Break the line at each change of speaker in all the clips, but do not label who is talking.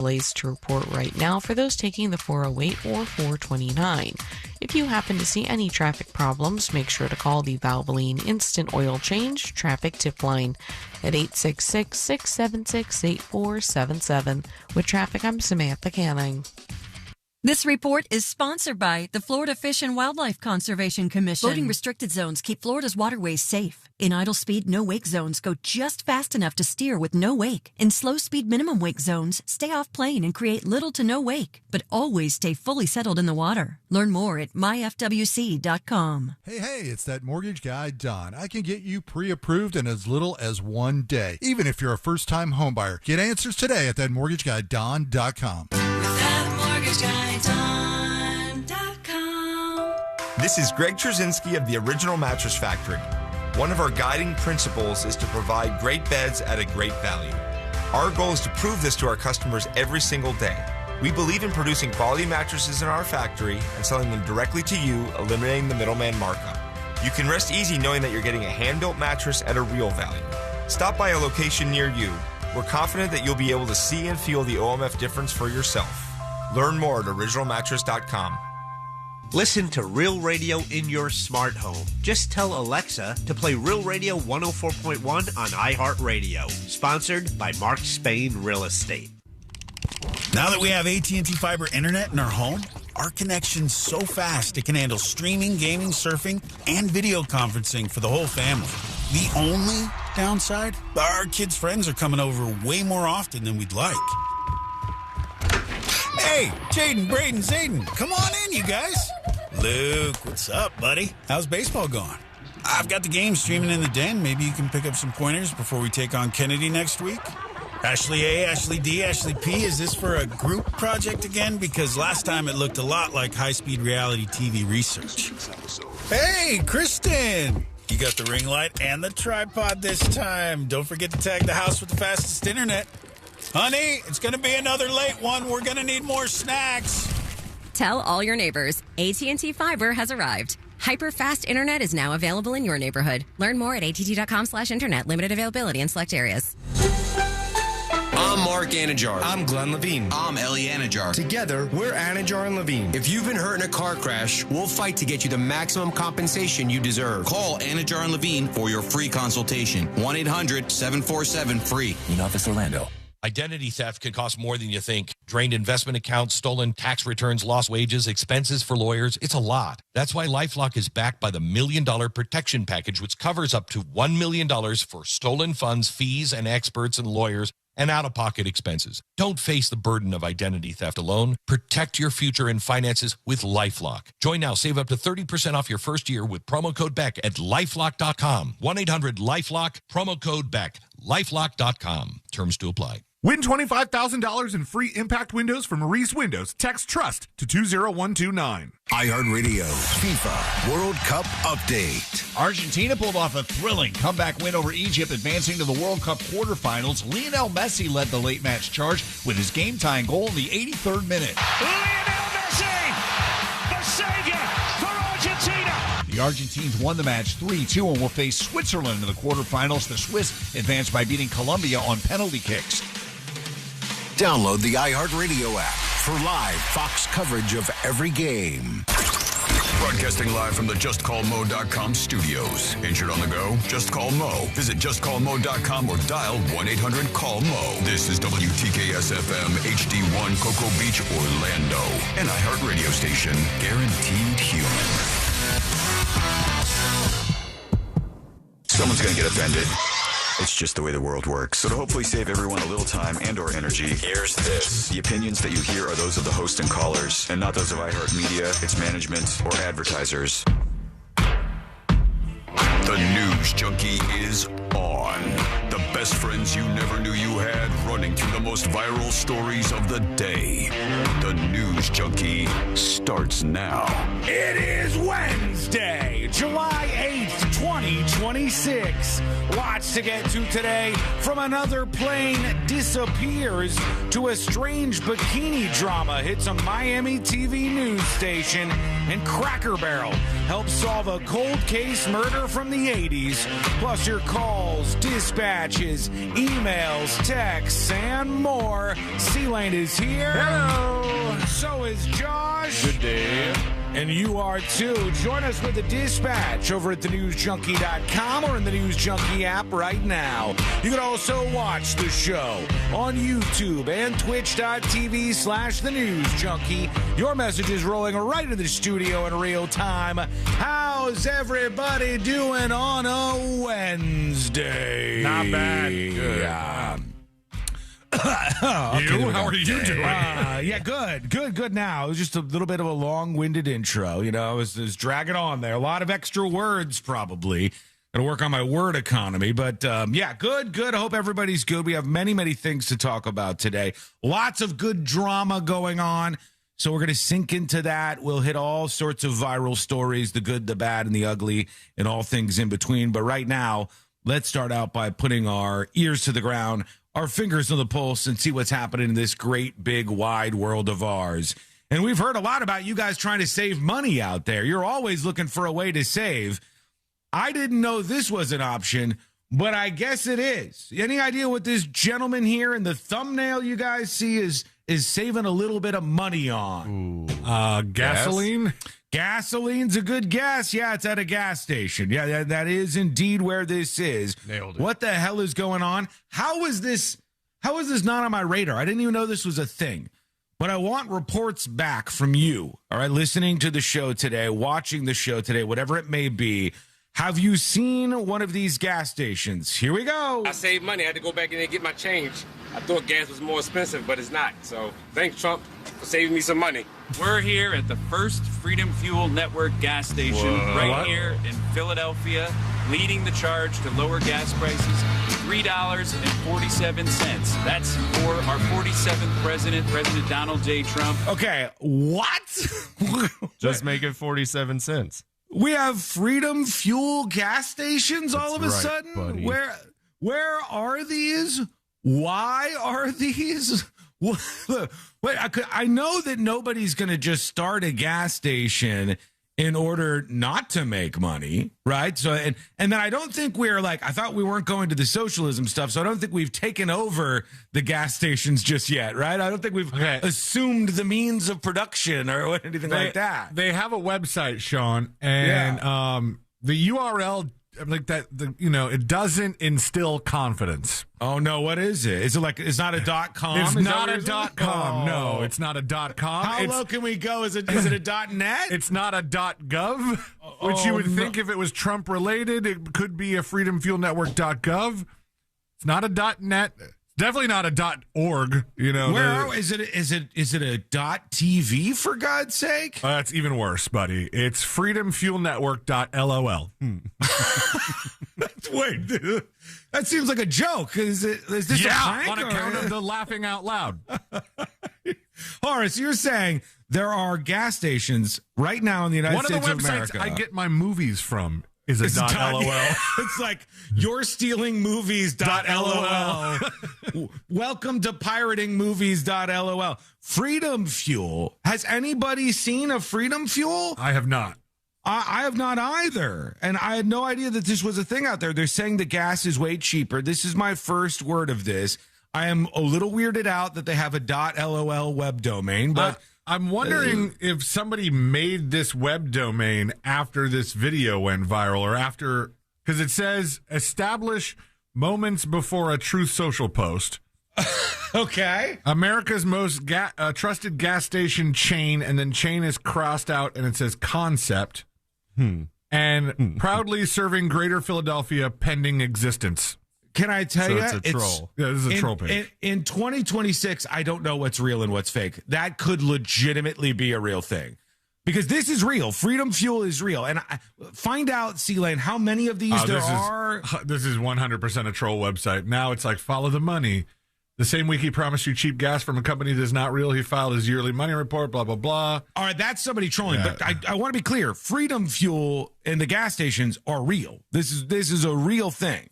Delays to report right now for those taking the 408 or 429. If you happen to see any traffic problems, make sure to call the Valvoline Instant Oil Change Traffic Tip Line at 866-676-8477. With traffic, I'm Samantha Canning.
This report is sponsored by the Florida Fish and Wildlife Conservation Commission. Boating restricted zones keep Florida's waterways safe. In idle speed, no wake zones, go just fast enough to steer with no wake. In slow speed, minimum wake zones, stay off plane and create little to no wake, but always stay fully settled in the water. Learn more at myfwc.com.
Hey, it's that mortgage guy, Don. I can get you pre-approved in as little as 1 day, even if you're a first-time home buyer. Get answers today at thatmortgageguyDon.com.
This is Greg Trzynski of the Original Mattress Factory. One of our guiding principles is to provide great beds at a great value. Our goal is to prove this to our customers every single day. We believe in producing quality mattresses in our factory and selling them directly to you, eliminating the middleman markup. You can rest easy knowing that you're getting a hand-built mattress at a real value. Stop by a location near you. We're confident that you'll be able to see and feel the OMF difference for yourself. Learn more at originalmattress.com.
Listen to Real Radio in your smart home. Just tell Alexa to play Real Radio 104.1 on iHeartRadio. Sponsored by Mark Spain Real Estate.
Now that we have AT&T Fiber Internet in our home, our connection's so fast it can handle streaming, gaming, surfing, and video conferencing for the whole family. The only downside? Our kids' friends are coming over way more often than we'd like. Hey, Jaden, Braden, Zayden, come on in, you guys. Luke, what's up, buddy? How's baseball going? I've got the game streaming in the den. Maybe you can pick up some pointers before we take on Kennedy next week. Ashley A, Ashley D, Ashley P, is this for a group project again? Because last time it looked a lot like high-speed reality TV research. Hey, Kristen! You got the ring light and the tripod this time. Don't forget to tag the house with the fastest internet. Honey, it's going to be another late one. We're going to need more snacks.
Tell all your neighbors, AT&T Fiber has arrived. Hyper-fast internet is now available in your neighborhood. Learn more at att.com/internet. Limited availability in select areas.
I'm Mark Anajar. I'm Glenn Levine. I'm Ellie Anajar. Together, we're Anajar and Levine. If you've been hurt in a car crash, we'll fight to get you the maximum compensation you deserve. Call Anajar and Levine for your free consultation. 1-800-747-FREE. In Office Orlando.
Identity theft can cost more than you think. Drained investment accounts, stolen tax returns, lost wages, expenses for lawyers. It's a lot. That's why LifeLock is backed by the $1 Million Protection Package, which covers up to $1 million for stolen funds, fees, and experts and lawyers, and out-of-pocket expenses. Don't face the burden of identity theft alone. Protect your future and finances with LifeLock. Join now. Save up to 30% off your first year with promo code BECK at LifeLock.com. 1-800-LifeLock, promo code BECK. LifeLock.com. Terms to apply.
Win $25,000 in free impact windows from Maurice Windows. Text TRUST to 20129.
iHeartRadio FIFA World Cup Update.
Argentina pulled off a thrilling comeback win over Egypt, advancing to the World Cup quarterfinals. Lionel Messi led the late match charge with his game-tying goal in the 83rd minute.
Lionel Messi, the savior for Argentina.
The Argentines won the match 3-2 and will face Switzerland in the quarterfinals. The Swiss advanced by beating Colombia on penalty kicks.
Download the iHeartRadio app for live Fox coverage of every game.
Broadcasting live from the JustCallMo.com studios. Injured on the go? Just call Mo. Visit JustCallMo.com or dial 1-800-CALL-MO. This is WTKS-FM HD1 Cocoa Beach, Orlando. An iHeartRadio station. Guaranteed human.
Someone's going to get offended. It's just the way the world works. So to hopefully save everyone a little time and or energy, here's this. The opinions that you hear are those of the host and callers, and not those of iHeartMedia, its management, or advertisers.
The News Junkie is on. The best friends you never knew you had, running through the most viral stories of the day. The News Junkie starts now.
It is Wednesday, July 8th, 2020.
26. Lots to get to today. From another plane disappears to a strange bikini drama hits a Miami TV news station, and Cracker Barrel helps solve a cold case murder from the 80s. Plus your calls, dispatches, emails, texts, and more. C-Lane is here.
Hello.
So is Josh.
Good day.
And you are too. Join us with the dispatch over at thenewsjunkie.com or in the News Junkie app right now. You can also watch the show on YouTube and twitch.tv/thenewsjunkie. Your message is rolling right into the studio in real time. How's everybody doing on a Wednesday?
Not bad. Good.
How are you doing? Yeah, good now. It was just a little bit of a long-winded intro. You know, I was dragging on there. A lot of extra words, probably. Going to work on my word economy. But, yeah, good. I hope everybody's good. We have many things to talk about today. Lots of good drama going on. So we're going to sink into that. We'll hit all sorts of viral stories, the good, the bad, and the ugly, and all things in between. But right now, let's start out by putting our ears to the ground, our fingers on the pulse, and see what's happening in this great, big, wide world of ours. And we've heard a lot about you guys trying to save money out there. You're always looking for a way to save. I didn't know this was an option, but I guess it is. Any idea what this gentleman here in the thumbnail you guys see is saving a little bit of money on?
Gasoline?
Yes. Gasoline's a good guess. Yeah, it's at a gas station. Yeah, that is indeed where this is.
Nailed it.
What the hell is going on? How is this not on my radar? I didn't even know this was a thing. But I want reports back from you, all right, listening to the show today, watching the show today, whatever it may be. Have you seen one of these gas stations? Here we go.
I saved money. I had to go back in there and get my change. I thought gas was more expensive, but it's not. So thanks, Trump, for saving me some money.
We're here at the first Freedom Fuel Network gas station here in Philadelphia, leading the charge to lower gas prices, $3.47. That's for our 47th president, President Donald J. Trump.
Okay, what?
Just make it 47 cents.
We have Freedom Fuel gas stations all of a sudden?
Buddy.
Where are these? Why are these? Wait, I know that nobody's going to just start a gas station in order not to make money, right? So, and then I don't think I thought we weren't going to the socialism stuff, so I don't think we've taken over the gas stations just yet, right? I don't think we've assumed the means of production or anything like that.
They have a website, Sean, and the URL, like that, it doesn't instill confidence.
Oh no, what is it? Is it it's not a .com?
It's not a .com. No, it's not a .com.
How low can we go? Is it a .net?
It's not a .gov, which you would think if it was Trump related, it could be a freedomfuelnetwork.gov. It's not a .net. Definitely not a .org.
Is it a .tv for God's sake?
That's even worse, buddy. It's freedomfuelnetwork.lol.
Wait, that seems like a joke. Is this a prank?
On account of the laughing out loud.
Horace, you're saying there are gas stations right now in the United States of America.
One of the websites I get my movies from is a .lol.
It's like you're stealing movies.lol. Welcome to pirating movies.lol. Freedom Fuel. Has anybody seen a Freedom Fuel?
I have not.
I have not either. And I had no idea that this was a thing out there. They're saying the gas is way cheaper. This is my first word of this. I am a little weirded out that they have a .lol web domain, but
I'm wondering if somebody made this web domain after this video went viral or after, because it says establish moments before a Truth Social post.
Okay.
America's most trusted gas station chain, and then chain is crossed out and it says concept. And proudly serving Greater Philadelphia pending existence.
Can I tell you?
It's a troll. Yeah, this is a troll page.
In 2026, I don't know what's real and what's fake. That could legitimately be a real thing. Because this is real. Freedom Fuel is real. And find out, C-Lane, how many of these there are.
This is 100% a troll website. Now it's like, follow the money. The same week he promised you cheap gas from a company that's not real, he filed his yearly money report, blah, blah, blah.
All right, that's somebody trolling. Yeah. But I want to be clear. Freedom Fuel and the gas stations are real. This is a real thing.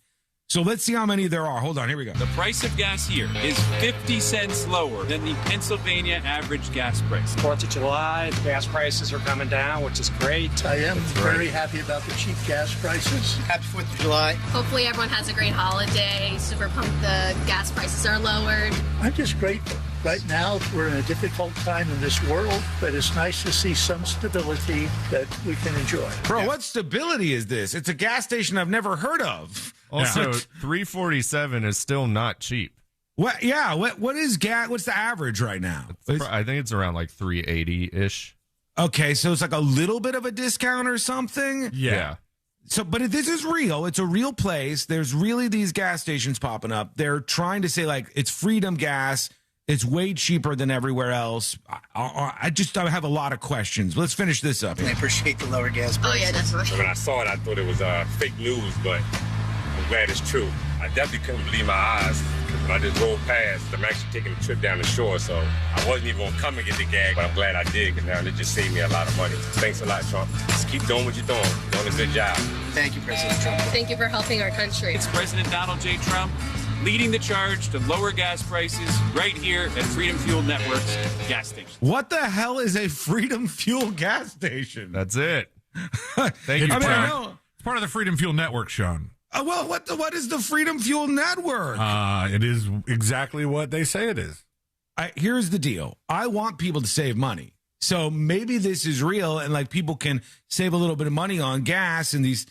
So let's see how many there are. Hold on, here we go.
The price of gas here is 50 cents lower than the Pennsylvania average gas price.
4th of July, the gas prices are coming down, which is great.
I am very happy about the cheap gas prices.
Happy 4th of July.
Hopefully everyone has a great holiday. Super pumped the gas prices are lowered.
I'm just grateful. Right now, we're in a difficult time in this world, but it's nice to see some stability that we can enjoy.
Bro, what stability is this? It's a gas station I've never heard of.
Also, $3.47 is still not cheap.
What? Yeah. What is gas? What's the average right now?
I think it's around like $3.80-ish.
Okay, so it's like a little bit of a discount or something.
Yeah.
So, but this is real. It's a real place. There's really these gas stations popping up. They're trying to say like it's freedom gas. It's way cheaper than everywhere else. I have a lot of questions. Let's finish this up.
I appreciate the lower gas prices.
Oh, yeah, definitely.
When I saw it, I thought it was fake news, but I'm glad it's true. I definitely couldn't believe my eyes. When I just rolled past, I'm actually taking a trip down the shore, so I wasn't even going to come and get the gag, but I'm glad I did, because now it just saved me a lot of money. Thanks a lot, Trump. Just keep doing what you're doing. You're doing a good job.
Thank you, President Trump.
Thank you for helping our country.
It's President Donald J. Trump leading the charge to lower gas prices right here at Freedom Fuel Network's gas station.
What the hell is a Freedom Fuel gas station?
That's it.
Thank you, I know. It's part of the Freedom Fuel Network, Sean.
Well, what is the Freedom Fuel Network?
It is exactly what they say it is.
Here's the deal. I want people to save money. So maybe this is real and like people can save a little bit of money on gas, and these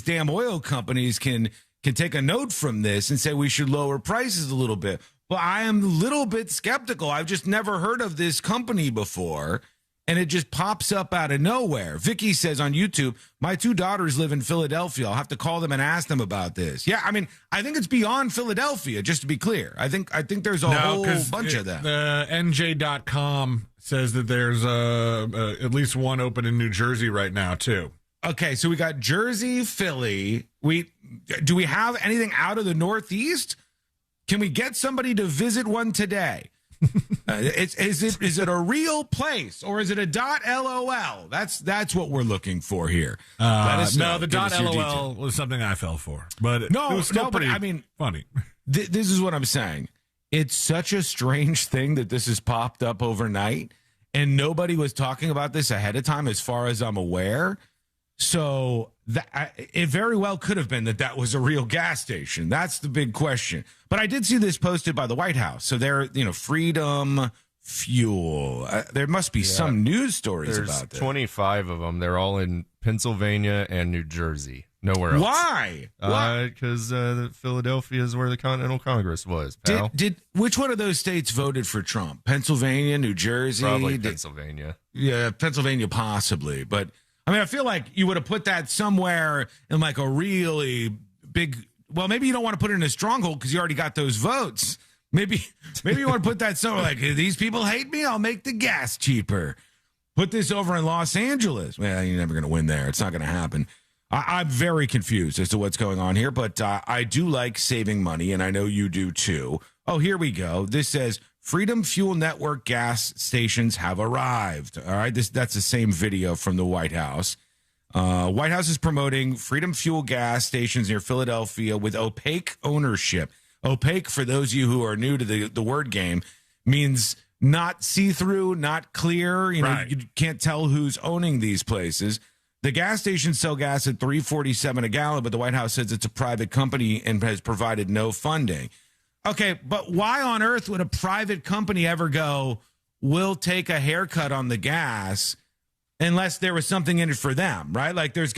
damn oil companies can take a note from this and say we should lower prices a little bit. But I am a little bit skeptical. I've just never heard of this company before, and it just pops up out of nowhere. Vicky says on YouTube, my 2 daughters live in Philadelphia. I'll have to call them and ask them about this. Yeah, I mean, I think it's beyond Philadelphia, just to be clear. I think there's a whole bunch of them.
The NJ.com says that there's at least one open in New Jersey right now, too.
Okay, so we got Jersey, Philly. Do we have anything out of the Northeast? Can we get somebody to visit one today? Is it a real place or is it a .lol? That's what we're looking for here. Let us know.
No, the .lol was something I fell for, but it was still pretty funny.
This is what I'm saying. It's such a strange thing that this has popped up overnight, and nobody was talking about this ahead of time, as far as I'm aware. So it very well could have been that was a real gas station. That's the big question. But I did see this posted by the White House. So they're, Freedom Fuel. There must be some news stories about this.
25 of them. They're all in Pennsylvania and New Jersey. Nowhere else.
Why?
Because Philadelphia is where the Continental Congress was, pal.
Which one of those states voted for Trump? Pennsylvania, New Jersey?
Probably Pennsylvania.
Yeah, Pennsylvania possibly. But I mean, I feel like you would have put that somewhere in like a really big. Well, maybe you don't want to put it in a stronghold because you already got those votes. Maybe you want to put that somewhere like, these people hate me, I'll make the gas cheaper. Put this over in Los Angeles. Well, you're never going to win there. It's not going to happen. I'm very confused as to what's going on here, but I do like saving money, and I know you do too. Oh, here we go. This says Freedom Fuel Network gas stations have arrived. All right, that's the same video from the White House. White House is promoting Freedom Fuel gas stations near Philadelphia with opaque ownership. Opaque, for those of you who are new to the word game, means not see-through, not clear. You can't tell who's owning these places. The gas stations sell gas at $3.47 a gallon, but the White House says it's a private company and has provided no funding. Okay, but why on earth would a private company ever go, we'll take a haircut on the gas, unless there was something in it for them, right? Like there's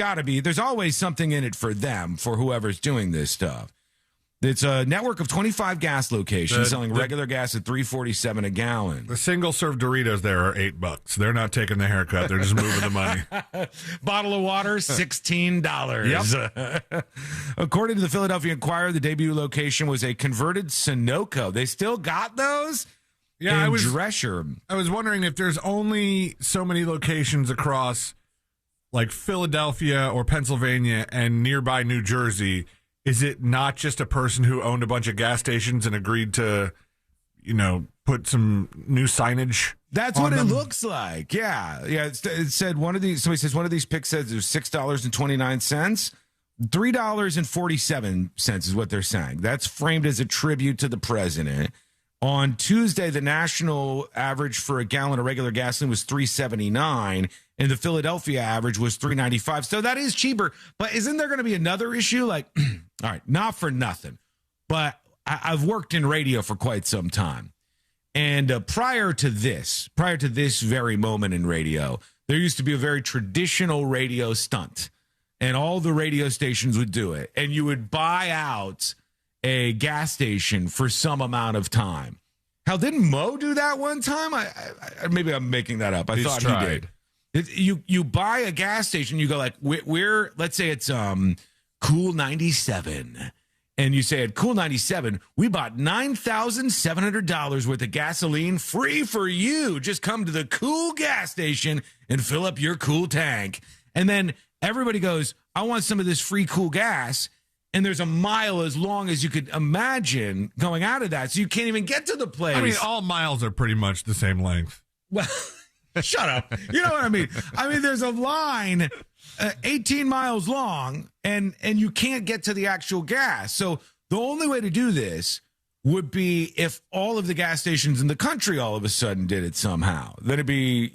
always something in it for them, for whoever's doing this stuff. It's a network of 25 gas locations selling regular gas at $3.47 a gallon.
The single-serve Doritos there are $8. They're not taking the haircut. They're just moving the money.
Bottle of water, $16. Yep. According to the Philadelphia Inquirer, the debut location was a converted Sunoco. They still got those?
Yeah, I was wondering if there's only so many locations across like Philadelphia or Pennsylvania and nearby New Jersey. Is it not just a person who owned a bunch of gas stations and agreed to put some new signage.
That's what it looks like. Yeah. It said somebody says one of these pics says there's $6.29. $3.47 is what they're saying. That's framed as a tribute to the president. On Tuesday, the national average for a gallon of regular gasoline was $3.79, and the Philadelphia average was $3.95. So that is cheaper. But isn't there going to be another issue? Like, all right, not for nothing, but I've worked in radio for quite some time. And prior to this very moment in radio, there used to be a very traditional radio stunt, and all the radio stations would do it. And you would buy out a gas station for some amount of time. Hell, didn't Mo do that one time? I maybe I'm making that up. I thought he did. You buy a gas station, you go like, we're let's say it's Cool 97. And you say at Cool 97, we bought $9,700 worth of gasoline free for you. Just come to the Cool gas station and fill up your Cool tank. And then everybody goes, I want some of this free Cool gas. And there's a mile as long as you could imagine going out of that. So you can't even get to the place.
I mean, all miles are pretty much the same length.
Well, shut up. You know what I mean? I mean, there's a line 18 miles long, and you can't get to the actual gas. So the only way to do this would be if all of the gas stations in the country all of a sudden did it somehow. Then it'd be,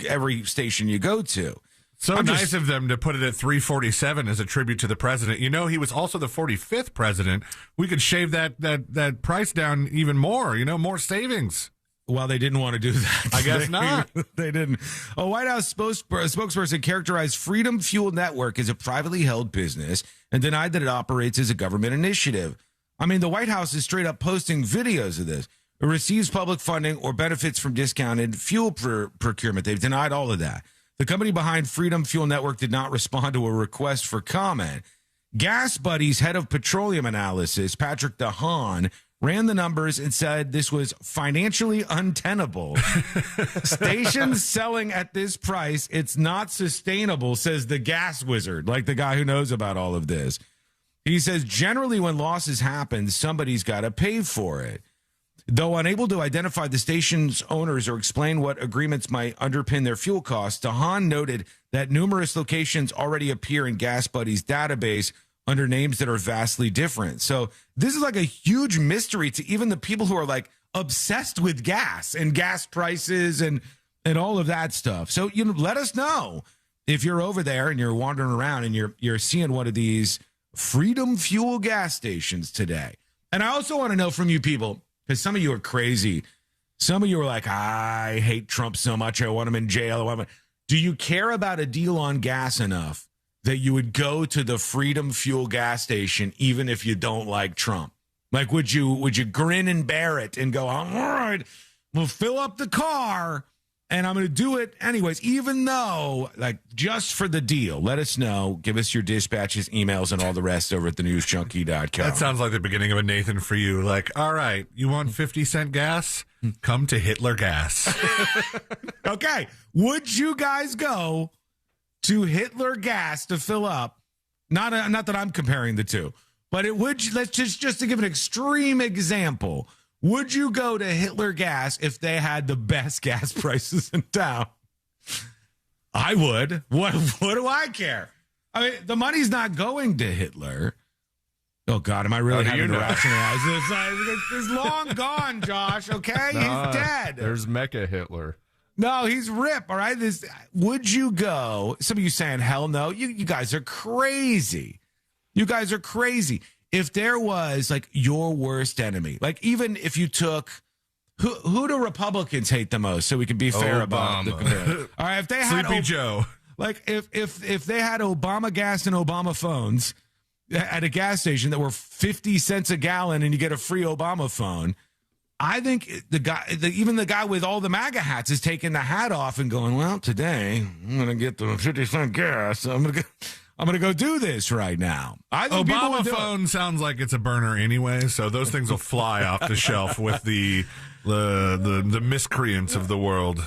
every station you go to.
So nice of them to put it at $3.47 as a tribute to the president. He was also the 45th president. We could shave that price down even more, more savings.
Well, they didn't want to do that.
I guess not.
They didn't. A White House spokesperson characterized Freedom Fuel Network as a privately held business and denied that it operates as a government initiative. I mean, the White House is straight up posting videos of this. It receives public funding or benefits from discounted fuel procurement. They've denied all of that. The company behind Freedom Fuel Network did not respond to a request for comment. Gas Buddy's head of petroleum analysis, Patrick DeHaan, ran the numbers and said this was financially untenable. Stations selling at this price, it's not sustainable, says the gas wizard, like the guy who knows about all of this. He says generally when losses happen, somebody's got to pay for it. Though unable to identify the station's owners or explain what agreements might underpin their fuel costs, DeHaan noted that numerous locations already appear in Gas Buddy's database under names that are vastly different. So this is like a huge mystery to even the people who are like obsessed with gas and gas prices and all of that stuff. So let us know if you're over there and you're wandering around and you're seeing one of these Freedom Fuel gas stations today. And I also want to know from you people, because some of you are crazy. Some of you are like, I hate Trump so much, I want him in jail. Do you care about a deal on gas enough that you would go to the Freedom Fuel gas station even if you don't like Trump? Like, would you grin and bear it and go, all right, we'll fill up the car and I'm going to do it anyways, even though, like, just for the deal? Let us know. Give us your dispatches, emails, and all the rest over at thenewsjunkie.com.
That sounds like the beginning of a Nathan for you. Like, all right, you want 50-cent gas? Come to Hitler Gas.
Okay. Would you guys go to Hitler Gas to fill up? Not that I'm comparing the two, but let's just to give an extreme example. Would you go to Hitler Gas if they had the best gas prices in town? I would. What do I care? I mean, the money's not going to Hitler. Oh, God, am I really having to rationalize this? It's long gone, Josh, okay? He's dead.
There's Mecca Hitler.
No, he's Rip, all right? Would you go? Some of you saying, hell no. You guys are crazy. You guys are crazy. If there was, like, your worst enemy, like, even if you took, who do Republicans hate the most, so we can be fair about the comparison? All right, if they had
Sleepy Joe.
Like, if they had Obama gas and Obama phones at a gas station that were 50 cents a gallon and you get a free Obama phone, I think even the guy with all the MAGA hats is taking the hat off and going, well, today I'm going to get the 50-cent gas. I'm going to go do this right now. I think
Obama phone sounds like it's a burner anyway, so those things will fly off the shelf with the miscreants of the world.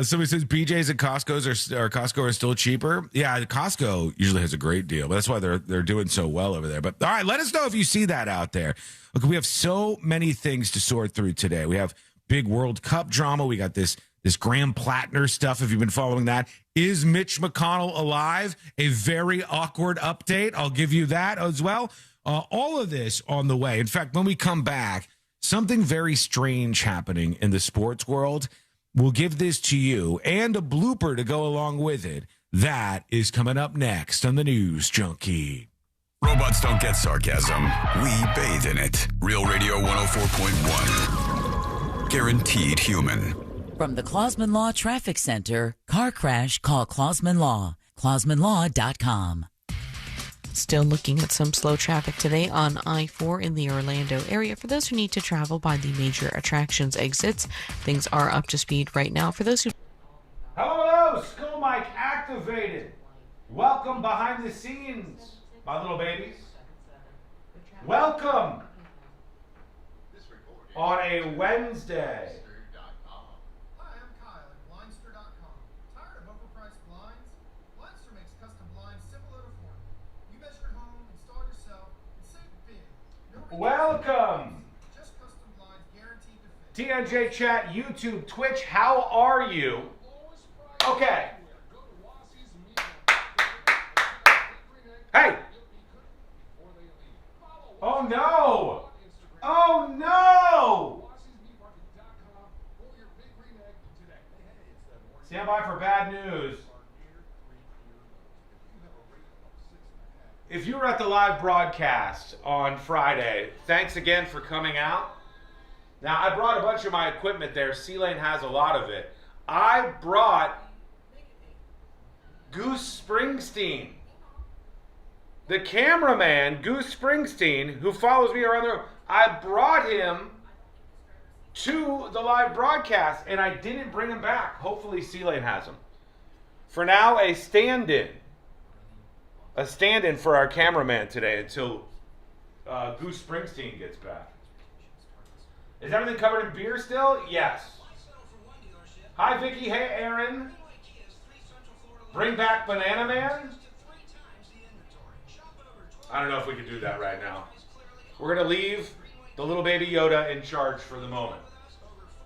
Somebody says BJ's and Costco are still cheaper. Yeah, Costco usually has a great deal, but that's why they're doing so well over there. But all right, let us know if you see that out there. Look, we have so many things to sort through today. We have big World Cup drama. We got this Graham Plattner stuff. If you've been following that, is Mitch McConnell alive? A very awkward update. I'll give you that as well. All of this on the way. In fact, when we come back, something very strange happening in the sports world. We'll give this to you and a blooper to go along with it. That is coming up next on the News Junkie.
Robots don't get sarcasm. We bathe in it. Real Radio 104.1. Guaranteed human.
From the Clausman Law Traffic Center, car crash, call Clausman Law. ClausmanLaw.com.
Still looking at some slow traffic today on I-4 in the Orlando area. For those who need to travel by the major attractions exits, things are up to speed right now. For those who...
Hello, school mic activated. Welcome behind the scenes, my little babies. Welcome on a Wednesday. Welcome. TNJ Chat, YouTube, Twitch, how are you? Okay. Hey. Oh no. Oh no. Stand by for bad news. If you were at the live broadcast on Friday, thanks again for coming out. Now, I brought a bunch of my equipment there. C-Lane has a lot of it. I brought Goose Springsteen. The cameraman, Goose Springsteen, who follows me around the room, I brought him to the live broadcast, and I didn't bring him back. Hopefully, C-Lane has him. For now, a stand-in for our cameraman today until Goose Springsteen gets back. Is everything covered in beer still? Yes. Hi, Vicky. Hey, Aaron. Bring back Banana Man? I don't know if we can do that right now. We're going to leave the little baby Yoda in charge for the moment.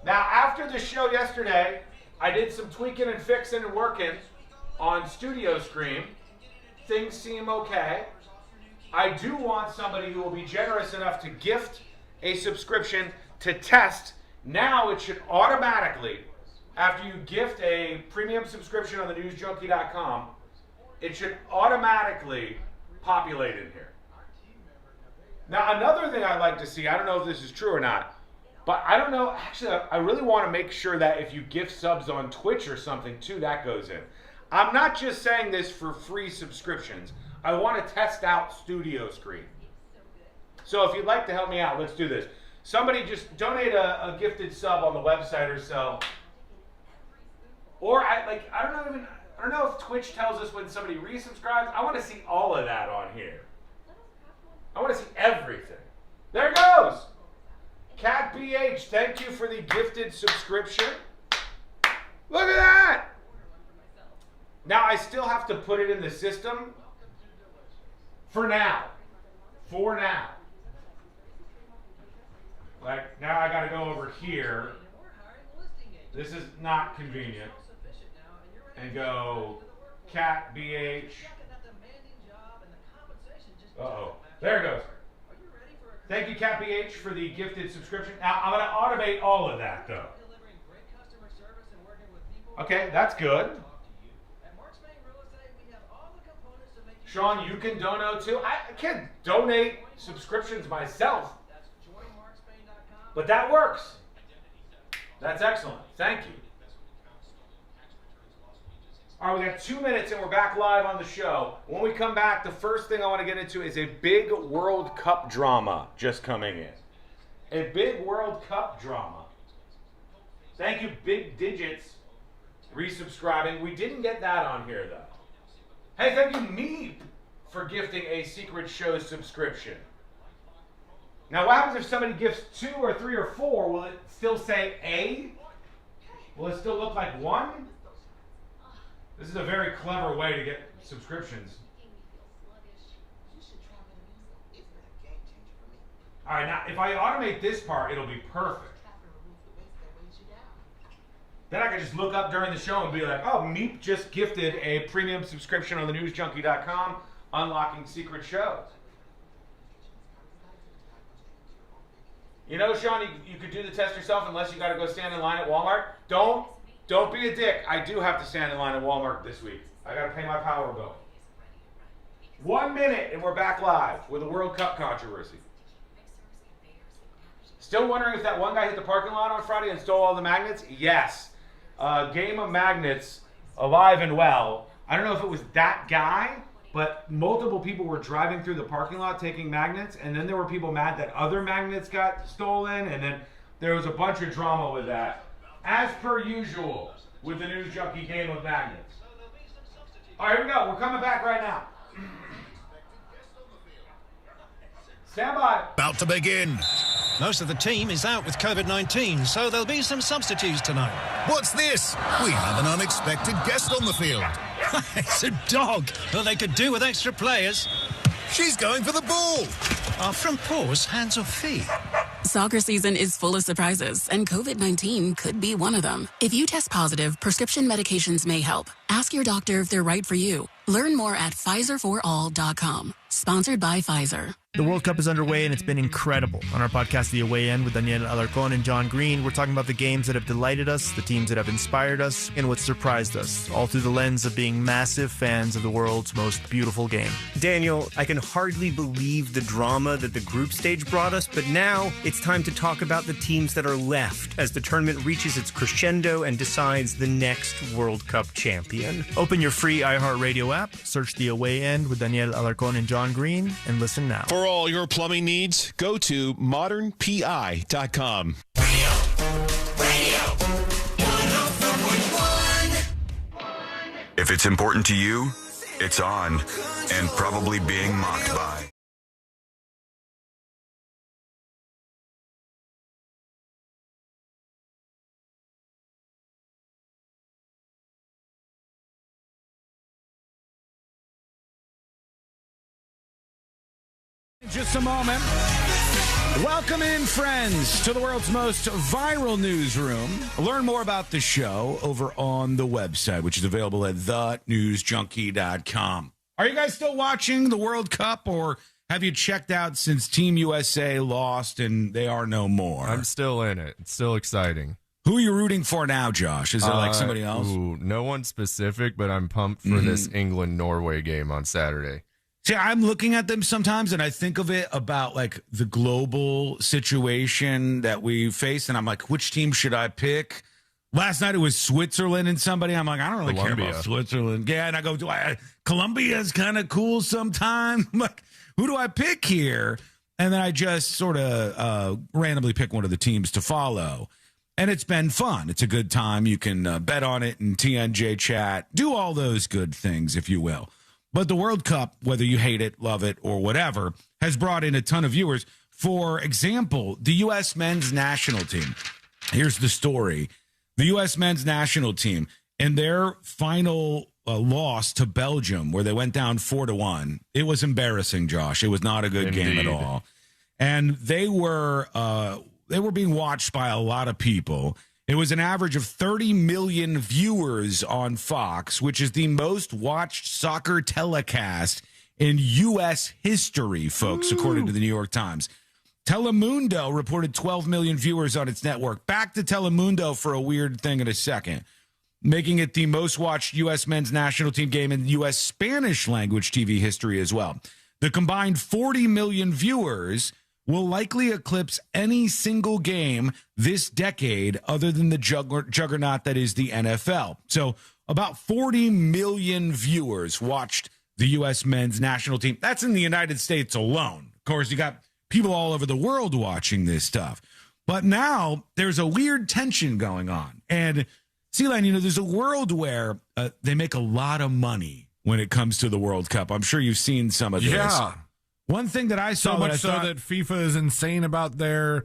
Now, after the show yesterday, I did some tweaking and fixing and working on Studio Screen. Things seem okay. I do want somebody who will be generous enough to gift a subscription to test. Now it should automatically, after you gift a premium subscription on the newsjunkie.com, it should automatically populate in here. Now, another thing I'd like to see, I don't know if this is true or not, but I don't know, actually, I really want to make sure that if you gift subs on Twitch or something too, that goes in. I'm not just saying this for free subscriptions. I want to test out Studio Screen. So if you'd like to help me out, let's do this. Somebody just donate a gifted sub on the website or so. Or I don't know if Twitch tells us when somebody resubscribes. I want to see all of that on here. I want to see everything. There it goes. Cat BH, thank you for the gifted subscription. Look at that. Now, I still have to put it in the system for now. For now. Like, now I got to go over here. This is not convenient. And go Cat BH. Uh-oh. There it goes. Thank you, Cat BH, for the gifted subscription. Now, I'm going to automate all of that, though. Okay, that's good. Sean, you can dono too. I can't donate subscriptions myself, but that works. That's excellent. Thank you. All right, we got 2 minutes and we're back live on the show. When we come back, the first thing I want to get into is a big World Cup drama just coming in. A big World Cup drama. Thank you, Big Digits, resubscribing. We didn't get that on here, though. Hey, thank you, Meep, for gifting a Secret Show subscription. Now, what happens if somebody gifts 2 or 3 or 4? Will it still say A? Will it still look like one? This is a very clever way to get subscriptions. All right, now if I automate this part, it'll be perfect. Then I can just look up during the show and be like, oh, Meep just gifted a premium subscription on thenewsjunkie.com, unlocking secret shows. You know, Sean, you could do the test yourself unless you got to go stand in line at Walmart. Don't be a dick. I do have to stand in line at Walmart this week. I got to pay my power bill. 1 minute and we're back live with the World Cup controversy. Still wondering if that one guy hit the parking lot on Friday and stole all the magnets? Yes. Game of magnets, alive and well. I don't know if it was that guy, but multiple people were driving through the parking lot taking magnets, and then there were people mad that other magnets got stolen, and then there was a bunch of drama with that. As per usual with the News Junkie game of magnets. All right, here we go. We're coming back right now. Stand by.
About to begin.
Most of the team is out with COVID-19, so there'll be some substitutes tonight.
What's this? We have an unexpected guest on the field.
It's a dog, but they could do with extra players.
She's going for the ball.
Are front paws hands or feet?
Soccer season is full of surprises, and COVID-19 could be one of them. If you test positive, prescription medications may help. Ask your doctor if they're right for you. Learn more at PfizerForAll.com. Sponsored by Pfizer.
The World Cup is underway, and it's been incredible. On our podcast, The Away End, with Daniel Alarcon and John Green, we're talking about the games that have delighted us, the teams that have inspired us, and what surprised us, all through the lens of being massive fans of the world's most beautiful game.
Daniel, I can hardly believe the drama that the group stage brought us, but now it's time to talk about the teams that are left as the tournament reaches its crescendo and decides the next World Cup champion.
Open your free iHeartRadio app, search The Away End with Daniel Alarcon and John Green, and listen now.
For all your plumbing needs, go to modernpi.com.
If it's important to you, it's on and probably being mocked by.
Just a moment. Welcome in, friends, to the world's most viral newsroom. Learn more about the show over on the website, which is available at thenewsjunkie.com. Are you guys still watching the World Cup, or have you checked out since Team USA lost and they are no more?
I'm still in it. It's still exciting.
Who are you rooting for now, Josh? Is it like somebody else?
No one specific, but I'm pumped for this England-Norway game on Saturday.
See, I'm looking at them sometimes and I think of it about like the global situation that we face, and I'm like, which team should I pick? Last night it was Switzerland and somebody. I'm like, I don't really care about Switzerland. Yeah, and I go, Colombia's kind of cool sometimes. I'm like, who do I pick here? And then I just sort of randomly pick one of the teams to follow. And it's been fun. It's a good time. You can bet on it in TNJ chat. Do all those good things, if you will. But the World Cup, whether you hate it, love it, or whatever, has brought in a ton of viewers. For example, the U.S. men's national team. Here's the story. The U.S. men's national team, in their final loss to Belgium, where they went down 4-1, it was embarrassing, Josh. It was not a good game at all. And they were being watched by a lot of people. It was an average of 30 million viewers on Fox, which is the most watched soccer telecast in U.S. history, folks, according to the New York Times. Telemundo reported 12 million viewers on its network. Back to Telemundo for a weird thing in a second, making it the most watched U.S. men's national team game in U.S. Spanish language TV history as well. The combined 40 million viewers will likely eclipse any single game this decade other than the juggernaut that is the NFL. So about 40 million viewers watched the U.S. men's national team. That's in the United States alone. Of course, you got people all over the world watching this stuff. But now there's a weird tension going on. And, Celine, you know, there's a world where they make a lot of money when it comes to the World Cup. I'm sure you've seen some of this.
Yeah.
One thing that I saw
so much so that FIFA is insane about their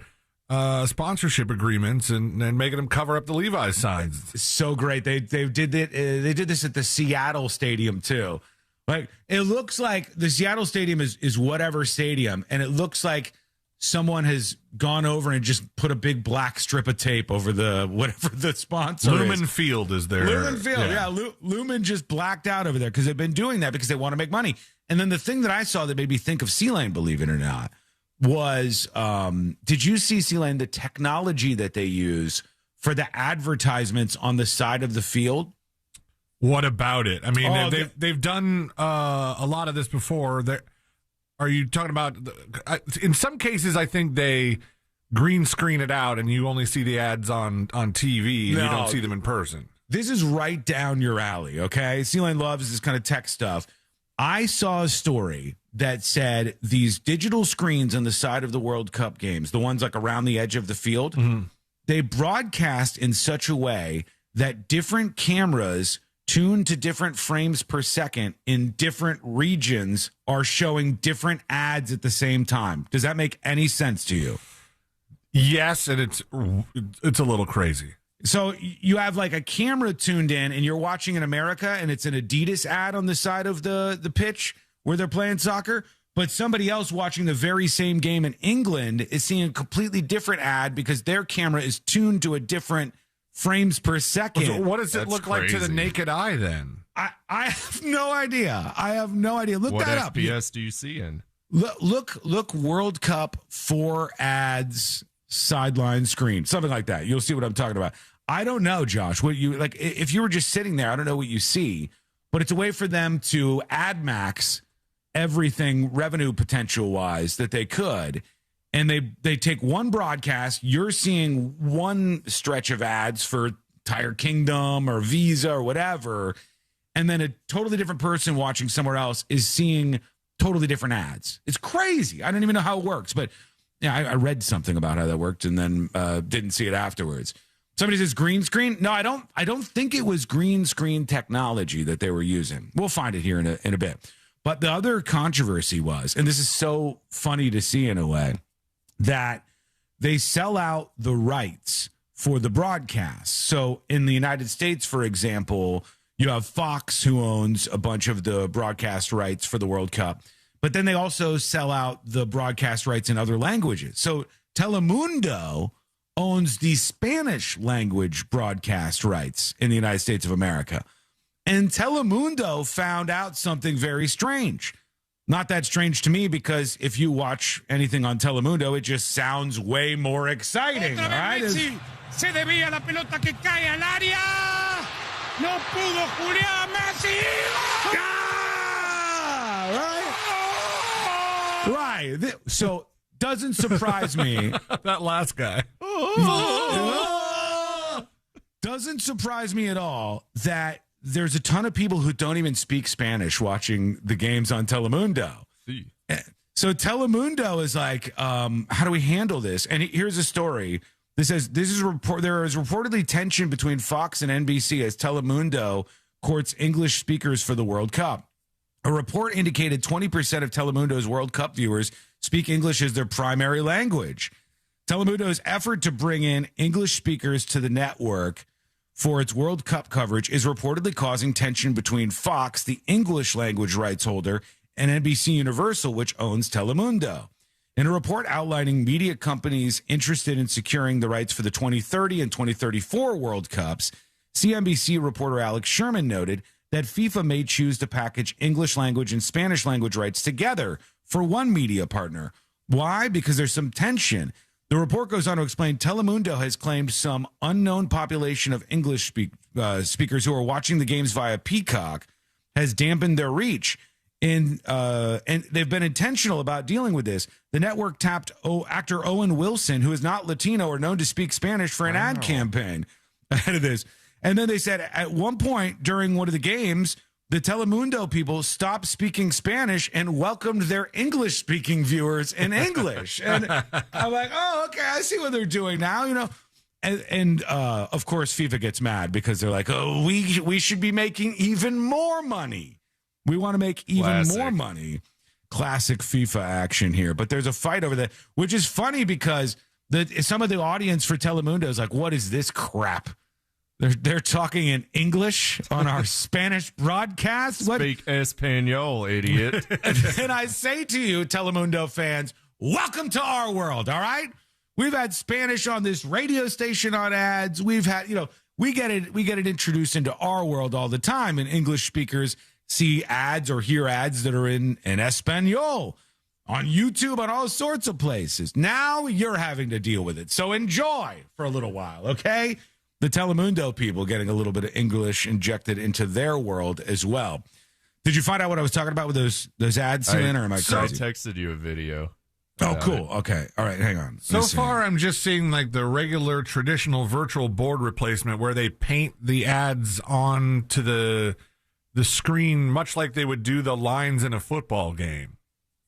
sponsorship agreements and making them cover up the Levi's signs.
So great. They did it. They did this at the Seattle Stadium too. Like, it looks like the Seattle Stadium is whatever stadium, and it looks like someone has gone over and just put a big black strip of tape over the whatever the sponsor
Lumen
is.
Field is there.
Lumen Field, yeah. Lumen just blacked out over there because they've been doing that because they want to make money. And then the thing that I saw that made me think of C-Lane, believe it or not, was did you see, C-Lane, the technology that they use for the advertisements on the side of the field?
What about it? I mean, they've done a lot of this before. Are you talking about? In some cases, I think they green screen it out, and you only see the ads on TV, and you don't see them in person.
This is right down your alley, okay? C-Lane loves this kind of tech stuff. I saw a story that said these digital screens on the side of the World Cup games, the ones like around the edge of the field, they broadcast in such a way that different cameras tuned to different frames per second in different regions are showing different ads at the same time. Does that make any sense to you?
Yes, and it's a little crazy.
So you have like a camera tuned in and you're watching in America and it's an Adidas ad on the side of the pitch where they're playing soccer, but somebody else watching the very same game in England is seeing a completely different ad because their camera is tuned to a different frames per second.
So what does it look like to the naked eye then?
I have no idea. Look
what
that up.
What FPS do you see in?
Look World Cup 4 ads sideline screen, something like that. You'll see what I'm talking about. I don't know, Josh. What you like? If you were just sitting there, I don't know what you see, but it's a way for them to ad max everything revenue potential wise that they could. And they take one broadcast. You're seeing one stretch of ads for Tire Kingdom or Visa or whatever. And then a totally different person watching somewhere else is seeing totally different ads. It's crazy. I don't even know how it works. But yeah, I read something about how that worked and then didn't see it afterwards. Somebody says green screen. No, I don't think it was green screen technology that they were using. We'll find it here in a bit. But the other controversy was, and this is so funny to see in a way, that they sell out the rights for the broadcast. So in the United States, for example, you have Fox, who owns a bunch of the broadcast rights for the World Cup. But then they also sell out the broadcast rights in other languages. So Telemundo owns the Spanish language broadcast rights in the United States of America. And Telemundo found out something very strange. Not that strange to me, because if you watch anything on Telemundo, it just sounds way more exciting. All right?
Se debía la pelota que cae al área. No pudo Julián Messi.
Right. So doesn't surprise me.
That last guy.
Doesn't surprise me at all that there's a ton of people who don't even speak Spanish watching the games on Telemundo. So Telemundo is like, how do we handle this? And here's a story. There is reportedly tension between Fox and NBC as Telemundo courts English speakers for the World Cup. A report indicated 20% of Telemundo's World Cup viewers speak English as their primary language. Telemundo's effort to bring in English speakers to the network for its World Cup coverage is reportedly causing tension between Fox, the English language rights holder, and NBC Universal, which owns Telemundo. In a report outlining media companies interested in securing the rights for the 2030 and 2034 World Cups, CNBC reporter Alex Sherman noted that FIFA may choose to package English language and Spanish language rights together for one media partner. Why? Because there's some tension. The report goes on to explain Telemundo has claimed some unknown population of English speakers who are watching the games via Peacock has dampened their reach. And they've been intentional about dealing with this. The network tapped actor Owen Wilson, who is not Latino or known to speak Spanish, for an ad campaign ahead of this. And then they said at one point during one of the games, the Telemundo people stopped speaking Spanish and welcomed their English-speaking viewers in English. And I'm like, oh, okay, I see what they're doing now, you know. And of course, FIFA gets mad because they're like, oh, we should be making even more money. We want to make even more money. Classic FIFA action here. But there's a fight over that, which is funny because some of the audience for Telemundo is like, what is this crap? They're talking in English on our Spanish broadcast.
Speak Espanol, idiot.
And I say to you, Telemundo fans, welcome to our world, all right? We've had Spanish on this radio station on ads. We've had, we get it introduced into our world all the time, and English speakers see ads or hear ads that are in Espanol on YouTube, on all sorts of places. Now you're having to deal with it. So enjoy for a little while, okay? The Telemundo people getting a little bit of English injected into their world as well. Did you find out what I was talking about with those ads, Celine, or am I crazy?
I texted you a video.
Oh, cool. Okay. All right. Hang on.
So far, I'm just seeing like the regular traditional virtual board replacement where they paint the ads onto the screen, much like they would do the lines in a football game.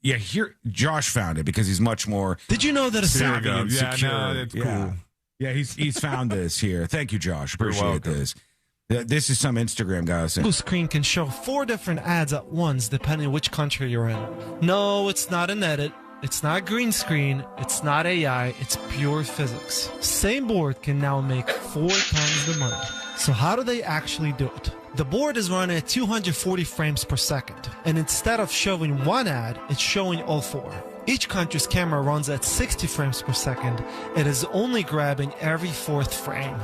Yeah, here Josh found it because he's much more.
Did you know that a
savvy and secure?
Yeah, no, that's cool.
Yeah, he's found this here. Thank you, Josh. Appreciate this. This is some Instagram guy saying.
Google screen can show 4 different ads at once depending on which country you're in. No, it's not an edit. It's not green screen. It's not AI. It's pure physics. Same board can now make 4 times the money. So how do they actually do it? The board is running at 240 frames per second. And instead of showing one ad, it's showing all 4. Each country's camera runs at 60 frames per second. It is only grabbing every 4th frame.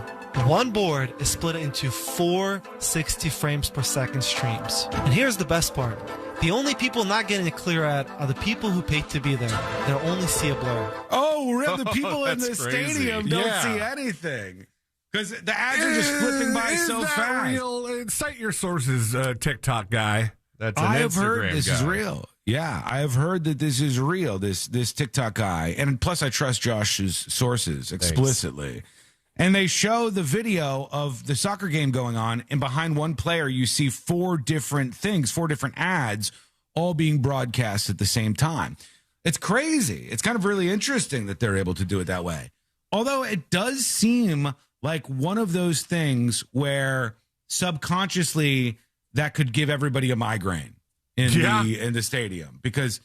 One board is split into 4 60 frames per second streams. And here's the best part. The only people not getting a clear ad are the people who paid to be there. They'll only see a blur.
Oh, really? The people in the stadium don't see anything. Because the ads are just flipping by so fast.
Real? Cite your sources, TikTok guy.
That's an
I have
Instagram
heard this
guy.
is real. Yeah, I have heard that this is real, this TikTok guy. And plus, I trust Josh's sources explicitly. And they show the video of the soccer game going on, and behind one player, you see 4 different things, 4 different ads, all being broadcast at the same time. It's crazy. It's kind of really interesting that they're able to do it that way. Although it does seem like one of those things where subconsciously that could give everybody a migraine in the stadium, because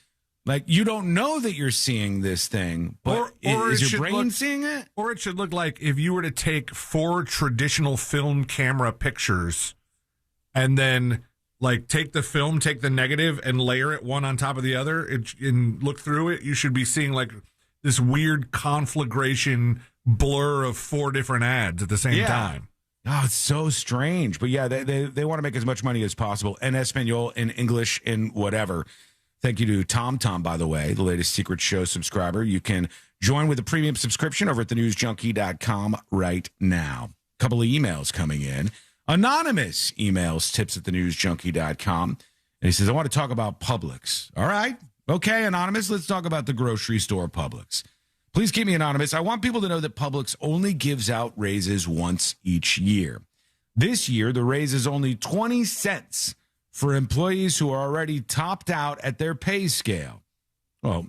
like you don't know that you're seeing this thing, but is your brain seeing it?
Or it should look like if you were to take 4 traditional film camera pictures and then like take the film, take the negative and layer it one on top of the other and look through it, you should be seeing like this weird conflagration blur of 4 different ads at the same time.
Oh, it's so strange. But yeah, they want to make as much money as possible in Espanol, in English, in whatever. Thank you to TomTom, by the way, the latest Secret Show subscriber. You can join with a premium subscription over at thenewsjunkie.com right now. A couple of emails coming in. Anonymous emails, tips at thenewsjunkie.com. And he says, I want to talk about Publix. All right. Okay, Anonymous, let's talk about the grocery store Publix. Please keep me anonymous. I want people to know that Publix only gives out raises once each year. This year, the raise is only 20 cents for employees who are already topped out at their pay scale. Well,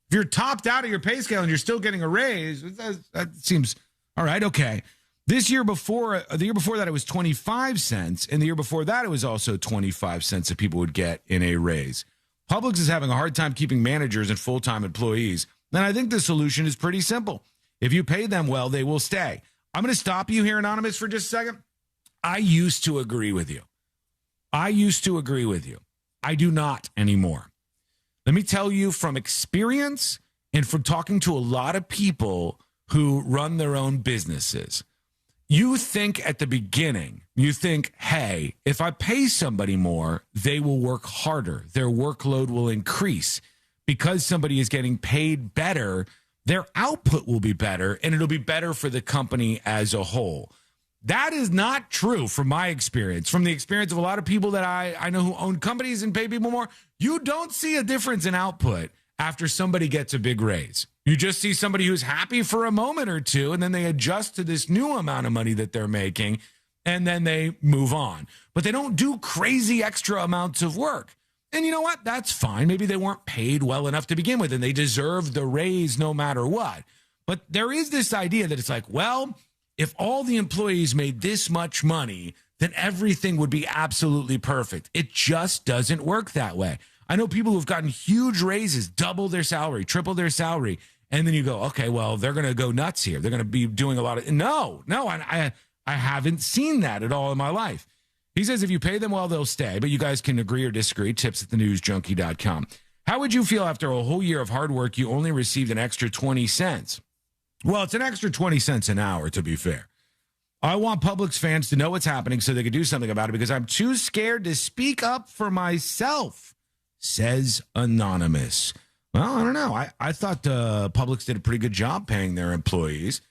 if you're topped out at your pay scale and you're still getting a raise, that seems all right. Okay. The year before that, it was 25 cents. And the year before that, it was also 25 cents that people would get in a raise. Publix is having a hard time keeping managers and full-time employees. And I think the solution is pretty simple. If you pay them well, they will stay. I'm going to stop you here, Anonymous, for just a second. I used to agree with you. I do not anymore. Let me tell you from experience and from talking to a lot of people who run their own businesses. You think at the beginning, hey, if I pay somebody more, they will work harder. Their workload will increase. Because somebody is getting paid better, their output will be better, and it'll be better for the company as a whole. That is not true from my experience. From the experience of a lot of people that I know who own companies and pay people more, you don't see a difference in output after somebody gets a big raise. You just see somebody who's happy for a moment or two, and then they adjust to this new amount of money that they're making, and then they move on. But they don't do crazy extra amounts of work. And you know what? That's fine. Maybe they weren't paid well enough to begin with, and they deserve the raise no matter what. But there is this idea that it's like, well, if all the employees made this much money, then everything would be absolutely perfect. It just doesn't work that way. I know people who've gotten huge raises, double their salary, triple their salary, And then you go, okay, well, they're going to go nuts here. They're going to be doing a lot of, no, I haven't seen that at all in my life. He says if you pay them well, they'll stay, but you guys can agree or disagree. Tips at thenewsjunkie.com. How would you feel after a whole year of hard work, you only received an extra 20 cents? Well, it's an extra 20 cents an hour, to be fair. I want Publix fans to know what's happening so they can do something about it because I'm too scared to speak up for myself, says Anonymous. Well, I don't know. I thought Publix did a pretty good job paying their employees.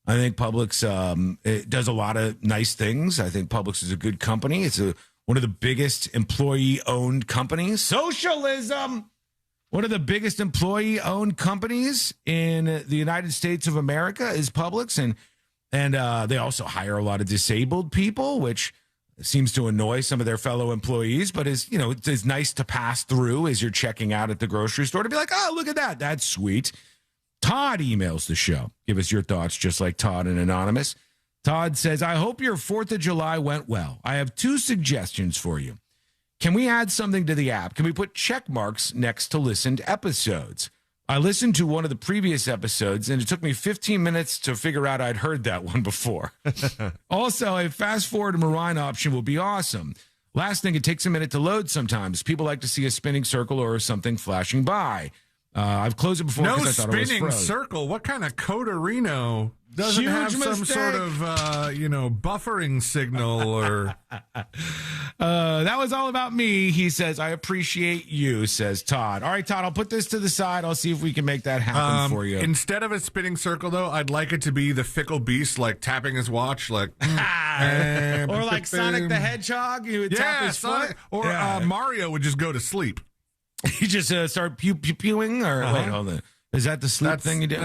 I think Publix it does a lot of nice things. I think Publix is a good company. It's one of the biggest employee-owned companies. Socialism! One of the biggest employee-owned companies in the United States of America is Publix, and they also hire a lot of disabled people, which seems to annoy some of their fellow employees, but it's nice to pass through as you're checking out at the grocery store to be like, oh, look at that. That's sweet. Todd emails the show. Give us your thoughts, just like Todd and Anonymous. Todd says, I hope your 4th of July went well. I have 2 suggestions for you. Can we add something to the app? Can we put check marks next to listened episodes? I listened to one of the previous episodes, and it took me 15 minutes to figure out I'd heard that one before. Also, a fast-forward and rewind option will be awesome. Last thing, it takes a minute to load sometimes. People like to see a spinning circle or something flashing by. I've closed it before because I thought it was frozen.
No spinning circle. What kind of Coderino doesn't have some sort of, buffering signal or...
That was all about me. He says, I appreciate you, says Todd. All right, Todd, I'll put this to the side. I'll see if we can make that happen for you.
Instead of a spinning circle, though, I'd like it to be the fickle beast, like tapping his watch, like...
or like Sonic the Hedgehog. You would tap his foot.
Or Mario would just go to sleep.
You just start pew-pewing? Or wait, hold on. Is that the sleep thing you do?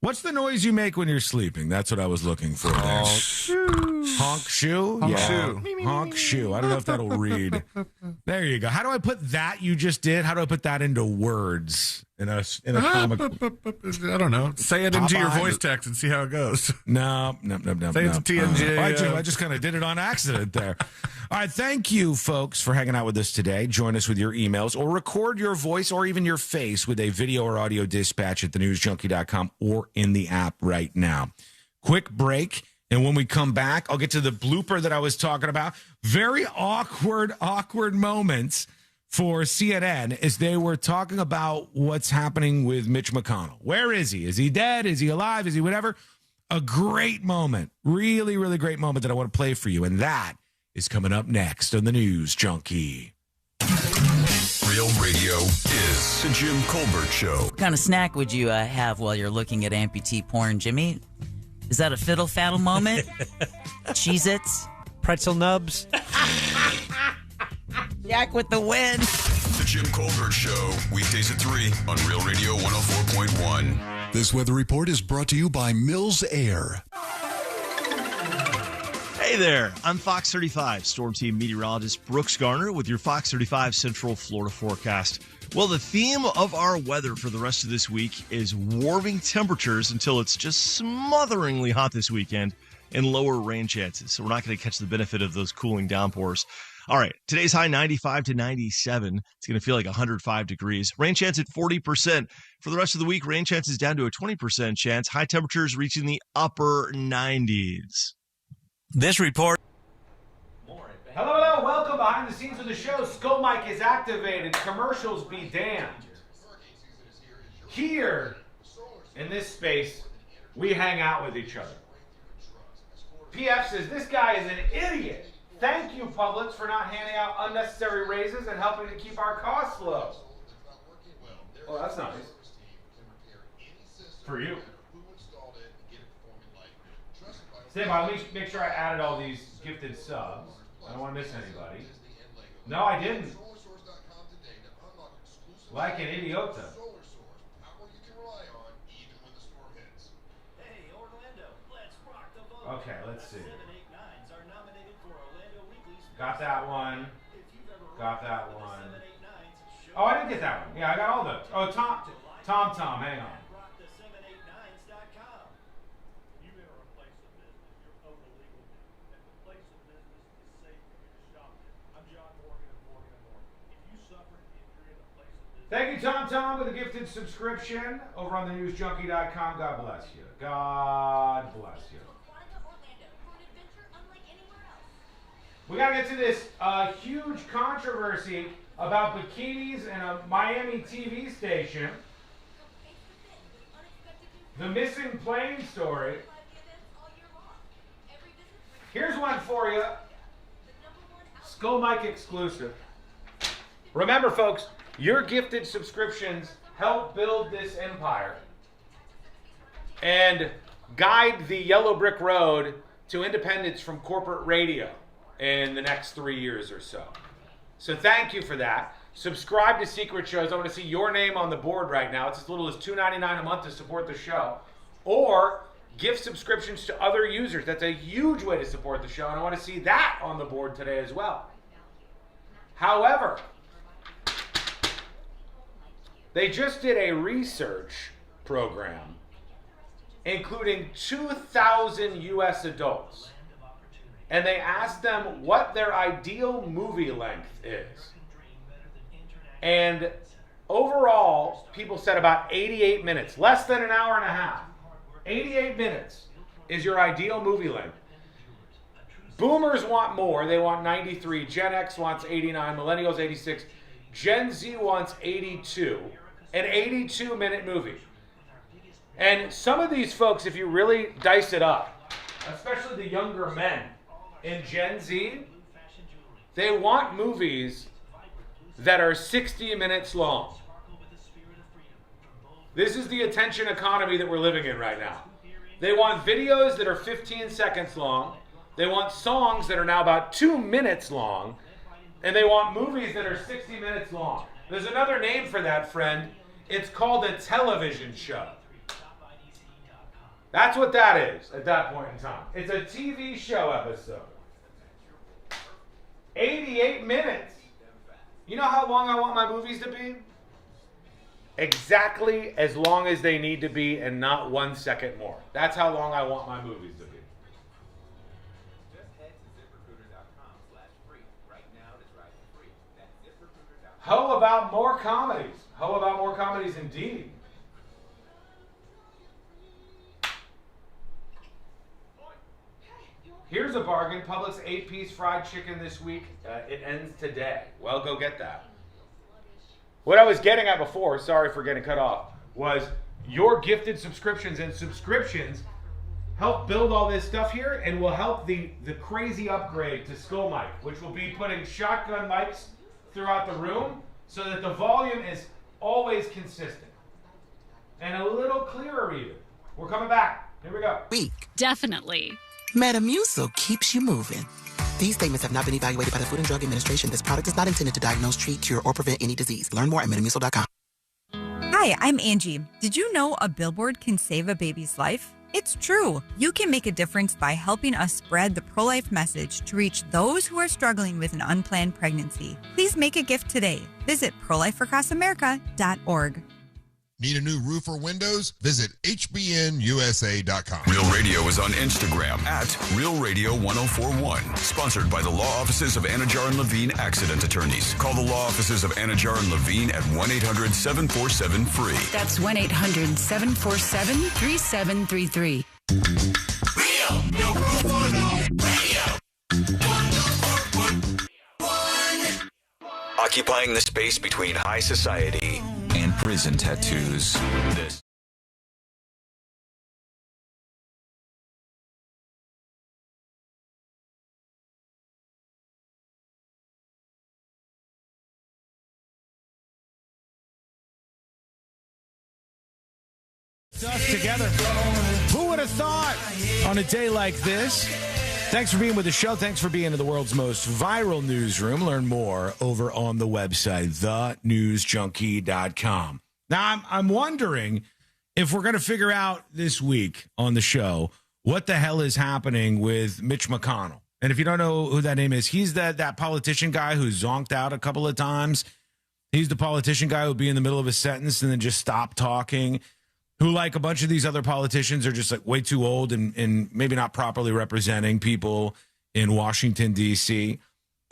What's the noise you make when you're sleeping? That's what I was looking for. Honk shoe. Honk shoe?
Honk shoe.
Honk shoe. I don't know if that'll read. There you go. How do I put that you just did? How do I put that into words in a comic?
I don't know. Say it into your voice text and see how it goes.
No.
Say it's a TNG.
I just kind of did it on accident there. All right. Thank you, folks, for hanging out with us today. Join us with your emails or record your voice or even your face with a video or audio dispatch at thenewsjunkie.com or in the app right now. Quick break. And when we come back, I'll get to the blooper that I was talking about. Very awkward moments for CNN as they were talking about what's happening with Mitch McConnell. Where is he? Is he dead? Is he alive? Is he whatever? A great moment. Really, really great moment that I want to play for you. And that is coming up next on the News Junkie.
Real radio is the Jim Colbert Show.
What kind of snack would you have while you're looking at amputee porn, Jimmy? Is that a fiddle-faddle moment? Cheez-Its?
Pretzel nubs?
Jack with the win.
The Jim Colbert Show, weekdays at 3 on Real Radio 104.1.
This weather report is brought to you by Mills Air.
Hey there, I'm Fox 35 Storm Team meteorologist Brooks Garner with your Fox 35 Central Florida forecast. Well, the theme of our weather for the rest of this week is warming temperatures until it's just smotheringly hot this weekend and lower rain chances. So we're not going to catch the benefit of those cooling downpours. All right, today's high 95 to 97. It's going to feel like 105 degrees. Rain chance at 40%. For the rest of the week, rain chance is down to a 20% chance. High temperatures reaching the upper 90s.
This report.
Hello, welcome behind the scenes of the show. Skull Mike is activated. Commercials be damned. Here, in this space, we hang out with each other. PF says, this guy is an idiot. Thank you, Publix, for not handing out unnecessary raises and helping to keep our costs low. Oh, that's nice. For you. Stand by, let me make sure I added all these gifted subs. I don't want to miss anybody. No, I didn't. Like an idiota. Okay, let's see. Got that one. Got that one. Oh, I didn't get that one. Yeah, I got all those. Oh, Tom, hang on. Thank you, Tom, with a gifted subscription over on thenewsjunkie.com. God bless you. God bless you. We got to get to this huge controversy about bikinis and a Miami TV station. The missing plane story. Here's one for you. Skull Mike exclusive. Remember, folks, your gifted subscriptions help build this empire and guide the yellow brick road to independence from corporate radio in the next 3 years or so. So thank you for that. Subscribe to Secret Shows. I want to see your name on the board right now. It's as little as $2.99 a month to support the show. Or gift subscriptions to other users. That's a huge way to support the show, and I want to see that on the board today as well. However, they just did a research program including 2,000 U.S. adults. And they asked them what their ideal movie length is. And overall, people said about 88 minutes, less than an hour and a half. 88 minutes is your ideal movie length. Boomers want more. They want 93. Gen X wants 89. Millennials, 86. Gen Z wants 82. An 82-minute movie. And some of these folks, if you really dice it up, especially the younger men in Gen Z, they want movies that are 60 minutes long. This is the attention economy that we're living in right now. They want videos that are 15 seconds long. They want songs that are now about 2 minutes long. And they want movies that are 60 minutes long. There's another name for that, friend. It's called a television show. That's what that is at that point in time. It's a TV show episode. 88 minutes. You know how long I want my movies to be? Exactly as long as they need to be and not 1 second more. That's how long I want my movies to be. How about more comedies? How about more comedies indeed? Here's a bargain. Publix 8-piece fried chicken this week. It ends today. Well, go get that. What I was getting at before, sorry for getting cut off, was your gifted subscriptions and subscriptions help build all this stuff here and will help the crazy upgrade to Skull Mic, which will be putting shotgun mics throughout the room so that the volume is always consistent and a little clearer even. We're coming back. Here we go.
Definitely. Metamucil keeps you moving. These statements have not been evaluated by the Food and Drug Administration. This product is not intended to diagnose, treat, cure, or prevent any disease. Learn more at metamucil.com.
Hi, I'm Angie. Did you know a billboard can save a baby's life? It's true. You can make a difference by helping us spread the pro-life message to reach those who are struggling with an unplanned pregnancy. Please make a gift today. Visit prolifeacrossamerica.org.
Need a new roof or windows? Visit hbnusa.com.
Real Radio is on Instagram at Real Radio 1041. Sponsored by the law offices of Anajar and Levine Accident Attorneys. Call the law offices of Anajar and Levine at 1-800-747-FREE.
That's 1-800-747-3733.
Real, no roof or no radio.
Occupying the space between high society and prison tattoos. This.
Us together. Who would have thought on a day like this? Thanks for being with the show. Thanks for being in the world's most viral newsroom. Learn more over on the website, thenewsjunkie.com. Now, I'm wondering if we're going to figure out this week on the show what the hell is happening with Mitch McConnell. And if you don't know who that name is, he's that politician guy who zonked out a couple of times. He's the politician guy who would be in the middle of a sentence and then just stop talking, who, like a bunch of these other politicians, are just like way too old and maybe not properly representing people in Washington, D.C.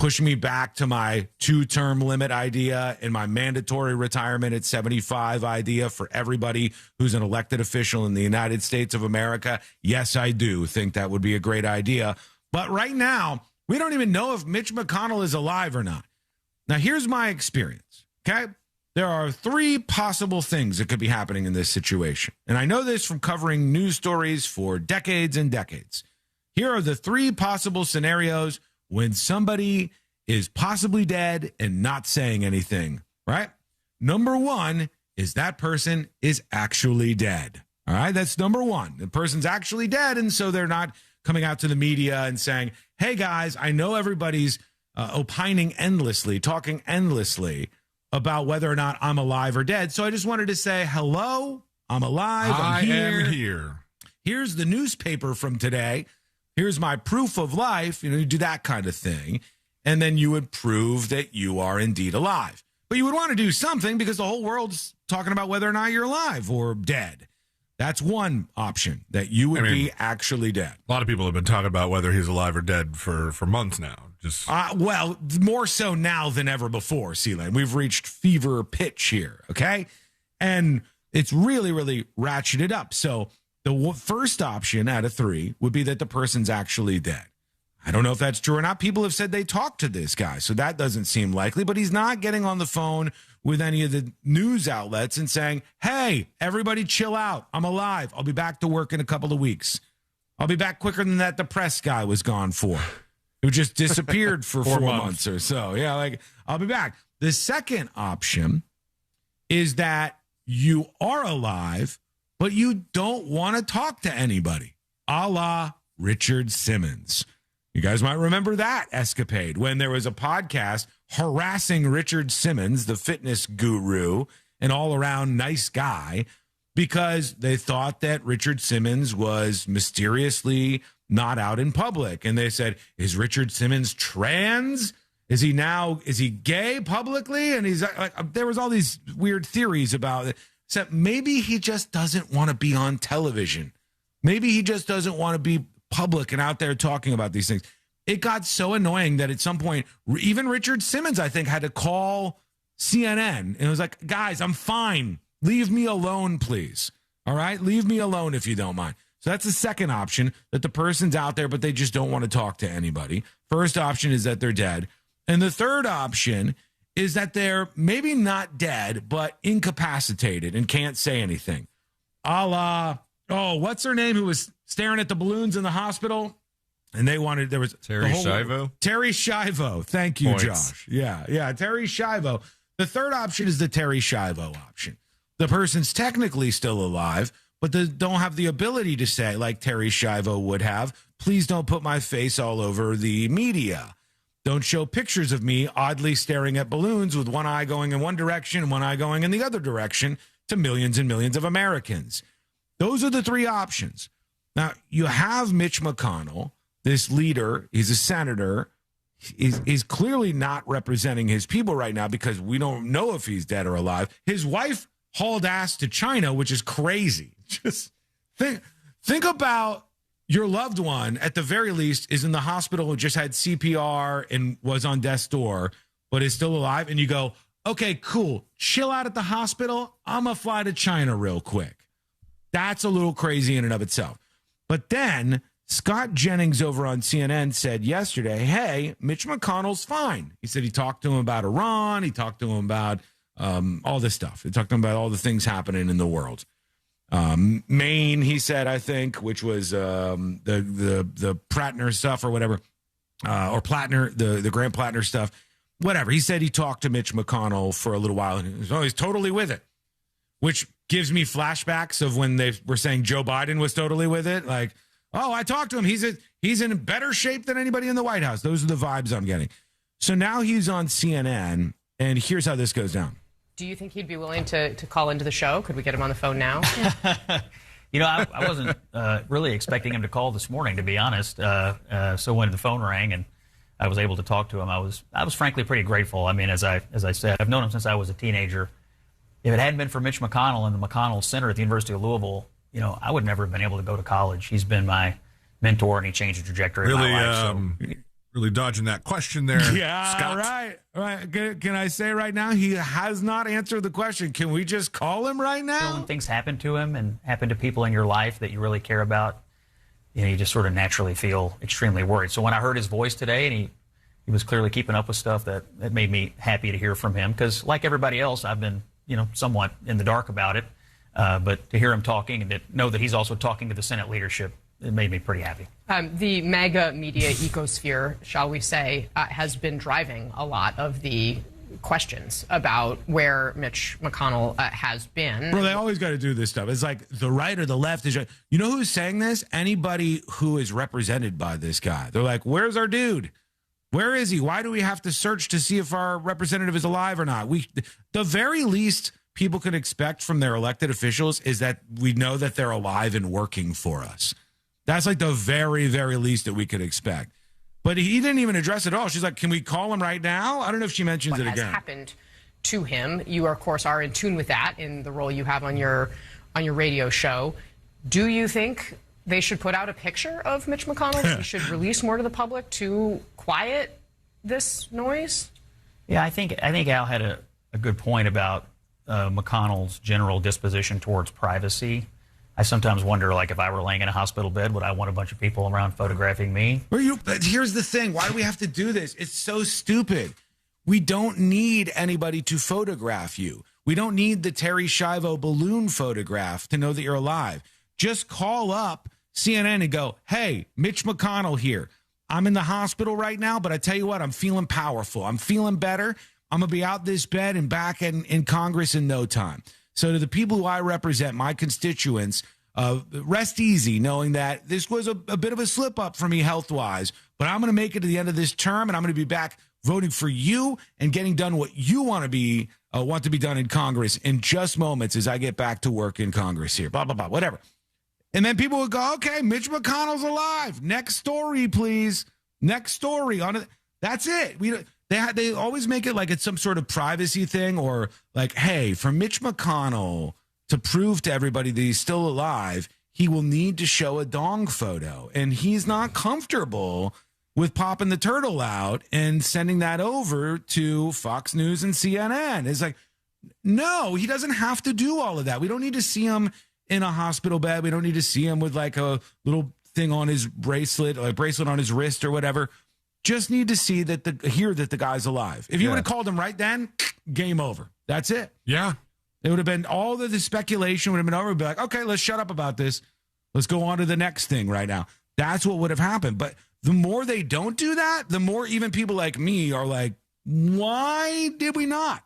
pushing me back to my 2-term limit idea and my mandatory retirement at 75 idea for everybody who's an elected official in the United States of America? Yes, I do think that would be a great idea. But right now, we don't even know if Mitch McConnell is alive or not. Now, here's my experience, okay? There are 3 possible things that could be happening in this situation. And I know this from covering news stories for decades and decades. Here are the 3 possible scenarios when somebody is possibly dead and not saying anything, right? Number 1 is that person is actually dead. All right, that's number 1. The person's actually dead, and so they're not coming out to the media and saying, hey, guys, I know everybody's opining endlessly, talking endlessly about whether or not I'm alive or dead. So I just wanted to say, hello, I'm alive, I'm here.
I am here.
Here's the newspaper from today. Here's my proof of life. You do that kind of thing. And then you would prove that you are indeed alive. But you would want to do something because the whole world's talking about whether or not you're alive or dead. That's one option, that you would be actually dead.
A lot of people have been talking about whether he's alive or dead for months now. Just
well, more so now than ever before, Sealand. We've reached fever pitch here, okay? And it's really, really ratcheted up. So the first option out of 3 would be that the person's actually dead. I don't know if that's true or not. People have said they talked to this guy, so that doesn't seem likely. But he's not getting on the phone with any of the news outlets and saying, hey, everybody chill out. I'm alive. I'll be back to work in a couple of weeks. I'll be back quicker than that depressed guy was gone for. Who just disappeared for 4 months or so. Yeah, like, I'll be back. The second option is that you are alive, but you don't want to talk to anybody, a la Richard Simmons. You guys might remember that escapade when there was a podcast harassing Richard Simmons, the fitness guru, an all-around nice guy, because they thought that Richard Simmons was mysteriously not out in public. And they said, is Richard Simmons trans? Is he gay publicly? And he's like, there was all these weird theories about it. Except maybe he just doesn't want to be on television. Maybe he just doesn't want to be public and out there talking about these things. It got so annoying that at some point, even Richard Simmons, I think, had to call CNN. And it was like, guys, I'm fine. Leave me alone, please. All right? Leave me alone if you don't mind. So that's the second option, that the person's out there, but they just don't want to talk to anybody. First option is that they're dead. And the third option is that they're maybe not dead, but incapacitated and can't say anything. A la, what's her name who was staring at the balloons in the hospital? And there was
Terry Schiavo.
Terry Schiavo. Thank you,
Points.
Josh. Yeah, Terry Schiavo. The third option is the Terry Schiavo option. The person's technically still alive, but they don't have the ability to say, like Terry Schiavo would have, please don't put my face all over the media. Don't show pictures of me oddly staring at balloons with one eye going in one direction and one eye going in the other direction to millions and millions of Americans. Those are the 3 options. Now, you have Mitch McConnell, this leader. He's a senator. He's clearly not representing his people right now because we don't know if he's dead or alive. His wife hauled ass to China, which is crazy. Just think about your loved one, at the very least, is in the hospital who just had CPR and was on death's door, but is still alive. And you go, okay, cool. Chill out at the hospital. I'm going to fly to China real quick. That's a little crazy in and of itself. But then Scott Jennings over on CNN said yesterday, hey, Mitch McConnell's fine. He said he talked to him about Iran. He talked to him about all this stuff. He talked to him about all the things happening in the world. Maine, he said, I think, which was the Prattner stuff or whatever, or Plattner, the Grant Plattner stuff, whatever. He said he talked to Mitch McConnell for a little while, and he's totally with it, which gives me flashbacks of when they were saying Joe Biden was totally with it. Like, oh, I talked to him. He's in better shape than anybody in the White House. Those are the vibes I'm getting. So now he's on CNN, and here's how this goes down.
Do you think he'd be willing to call into the show? Could we get him on the phone now?
I wasn't really expecting him to call this morning, to be honest. So when the phone rang and I was able to talk to him, I was frankly pretty grateful. I mean, as I said, I've known him since I was a teenager. If it hadn't been for Mitch McConnell and the McConnell Center at the University of Louisville, I would never have been able to go to college. He's been my mentor, and he changed the trajectory of my life.
really dodging that question there.
Yeah,
Scott.
right. Can I say right now, he has not answered the question. Can we just call him right now?
When things happen to him and happen to people in your life that you really care about, you just sort of naturally feel extremely worried. So when I heard his voice today and he was clearly keeping up with stuff, that made me happy to hear from him, because like everybody else, I've been, somewhat in the dark about it. But to hear him talking and to know that he's also talking to the Senate leadership, it made me pretty happy.
The MAGA media ecosphere, shall we say, has been driving a lot of the questions about where Mitch McConnell has been.
Bro, they always got to do this stuff. It's like the right or the left is. You know who's saying this? Anybody who is represented by this guy. They're like, where's our dude? Where is he? Why do we have to search to see if our representative is alive or not? The very least people can expect from their elected officials is that we know that they're alive and working for us. That's like the very, very least that we could expect. But he didn't even address it at all. She's like, can we call him right now? I don't know if she mentions it again.
What has happened to him? You, of course, are in tune with that in the role you have on your radio show. Do you think they should put out a picture of Mitch McConnell? That we should release more to the public to quiet this noise?
Yeah, I think Al had a good point about McConnell's general disposition towards privacy. I sometimes wonder, like, if I were laying in a hospital bed, would I want a bunch of people around photographing me?
But here's the thing. Why do we have to do this? It's so stupid. We don't need anybody to photograph you. We don't need the Terry Schiavo balloon photograph to know that you're alive. Just call up CNN and go, hey, Mitch McConnell here. I'm in the hospital right now, but I tell you what, I'm feeling powerful. I'm feeling better. I'm going to be out this bed and back in Congress in no time. So to the people who I represent, my constituents, rest easy knowing that this was a bit of a slip up for me health-wise, but I'm going to make it to the end of this term, and I'm going to be back voting for you and getting done what you want to be done in Congress in just moments as I get back to work in Congress here, blah, blah, blah, whatever. And then people would go, okay, Mitch McConnell's alive. Next story, please. Next story on it. That's it. They always make it like it's some sort of privacy thing, or like, hey, for Mitch McConnell to prove to everybody that he's still alive, he will need to show a dong photo. And he's not comfortable with popping the turtle out and sending that over to Fox News and CNN. It's like, no, he doesn't have to do all of that. We don't need to see him in a hospital bed. We don't need to see him with like a little thing on his bracelet, or a bracelet on his wrist or whatever. Just need to see hear that the guy's alive. If you would have called him right then, game over. That's it.
Yeah.
It would have been all the speculation would have been over. We'd be like, okay, let's shut up about this. Let's go on to the next thing right now. That's what would have happened. But the more they don't do that, the more even people like me are like, why did we not?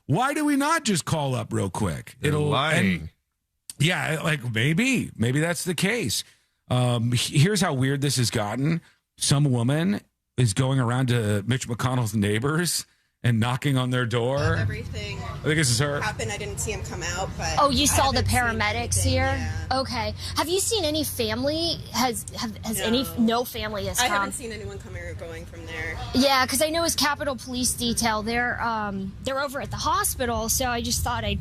Why do we not just call up real quick?
They're lying.
Yeah, like maybe that's the case. Here's how weird this has gotten. Some woman is going around to Mitch McConnell's neighbors and knocking on their door.
Everything
I think this is her.
happened. I didn't see him come out, but
oh, you saw the
haven't seen
paramedics
anything,
here?
yeah.
Okay. Have you seen any family? Has no family has
I
come?
haven't seen anyone coming or going from there.
Yeah, because I know his Capitol Police detail. They're over at the hospital, so I just thought I'd.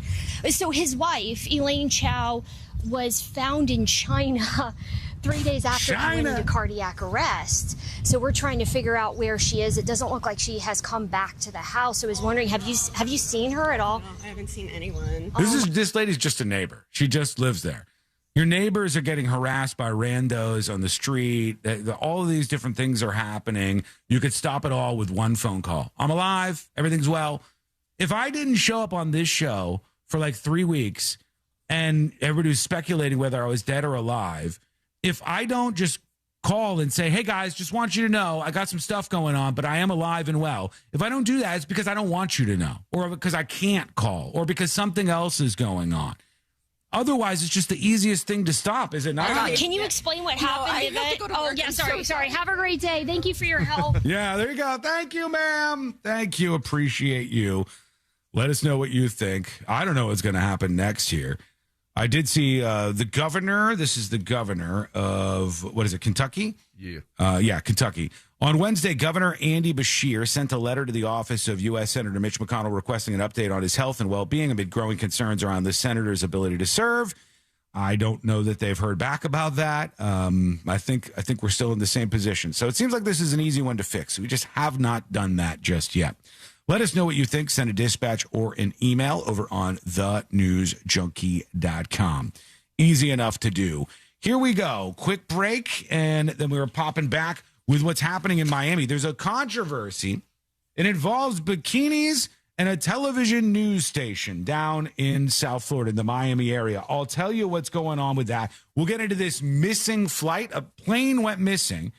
So his wife, Elaine Chao, was found in China 3 days after he went into cardiac arrest. So we're trying to figure out where she is. It doesn't look like she has come back to the house. So I was wondering, have you seen her at all?
No, I haven't seen anyone.
This lady's just a neighbor. She just lives there. Your neighbors are getting harassed by randos on the street. All of these different things are happening. You could stop it all with one phone call. I'm alive. Everything's well. If I didn't show up on this show for like 3 weeks and everybody was speculating whether I was dead or alive, if I don't just call and say, hey, guys, just want you to know I got some stuff going on, but I am alive and well. If I don't do that, it's because I don't want you to know, or because I can't call, or because something else is going on. Otherwise, it's just the easiest thing to stop, is it not?
Can you explain what happened? Sorry. Have a great day. Thank you for your help.
Yeah, there you go. Thank you, ma'am. Thank you. Appreciate you. Let us know what you think. I don't know what's going to happen next year. I did see the governor. This is the governor of, what is it, Kentucky?
Yeah.
Kentucky. On Wednesday, Governor Andy Beshear sent a letter to the office of U.S. Senator Mitch McConnell requesting an update on his health and well-being amid growing concerns around the senator's ability to serve. I don't know that they've heard back about that. I think we're still in the same position. So it seems like this is an easy one to fix. We just have not done that just yet. Let us know what you think. Send a dispatch or an email over on thenewsjunkie.com. Easy enough to do. Here we go. Quick break, and then we were popping back with what's happening in Miami. There's a controversy. It involves bikinis and a television news station down in South Florida, in the Miami area. I'll tell you what's going on with that. We'll get into this missing flight. A plane went missing,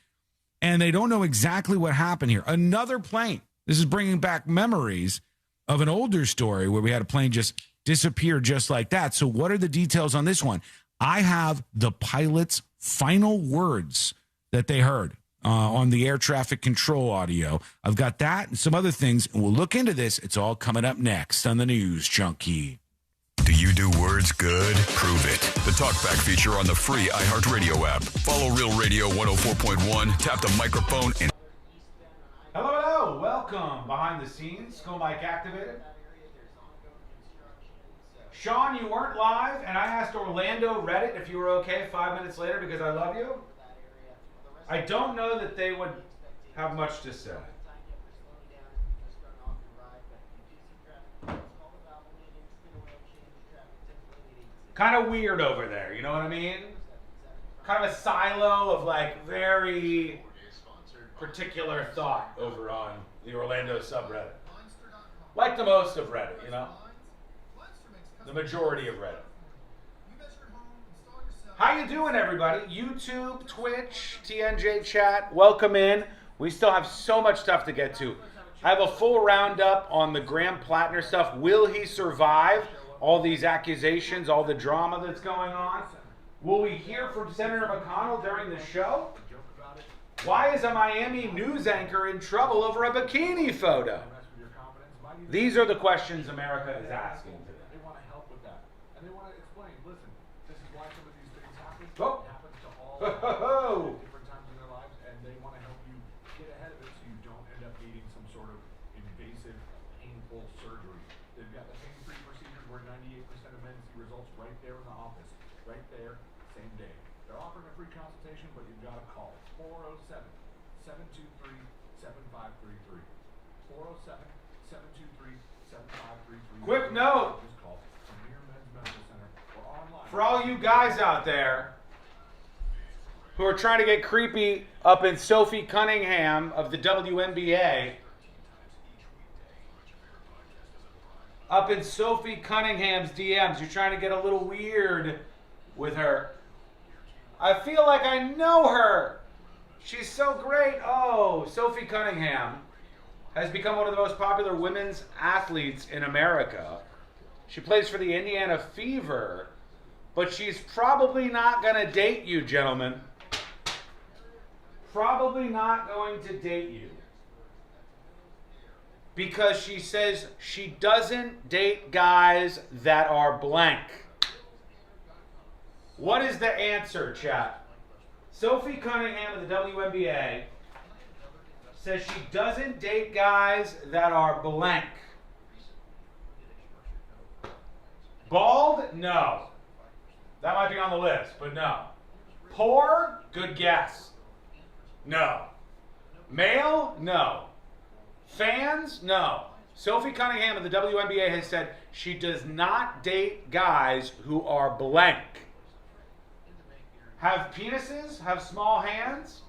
and they don't know exactly what happened here. Another plane. This is bringing back memories of an older story where we had a plane just disappear just like that. So what are the details on this one? I have the pilot's final words that they heard on the air traffic control audio. I've got that and some other things, and we'll look into this. It's all coming up next on the News Junkie.
Do you do words good? Prove it. The Talkback feature on the free iHeartRadio app. Follow Real Radio 104.1, tap the microphone, and...
Hello. Welcome behind the scenes. Go mic activated. Sean, you weren't live, and I asked Orlando Reddit if you were okay 5 minutes later because I love you. I don't know that they would have much to say. Kind of weird over there, you know what I mean? Kind of a silo of like very particular thought over on the Orlando subreddit. Like the most of Reddit, you know? The majority of Reddit. How you doing, everybody? YouTube, Twitch, TNJ chat, welcome in. We still have so much stuff to get to. I have a full roundup on the Graham Plattner stuff. Will he survive all these accusations, all the drama that's going on? Will we hear from Senator McConnell during the show? Why is a Miami news anchor in trouble over a bikini photo? These are the questions America is asking today.
They want to help with that. And they want to explain, listen, this is why some of these things happen.
Oh.
It happens to all at different times in their lives, and they want to help you get ahead of it so you don't end up needing some sort of invasive, painful surgery. They've got the pain-free procedures where 98% of men see results right there in the office. Right there, same day. They're offering a free consultation, but you've got to call 407-723-7533. 407-723-7533.
Quick note for all you guys out there who are trying to get creepy up in Sophie Cunningham of the WNBA. Up in Sophie Cunningham's DMs, you're trying to get a little weird with her. I feel like I know her. She's so great. Oh, Sophie Cunningham has become one of the most popular women's athletes in America. She plays for the Indiana Fever, but she's probably not going to date you, gentlemen. Probably not going to date you. Because she says she doesn't date guys that are blank. What is the answer, chat? Sophie Cunningham of the WNBA says she doesn't date guys that are blank. Bald? No. That might be on the list, but no. Poor? Good guess. No. Male? No. Fans? No. Sophie Cunningham of the WNBA has said she does not date guys who are blank. Have penises? Have small hands?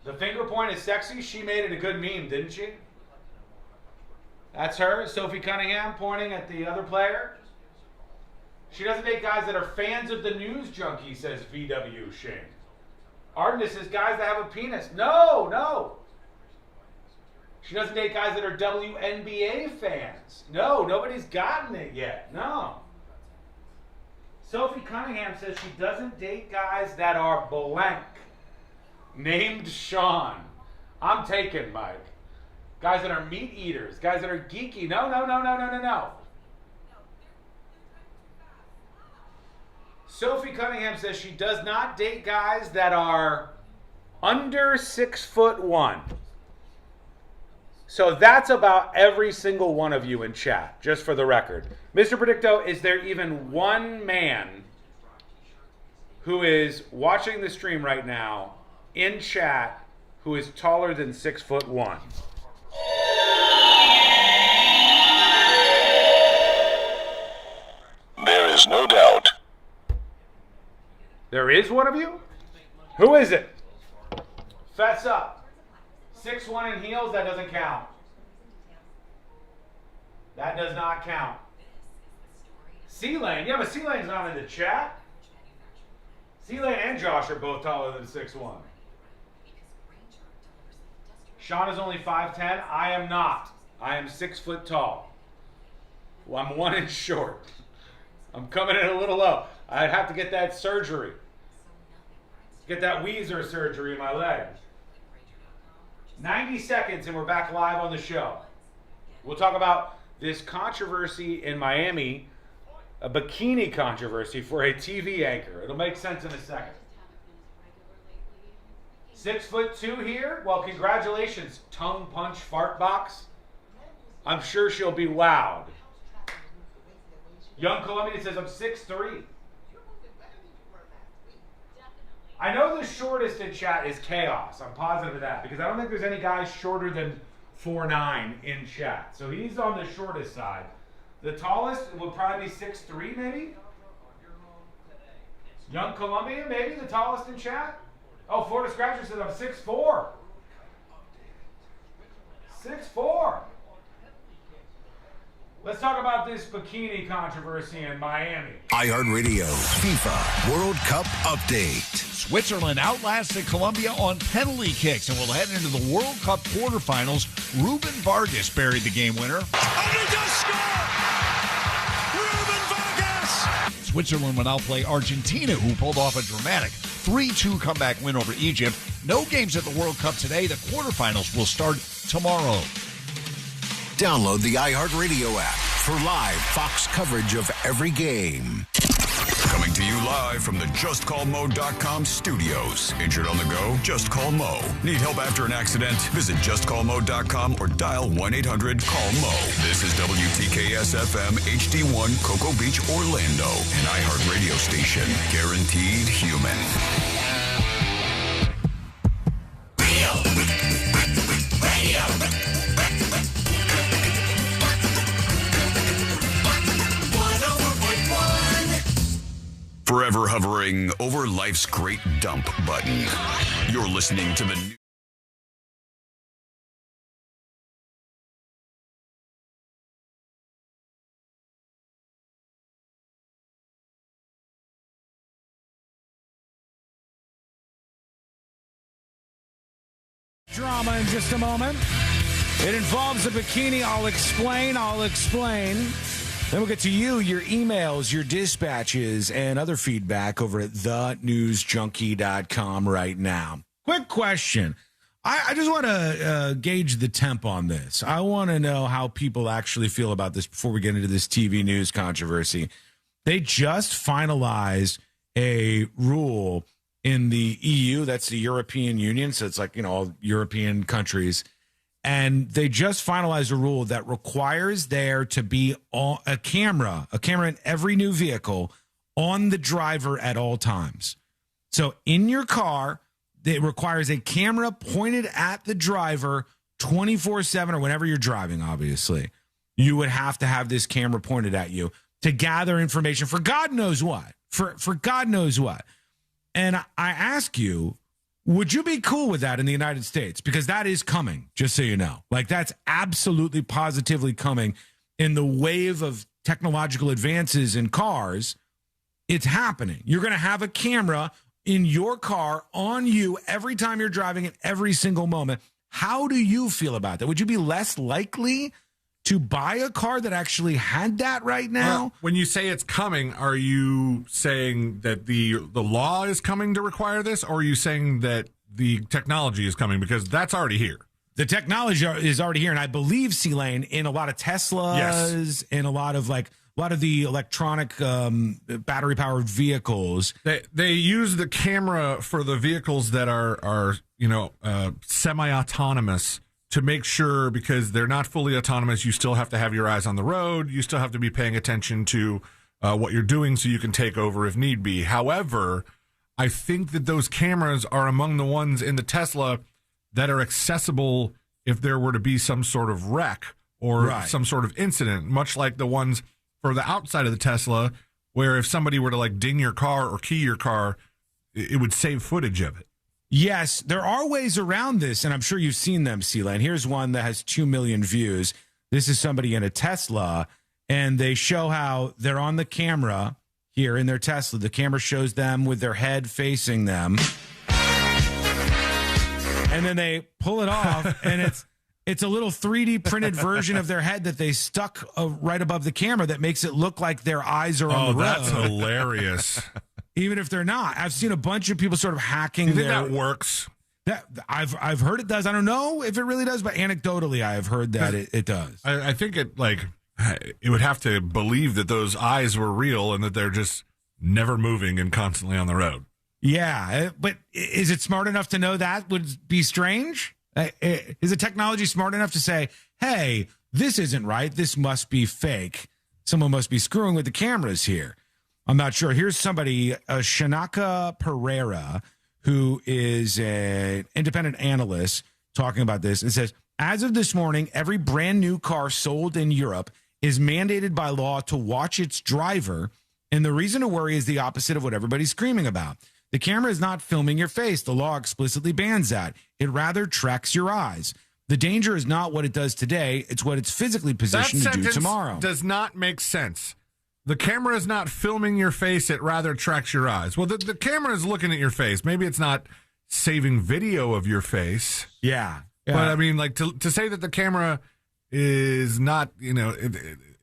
The finger point is sexy. She made it a good meme, didn't she? That's her, Sophie Cunningham, pointing at the other player. She doesn't date guys that are fans of the News Junkie, says VW Shane. Artemis says guys that have a penis. No. She doesn't date guys that are WNBA fans. No, nobody's gotten it yet. No. Sophie Cunningham says she doesn't date guys that are blank. Named Sean. I'm taking Mike. Guys that are meat eaters. Guys that are geeky. No. Sophie Cunningham says she does not date guys that are under 6'1".
So that's about every single one of you in chat, just for the record. Mr. Predicto, is there even one man who is watching the stream right now in chat who is taller than 6'1"?
There is no doubt.
There is one of you? Who is it? Fess up. 6'1" in heels, that doesn't count. That does not count. C-Lane. Yeah, but C-Lane's not in the chat. C-Lane and Josh are both taller than 6'1". Sean is only 5'10". I am not. I am 6 foot tall. Well, I'm 1 inch short. I'm coming in a little low. I'd have to get that surgery. Get that Weezer surgery in my leg. 90 seconds and we're back live on the show. We'll talk about this controversy in Miami, a bikini controversy for a TV anchor. It'll make sense in a second. 6'2" here? Well, congratulations, tongue punch fart box. I'm sure she'll be wowed. Young Colombian says I'm 6'3". I know the shortest in chat is Chaos. I'm positive of that because I don't think there's any guys shorter than 4'9" in chat. So he's on the shortest side. The tallest would probably be 6'3", maybe. Young Colombian, maybe the tallest in chat. Oh, Florida Scratcher says I'm 6'4". 6'4". Let's talk about this bikini controversy in Miami.
iHeartRadio FIFA World Cup update.
Switzerland outlasted Colombia on penalty kicks and will head into the World Cup quarterfinals. Ruben Vargas buried the game winner.
And he does score! Ruben Vargas!
Switzerland will now play Argentina, who pulled off a dramatic 3-2 comeback win over Egypt. No games at the World Cup today. The quarterfinals will start tomorrow.
Download the iHeartRadio app for live Fox coverage of every game.
Coming to you live from the JustCallMo.com studios. Injured on the go? Just call Mo. Need help after an accident? Visit JustCallMo.com or dial 1-800-CALL-MO. This is WTKS-FM HD1 Cocoa Beach, Orlando. An iHeartRadio station. Guaranteed human. Radio. Forever hovering over life's great dump button. You're listening to the new.
Drama in just a moment. It involves a bikini. I'll explain. Then we'll get to you, your emails, your dispatches, and other feedback over at thenewsjunkie.com right now. Quick question. I just want to gauge the temp on this. I want to know how people actually feel about this before we get into this TV news controversy. They just finalized a rule in the EU, that's the European Union, so it's like, all European countries. And they just finalized a rule that requires there to be a camera in every new vehicle on the driver at all times. So in your car, it requires a camera pointed at the driver 24/7 or whenever you're driving, obviously. You would have to have this camera pointed at you to gather information for God knows what. For God knows what. And I ask you, would you be cool with that in the United States? Because that is coming, just so you know. Like, that's absolutely positively coming in the wave of technological advances in cars. It's happening. You're going to have a camera in your car on you every time you're driving at every single moment. How do you feel about that? Would you be less likely to buy a car that actually had that right now?
When you say it's coming, are you saying that the law is coming to require this, or are you saying that the technology is coming? Because that's already here.
The technology is already here, and I believe, C-Lane, in a lot of Teslas, in a lot of the electronic battery-powered vehicles.
They use the camera for the vehicles that are semi-autonomous to make sure, because they're not fully autonomous, you still have to have your eyes on the road. You still have to be paying attention to what you're doing so you can take over if need be. However, I think that those cameras are among the ones in the Tesla that are accessible if there were to be some sort of wreck or some sort of incident, much like the ones for the outside of the Tesla, where if somebody were to like ding your car or key your car, it would save footage of it.
Yes, there are ways around this, and I'm sure you've seen them, Seela. And here's one that has 2 million views. This is somebody in a Tesla, and they show how they're on the camera here in their Tesla. The camera shows them with their head facing them. And then they pull it off, and it's a little 3D printed version of their head that they stuck right above the camera that makes it look like their eyes are on the road.
That's hilarious.
Even if they're not. I've seen a bunch of people sort of hacking
You think that works?
I've heard it does. I don't know if it really does, but anecdotally I have heard that it does.
I think it would have to believe that those eyes were real and that they're just never moving and constantly on the road.
Yeah, but is it smart enough to know that would be strange? Is the technology smart enough to say, hey, this isn't right, this must be fake, someone must be screwing with the cameras here? I'm not sure. Here's somebody, Shanaka Pereira, who is an independent analyst, talking about this. It says, as of this morning, every brand new car sold in Europe is mandated by law to watch its driver, and the reason to worry is the opposite of what everybody's screaming about. The camera is not filming your face. The law explicitly bans that. It rather tracks your eyes. The danger is not what it does today. It's what it's physically positioned to do tomorrow.
Does not make sense. The camera is not filming your face. It rather tracks your eyes. Well, the camera is looking at your face. Maybe it's not saving video of your face.
Yeah.
But I mean, like to say that the camera is not,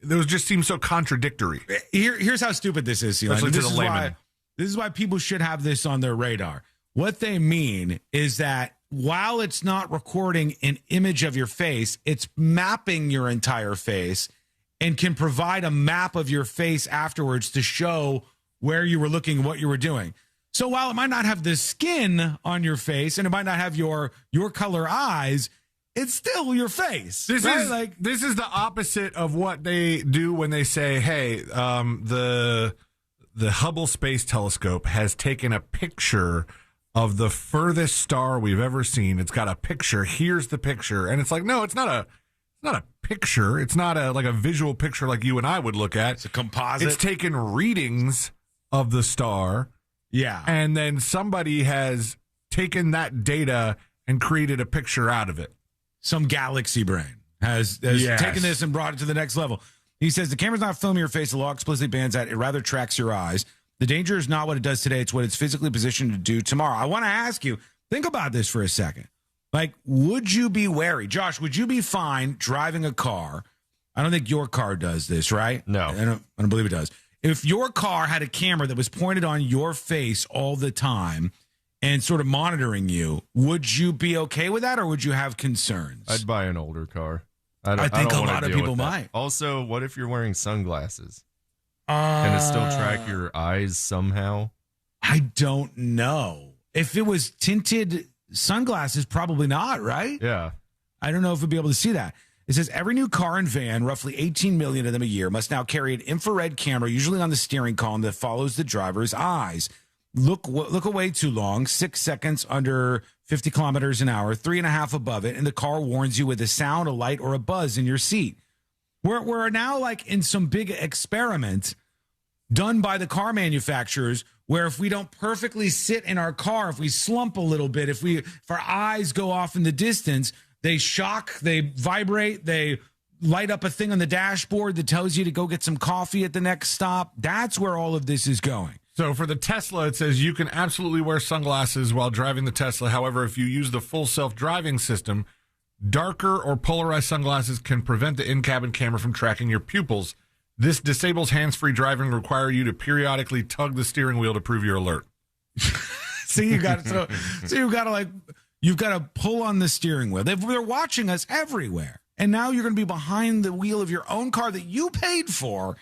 those just seem so contradictory.
Here's how stupid this is, Eli.
Especially to the layman.
This is why people should have this on their radar. What they mean is that while it's not recording an image of your face, it's mapping your entire face and can provide a map of your face afterwards to show where you were looking, what you were doing. So while it might not have the skin on your face and it might not have your color eyes, it's still your face.
This is the opposite of what they do when they say, hey, the Hubble Space Telescope has taken a picture of the furthest star we've ever seen. It's got a picture. Here's the picture. And it's like, no, it's not a picture. It's not like a visual picture like you and I would look at.
It's a composite.
It's taken readings of the star.
Yeah.
And then somebody has taken that data and created a picture out of it.
Some galaxy brain has taken this and brought it to the next level. He says the camera's not filming your face. The law explicitly bans that. It rather tracks your eyes. The danger is not what it does today. It's what it's physically positioned to do tomorrow. I want to ask you, think about this for a second. Like, would you be wary? Josh, would you be fine driving a car? I don't think your car does this, right?
No.
I don't believe it does. If your car had a camera that was pointed on your face all the time and sort of monitoring you, would you be okay with that or would you have concerns?
I'd buy an older car.
I think a lot of people might.
Also, what if you're wearing sunglasses? Can it still track your eyes somehow?
I don't know. If it was tinted sunglasses, probably not, right?
Yeah.
I don't know if we'll be able to see that. It says every new car and van, roughly 18 million of them a year, must now carry an infrared camera, usually on the steering column, that follows the driver's eyes. Look away too long, 6 seconds under 50 kilometers an hour, 3.5 above it, and the car warns you with a sound, a light, or a buzz in your seat. We're now like in some big experiment done by the car manufacturers where if we don't perfectly sit in our car, if we slump a little bit, if our eyes go off in the distance, they shock, they vibrate, they light up a thing on the dashboard that tells you to go get some coffee at the next stop. That's where all of this is going.
So for the Tesla, it says you can absolutely wear sunglasses while driving the Tesla. However, if you use the full self-driving system, darker or polarized sunglasses can prevent the in-cabin camera from tracking your pupils. This disables hands-free driving and require you to periodically tug the steering wheel to prove you're alert.
So you've got to pull on the steering wheel. They're watching us everywhere. And now you're going to be behind the wheel of your own car that you paid for,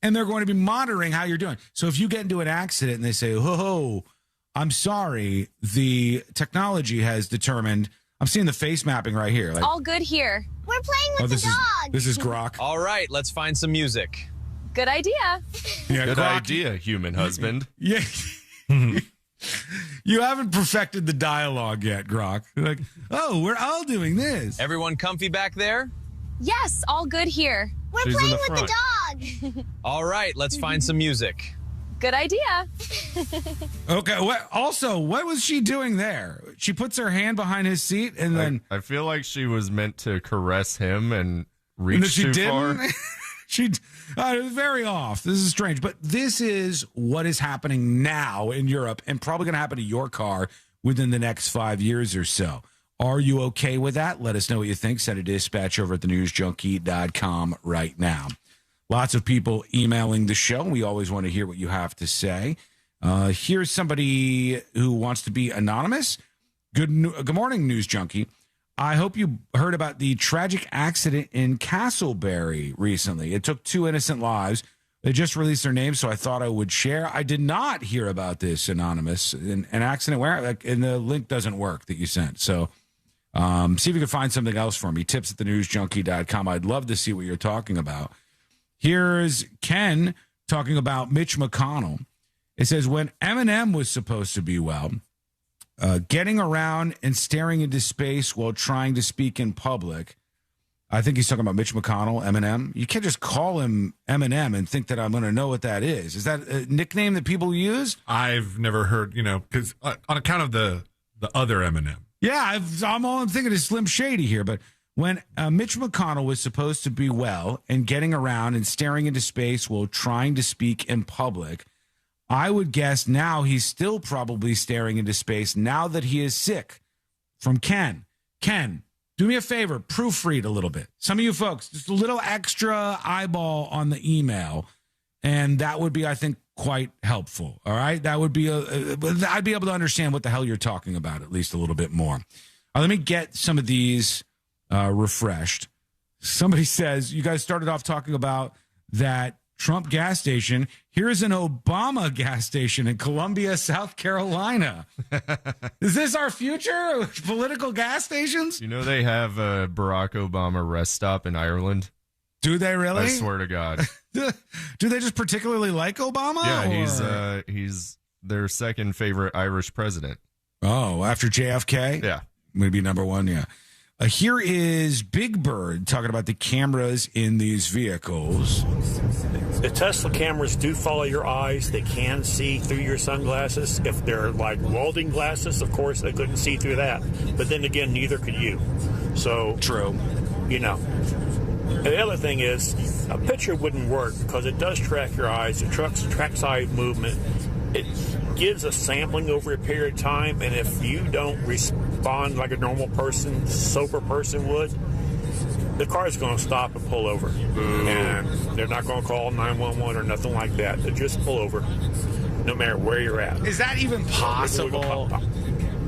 and they're going to be monitoring how you're doing. So if you get into an accident and they say, oh, I'm sorry, the technology has determined I'm seeing the face mapping right here. Like,
All good here. We're playing with
this
the dog.
This is Grok.
All right, let's find some music.
Good idea.
Yeah,
Good
Grok,
idea, human husband.
Yeah. You haven't perfected the dialogue yet, Grok. You're like, oh, we're all doing this.
Everyone comfy back there?
Yes, all good here.
We're
She's in
playing
the
with the dog.
All right, let's find some music.
Good idea.
Okay. What was she doing there? She puts her hand behind his seat and then
I feel like she was meant to caress him and
and then
reach
she
too far.
didn't. She very off. This is strange, but this is what is happening now in Europe and probably going to happen to your car within the next 5 years or so. Are you okay with that? Let us know what you think. Send a dispatch over at thenewsjunkie.com right now. Lots of people emailing the show. We always want to hear what you have to say. Here's somebody who wants to be anonymous. Good morning, News Junkie. I hope you heard about the tragic accident in Castleberry recently. It took 2 innocent lives. They just released their names, so I thought I would share. I did not hear about this, anonymous. An accident where? And the link doesn't work that you sent. So see if you can find something else for me. Tips at thenewsjunkie.com. I'd love to see what you're talking about. Here's Ken talking about Mitch McConnell. It says, when Eminem was supposed to be well, getting around and staring into space while trying to speak in public. I think he's talking about Mitch McConnell, Eminem. You can't just call him Eminem and think that I'm going to know what that is. Is that a nickname that people use?
I've never heard, because on account of the other Eminem.
Yeah, I'm thinking is Slim Shady here. But when Mitch McConnell was supposed to be well and getting around and staring into space while trying to speak in public, I would guess now he's still probably staring into space now that he is sick. From Ken. Ken, do me a favor, proofread a little bit. Some of you folks, just a little extra eyeball on the email, and that would be, I think, quite helpful. All right? That would be, I'd be able to understand what the hell you're talking about at least a little bit more. Let me get some of these refreshed. Somebody says, you guys started off talking about that Trump gas station. Here's an Obama gas station in Columbia, South Carolina. Is this our future? Political gas stations?
You know they have a Barack Obama rest stop in Ireland?
Do they really?
I swear to God.
Do they just particularly like Obama?
Yeah, he's their second favorite Irish president.
Oh, after JFK?
Yeah.
Maybe number one, yeah. Here is Big Bird talking about the cameras in these vehicles.
The Tesla cameras do follow your eyes. They can see through your sunglasses. If they're like welding glasses, of course, they couldn't see through that. But then again, neither could you. So,
true.
The other thing is, a picture wouldn't work because it does track your eyes. It tracks eye movement. It gives a sampling over a period of time, and if you don't respond like a normal person, sober person would, the car is going to stop and pull over. And they're not going to call 911 or nothing like that. They just pull over, no matter where you're at.
Is that even possible?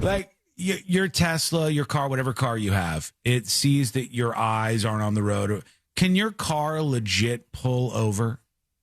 Like your Tesla, your car, whatever car you have, it sees that your eyes aren't on the road. Can your car legit pull over?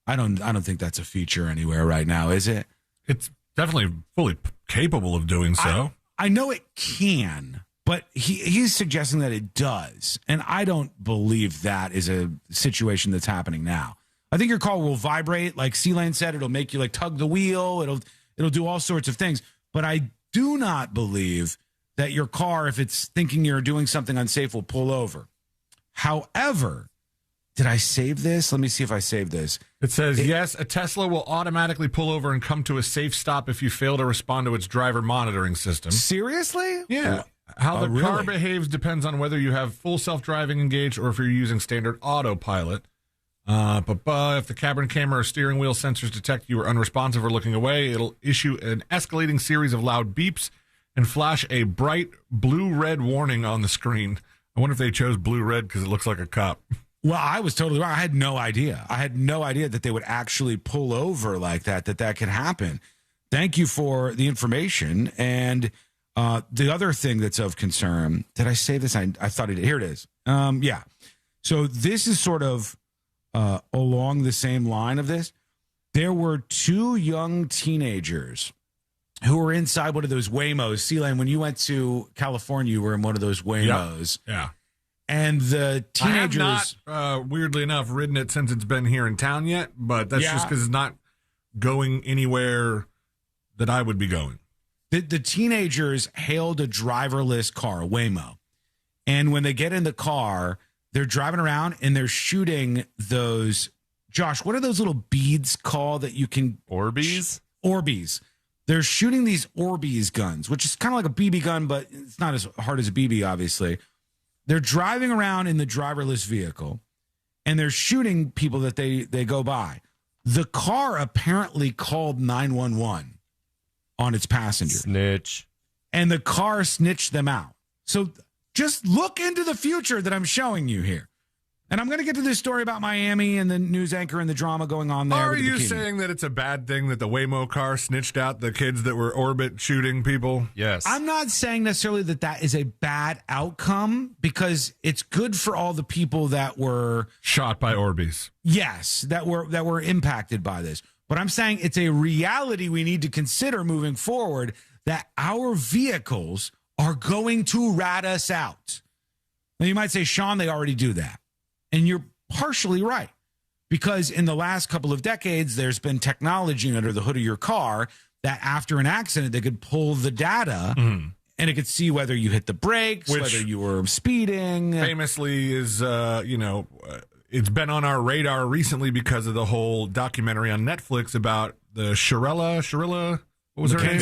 I don't think that's a feature anywhere right now, is it?
It's definitely fully capable of doing so.
I know it can, but he's suggesting that it does. And I don't believe that is a situation that's happening now. I think your car will vibrate. Like C-Lane said, it'll make you like tug the wheel. It'll do all sorts of things. But I do not believe that your car, if it's thinking you're doing something unsafe, will pull over. However, did I save this? Let me see if I saved this.
It says, yes, a Tesla will automatically pull over and come to a safe stop if you fail to respond to its driver monitoring system.
Seriously?
Yeah. How the car
really?
behaves depends on whether you have full self-driving engaged or if you're using standard autopilot. If the cabin camera or steering wheel sensors detect you are unresponsive or looking away, it'll issue an escalating series of loud beeps and flash a bright blue-red warning on the screen. I wonder if they chose blue-red because it looks like a cop.
Well, I was totally wrong. I had no idea. I had no idea that they would actually pull over like that could happen. Thank you for the information. And the other thing that's of concern, did I say this? I thought I did. Here it is. Yeah. So this is sort of along the same line of this. There were 2 young teenagers who were inside one of those Waymos. Sealand, when you went to California, you were in one of those Waymos.
Yep. Yeah.
And the teenagers...
I have not, weirdly enough, ridden it since it's been here in town yet, but that's just because it's not going anywhere that I would be going.
The teenagers hailed a driverless car, a Waymo. And when they get in the car, they're driving around and they're shooting those... Josh, what are those little beads called that you can...
Orbeez?
Orbeez. They're shooting these Orbeez guns, which is kind of like a BB gun, but it's not as hard as a BB, obviously. They're driving around in the driverless vehicle, and they're shooting people that they go by. The car apparently called 911 on its passenger.
Snitch.
And the car snitched them out. So just look into the future that I'm showing you here. And I'm going to get to this story about Miami and the news anchor and the drama going on there.
Are
with
you
Bikini.
saying that it's a bad thing that the Waymo car snitched out the kids that were orbit shooting people?
Yes.
I'm not saying necessarily that is a bad outcome, because it's good for all the people that were
shot by Orbeez.
Yes, that were impacted by this. But I'm saying it's a reality we need to consider moving forward, that our vehicles are going to rat us out. Now you might say, Sean, they already do that. And you're partially right, because in the last couple of decades, there's been technology under the hood of your car that after an accident, they could pull the data and it could see whether you hit the brakes, whether you were speeding.
Famously is, it's been on our radar recently because of the whole documentary on Netflix about the Shirella, what was her name?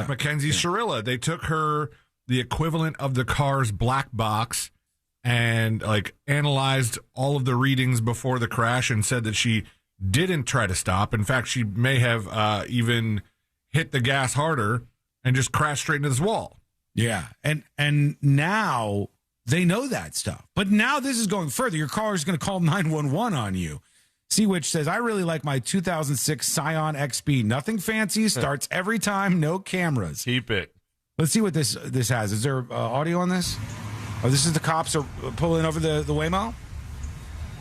Mackenzie Shirella. They took her, the equivalent of the car's black box, and like analyzed all of the readings before the crash and said that she didn't try to stop. In fact, she may have even hit the gas harder and just crashed straight into this wall.
Yeah. And now they know that stuff. But now this is going further. Your car is going to call 911 on you. Which says, I really like my 2006 Scion XB. Nothing fancy. Starts every time. No cameras.
Keep it.
Let's see what this has. Is there audio on this? Oh, this is the cops are pulling over the Waymo?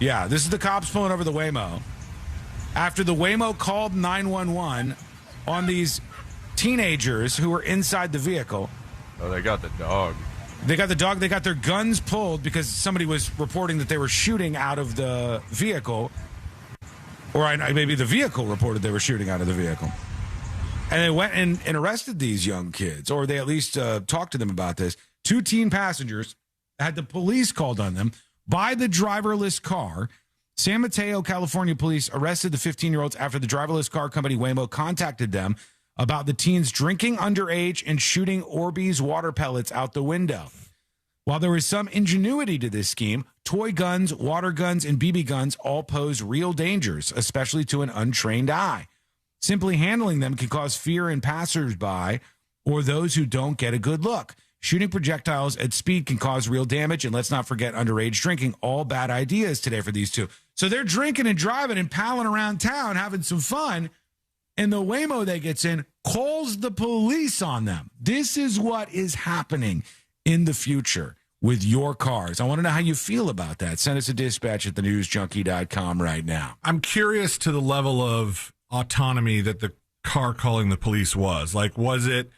Yeah, this is the cops pulling over the Waymo. After the Waymo called 911 on these teenagers who were inside the vehicle.
Oh, they got the dog.
They got the dog. They got their guns pulled because somebody was reporting that they were shooting out of the vehicle. Or maybe the vehicle reported they were shooting out of the vehicle. And they went and arrested these young kids, or they at least talked to them about this. 2 teen passengers had the police called on them by the driverless car. San Mateo, California police arrested the 15-year-olds after the driverless car company Waymo contacted them about the teens drinking underage and shooting Orbeez water pellets out the window. While there was some ingenuity to this scheme, toy guns, water guns, and BB guns all pose real dangers, especially to an untrained eye. Simply handling them can cause fear in passersby or those who don't get a good look. Shooting projectiles at speed can cause real damage, and let's not forget underage drinking. All bad ideas today for these two. So they're drinking and driving and palling around town, having some fun, and the Waymo that gets in calls the police on them. This is what is happening in the future with your cars. I want to know how you feel about that. Send us a dispatch at thenewsjunkie.com right now.
I'm curious to the level of autonomy that the car calling the police was. Like, was it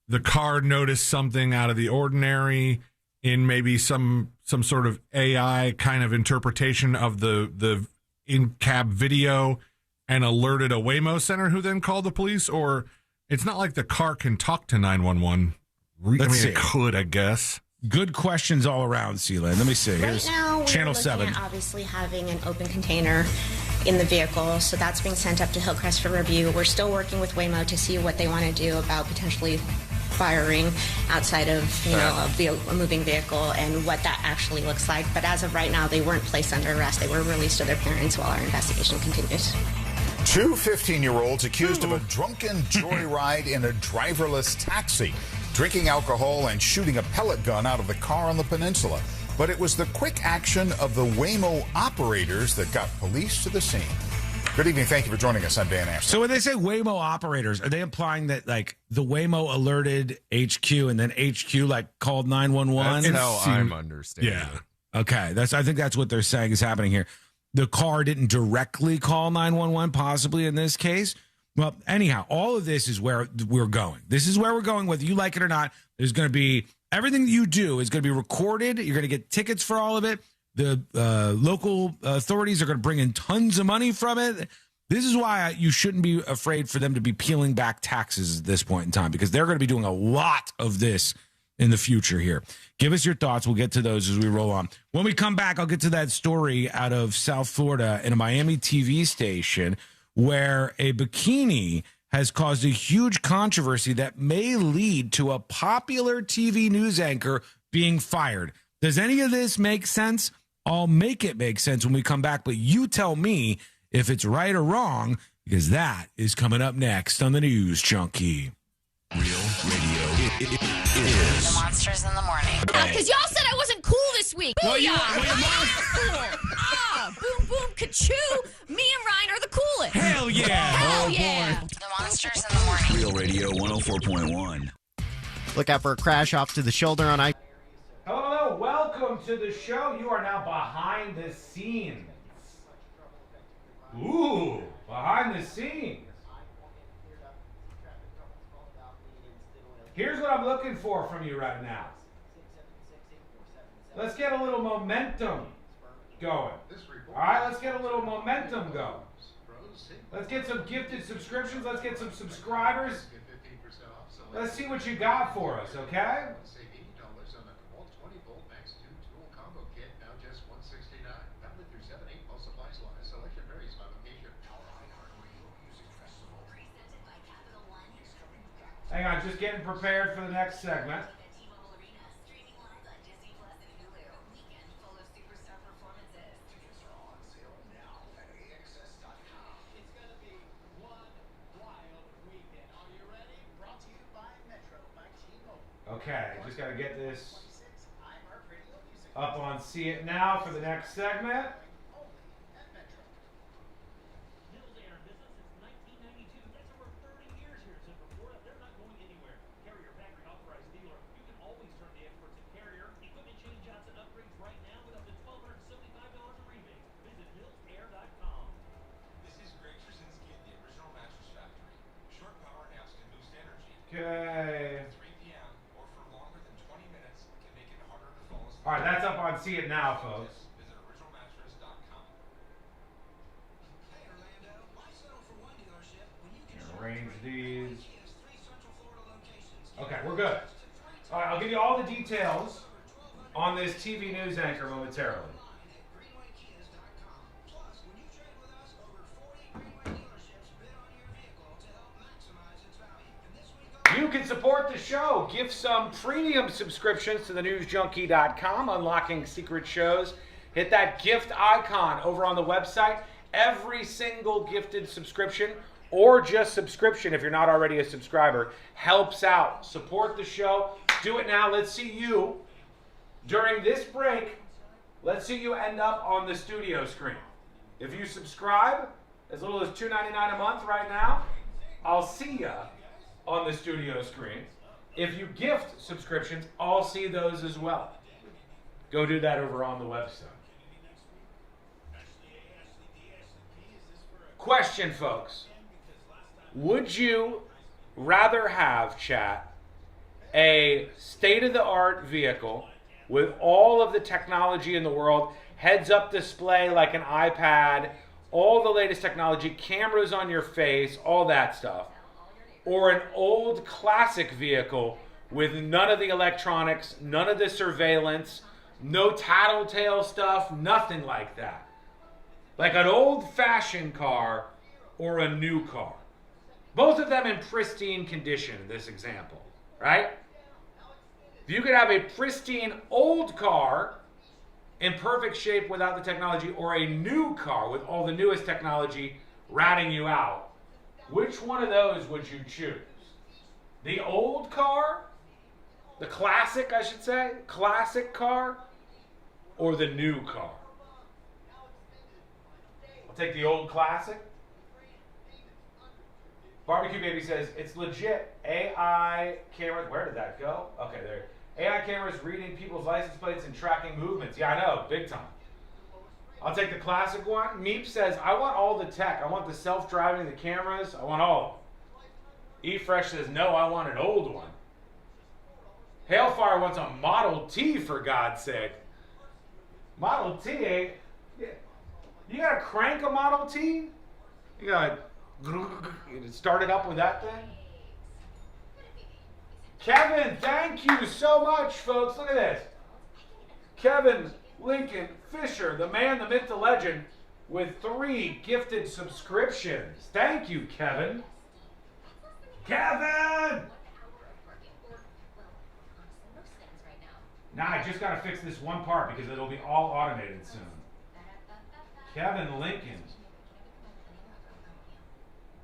the car noticed something out of the ordinary in maybe some sort of AI kind of interpretation of the in-cab video and alerted a Waymo center who then called the police? Or it's not like the car can talk to 911. It could, I guess.
Good questions all around, Sealand. Let me see. Here's
right now, we're
Channel
looking
7.
at obviously having an open container in the vehicle, so that's being sent up to Hillcrest for review. We're still working with Waymo to see what they want to do about potentially firing outside of a moving vehicle and what that actually looks like. But as of right now, they weren't placed under arrest. They were released to their parents while our investigation continues.
2 15-year-olds accused of a drunken joyride in a driverless taxi, drinking alcohol and shooting a pellet gun out of the car on the peninsula. But it was the quick action of the Waymo operators that got police to the scene. Good evening. Thank you for joining us. I'm Dan Ashton.
So when they say Waymo operators, are they implying that like the Waymo alerted HQ and then HQ like called 911?
That's how I'm understanding.
Yeah. Okay. I think that's what they're saying is happening here. The car didn't directly call 911, possibly in this case, Well, anyhow, all of this is where we're going. This is where we're going, whether you like it or not. There's going to be everything that you do is going to be recorded. You're going to get tickets for all of it. The local authorities are going to bring in tons of money from it. This is why you shouldn't be afraid for them to be peeling back taxes at this point in time, because they're going to be doing a lot of this in the future here. Give us your thoughts. We'll get to those as we roll on. When we come back, I'll get to that story out of South Florida in a Miami TV station where a bikini has caused a huge controversy that may lead to a popular TV news anchor being fired. Does any of this make sense? I'll make it make sense when we come back, but you tell me if it's right or wrong, because that is coming up next on the News Junkie.
Real radio is
The Monsters in the Morning.
Because y'all said I wasn't cool this week.
Well, you
Booyah!
are.
I'm cool. Boom, boom, ka-choo. Me and Ryan are the coolest.
Hell yeah.
Hell yeah.
The Monsters in the Morning.
Real Radio 104.1.
Look out for a crash off to the shoulder on I.
Hello, welcome to the show. You are now behind the scenes. Ooh, behind the scenes. Here's what I'm looking for from you right now. Let's get a little momentum going. All right, let's get a little momentum going. Let's get some gifted subscriptions. Let's get some subscribers. Let's see what you got for us, okay? Hang on, just getting prepared for the next segment. Okay, just got to get this up on See It Now for the next segment. Okay. All right, that's up on See It Now, folks. Arrange these. Okay, we're good. All right, I'll give you all the details on this TV news anchor momentarily. You can support the show. Gift some premium subscriptions to thenewsjunkie.com, unlocking secret shows. Hit that gift icon over on the website. Every single gifted subscription, or just subscription if you're not already a subscriber, helps out. Support the show. Do it now. Let's see you during this break. Let's see you end up on the studio screen. If you subscribe, as little as $2.99 a month right now, I'll see ya on the studio screen. If you gift subscriptions, I'll see those as well. Go do that over on the website. Question, folks. Would you rather have, chat, a state-of-the-art vehicle with all of the technology in the world, heads-up display like an iPad, all the latest technology, cameras on your face, all that stuff, or an old classic vehicle with none of the electronics, none of the surveillance, no tattletale stuff, nothing like that? Like an old-fashioned car or a new car. Both of them in pristine condition in this example, right? If you could have a pristine old car in perfect shape without the technology, or a new car with all the newest technology ratting you out, which one of those would you choose? The old car? The classic, I should say? Classic car? Or the new car? I'll take the old classic. Barbecue Baby says, it's legit. AI cameras. Where did that go? Okay, there. AI cameras reading people's license plates and tracking movements. Yeah, I know. Big time. I'll take the classic one. Meep says, I want all the tech. I want the self-driving, the cameras. I want all of them. E-Fresh says, no, I want an old one. Hailfire wants a Model T, for God's sake. Model T, eh? You gotta crank a Model T? You gotta start it up with that thing? Kevin, thank you so much, folks. Look at this. Kevin Lincoln Fisher, the man, the myth, the legend, with 3 gifted subscriptions. Thank you, Kevin. Kevin! Now I just got to fix this one part because it'll be all automated soon. Kevin Lincoln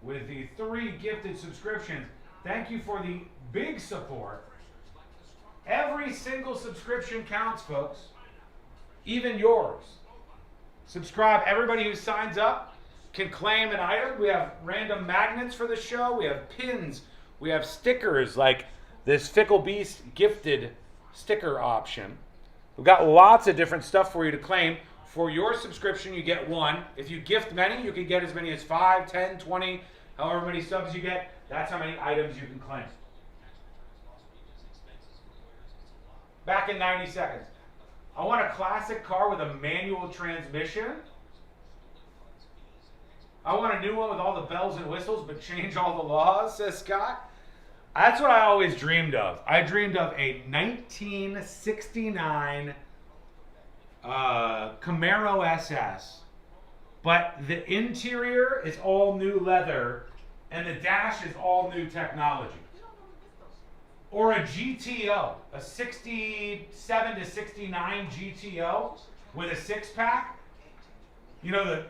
with the 3 gifted subscriptions. Thank you for the big support. Every single subscription counts, folks. Even yours. Subscribe. Everybody who signs up can claim an item. We have random magnets for the show. We have pins. We have stickers like this Fickle Beast gifted sticker option. We've got lots of different stuff for you to claim. For your subscription, you get 1. If you gift many, you can get as many as 5, 10, 20, however many subs you get. That's how many items you can claim. Back in 90 seconds. I want a classic car with a manual transmission. I want a new one with all the bells and whistles, but change all the laws, says Scott. That's what I always dreamed of. I dreamed of a 1969 Camaro SS, but the interior is all new leather, and the dash is all new technology. Or a GTO, a 67 to 69 GTO with a 6-pack. You know, the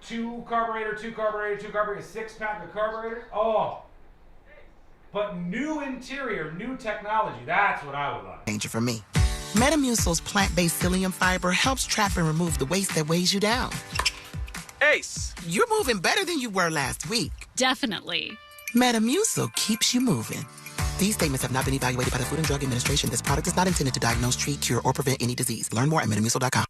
2 carburetor, 6-pack of carburetors. Oh, but new interior, new technology. That's what I would like.
Danger for me. Metamucil's plant-based psyllium fiber helps trap and remove the waste that weighs you down.
Ace!
You're moving better than you were last week.
Definitely.
Metamucil keeps you moving. These statements have not been evaluated by the Food and Drug Administration. This product is not intended to diagnose, treat, cure, or prevent any disease. Learn more at metamucil.com.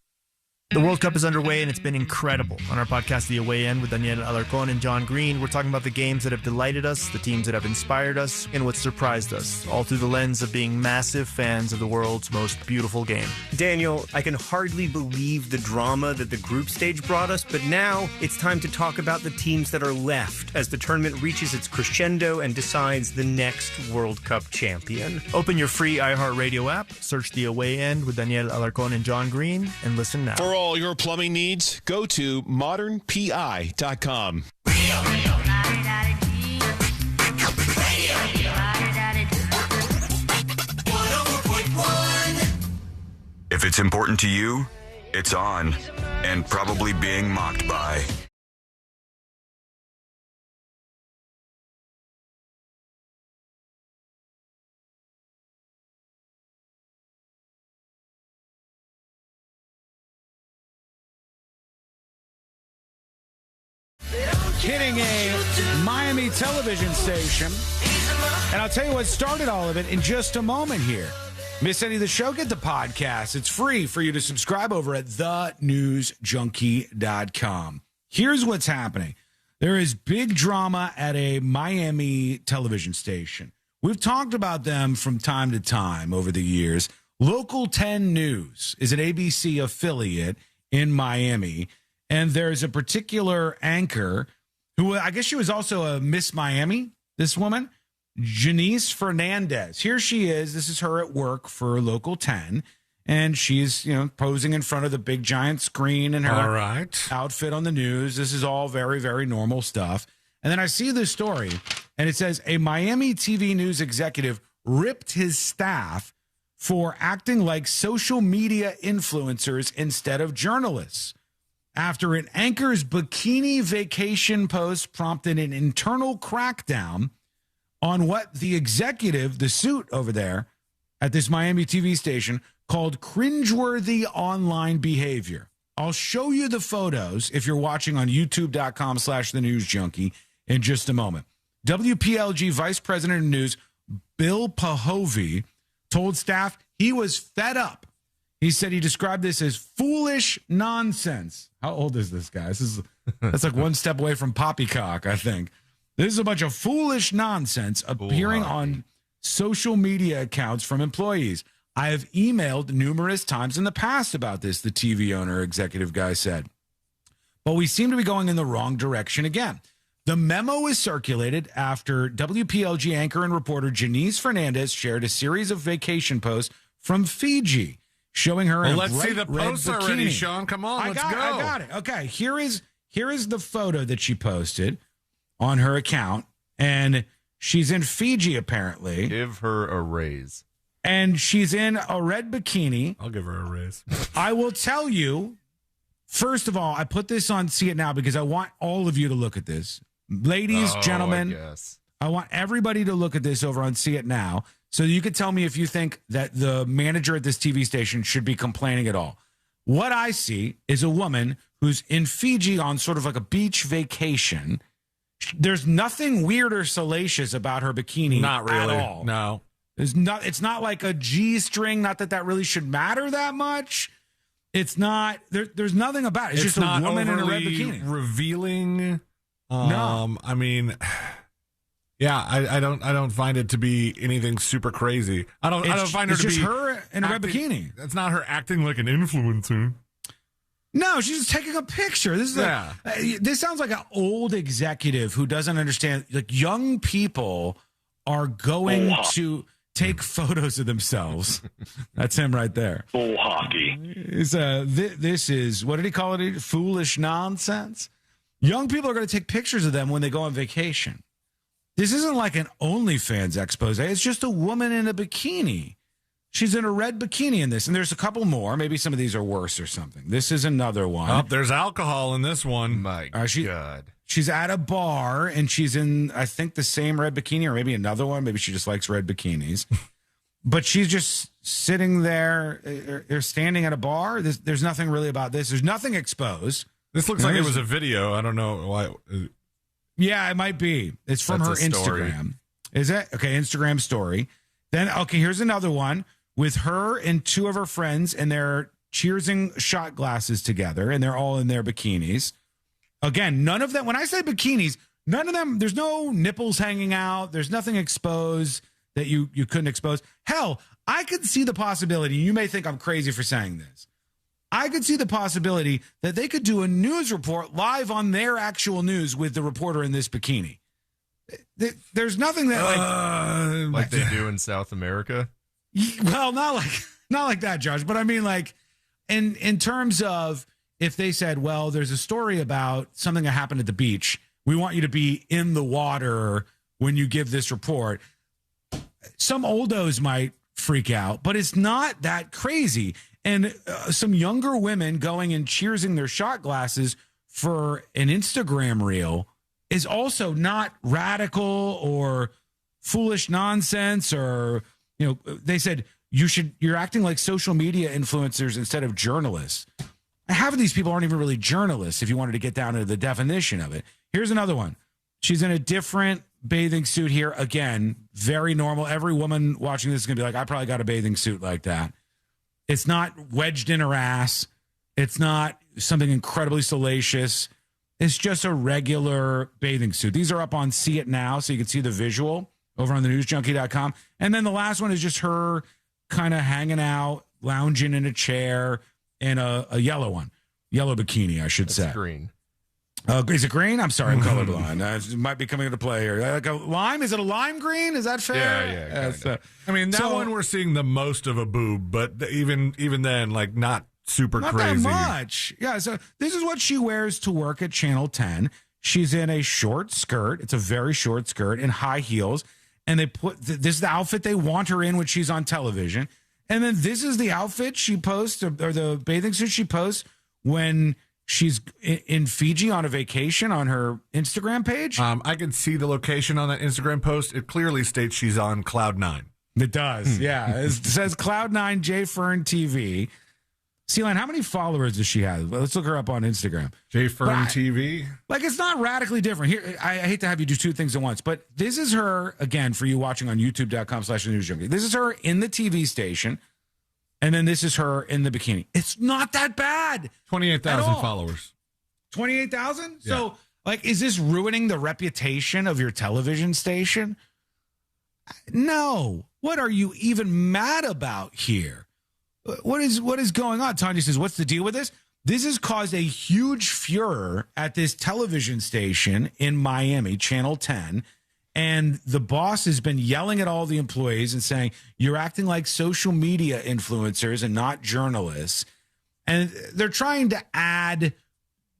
The World Cup is underway, and it's been incredible. On our podcast, The Away End, with Daniel Alarcon and John Green, we're talking about the games that have delighted us, the teams that have inspired us, and what surprised us, all through the lens of being massive fans of the world's most beautiful game.
Daniel, I can hardly believe the drama that the group stage brought us, but now it's time to talk about the teams that are left as the tournament reaches its crescendo and decides the next World Cup champion.
Open your free iHeartRadio app, search The Away End with Daniel Alarcon and John Green, and listen now.
For all your plumbing needs, go to modernpi.com.
If it's important to you, it's on and probably being mocked by.
Hitting a Miami television station. And I'll tell you what started all of it in just a moment here. Miss any of the show? Get the podcast. It's free for you to subscribe over at thenewsjunkie.com. Here's what's happening. There is big drama at a Miami television station. We've talked about them from time to time over the years. Local 10 News is an ABC affiliate in Miami. And there's a particular anchor who, I guess she was also a Miss Miami, this woman, Janice Fernandez. Here she is. This is her at work for Local 10. And she's, posing in front of the big giant screen in her outfit on the news. This is all very, very normal stuff. And then I see this story, and it says a Miami TV news executive ripped his staff for acting like social media influencers instead of journalists, after an anchor's bikini vacation post prompted an internal crackdown on what the executive, the suit over there at this Miami TV station, called cringeworthy online behavior. I'll show you the photos if you're watching on youtube.com/thenewsjunkie in just a moment. WPLG Vice President of News, Bill Pahovy, told staff he was fed up. He said he described this as foolish nonsense. How old is this guy? That's like one step away from poppycock, I think. This is a bunch of foolish nonsense appearing on social media accounts from employees. I have emailed numerous times in the past about this, the TV owner executive guy said. But we seem to be going in the wrong direction again. The memo was circulated after WPLG anchor and reporter Janice Fernandez shared a series of vacation posts from Fiji showing her in a
let's see the
bright red
posts already,
bikini.
Sean. Come on, let's go.
I got it. Okay, here is the photo that she posted on her account, and she's in Fiji apparently.
Give her a raise.
And she's in a red bikini.
I'll give her a raise.
I will tell you, first of all, I put this on See It Now because I want all of you to look at this. Ladies, gentlemen, I want everybody to look at this over on See It Now so you can tell me if you think that the manager at this TV station should be complaining at all. What I see is a woman who's in Fiji on sort of like a beach vacation. There's nothing weird or salacious about her bikini
Not really.
at all.
No.
It's not like a G-string, not that really should matter that much. It's not, there's nothing about it. It's just a woman in a red bikini.
Revealing.
No.
I mean, yeah, I don't find it to be anything super crazy. I don't find her to be.
It's just her in a red bikini.
That's not her acting like an influencer.
No, she's just taking a picture. This is this sounds like an old executive who doesn't understand. Like, young people are going to take photos of themselves. That's him right there.
Full hockey.
This is, what did he call it? Foolish nonsense. Young people are going to take pictures of them when they go on vacation. This isn't like an OnlyFans expose. It's just a woman in a bikini. She's in a red bikini in this. And there's a couple more. Maybe some of these are worse or something. This is another one.
Oh, there's alcohol in this one.
My God.
She's at a bar, and she's in, I think, the same red bikini, or maybe another one. Maybe she just likes red bikinis. But she's just sitting there or standing at a bar. There's nothing really about this. There's nothing exposed.
This looks like it was a video. I don't know why.
Yeah, it might be. It's from her Instagram. Is it? Okay, Instagram story. Then, okay, here's another one with her and two of her friends, and they're cheersing shot glasses together, and they're all in their bikinis. Again, none of them, when I say bikinis, none of them, there's no nipples hanging out. There's nothing exposed that you couldn't expose. Hell, I could see the possibility, you may think I'm crazy for saying this, I could see the possibility that they could do a news report live on their actual news with the reporter in this bikini. There's nothing that
like they do in South America.
Well, not like that, Josh. But I mean, like, in terms of if they said, well, there's a story about something that happened at the beach, we want you to be in the water when you give this report. Some oldos might freak out, but it's not that crazy. And some younger women going and cheersing their shot glasses for an Instagram reel is also not radical or foolish nonsense. Or, they said you're acting like social media influencers instead of journalists. Half of these people aren't even really journalists if you wanted to get down to the definition of it. Here's another one. She's in a different bathing suit here. Again, very normal. Every woman watching this is going to be like, I probably got a bathing suit like that. It's not wedged in her ass. It's not something incredibly salacious. It's just a regular bathing suit. These are up on See It Now, so you can see the visual over on thenewsjunkie.com. And then the last one is just her kind of hanging out, lounging in a chair in a yellow bikini, I should say.
Green.
Is it green? I'm sorry, I'm colorblind. It might be coming into play here. Like a lime? Is it a lime green? Is that fair?
Yeah. I mean, that one we're seeing the most of a boob, but even then, like, not super
not
crazy.
Not that much. Yeah, so this is what she wears to work at Channel 10. She's in a short skirt. It's a very short skirt and high heels. And they put this is the outfit they want her in when she's on television. And then this is the outfit she posts, or the bathing suit she posts when she's in Fiji on a vacation on her Instagram page.
I can see the location on that Instagram post. It clearly states she's on Cloud 9.
It does, yeah. It says Cloud 9 J Fern TV. Celine, how many followers does she have? Let's look her up on Instagram.
J Fern TV.
Like, it's not radically different. Here, I hate to have you do two things at once, but this is her, again, for you watching on youtube.com/thenewsjunkie. This is her in the TV station. And then this is her in the bikini. It's not that bad.
28,000 followers.
28,000?
Yeah.
So, like, is this ruining the reputation of your television station? No. What are you even mad about here? What is going on? Tanya says, what's the deal with this? This has caused a huge furor at this television station in Miami, Channel 10. And the boss has been yelling at all the employees and saying, you're acting like social media influencers and not journalists. And they're trying to add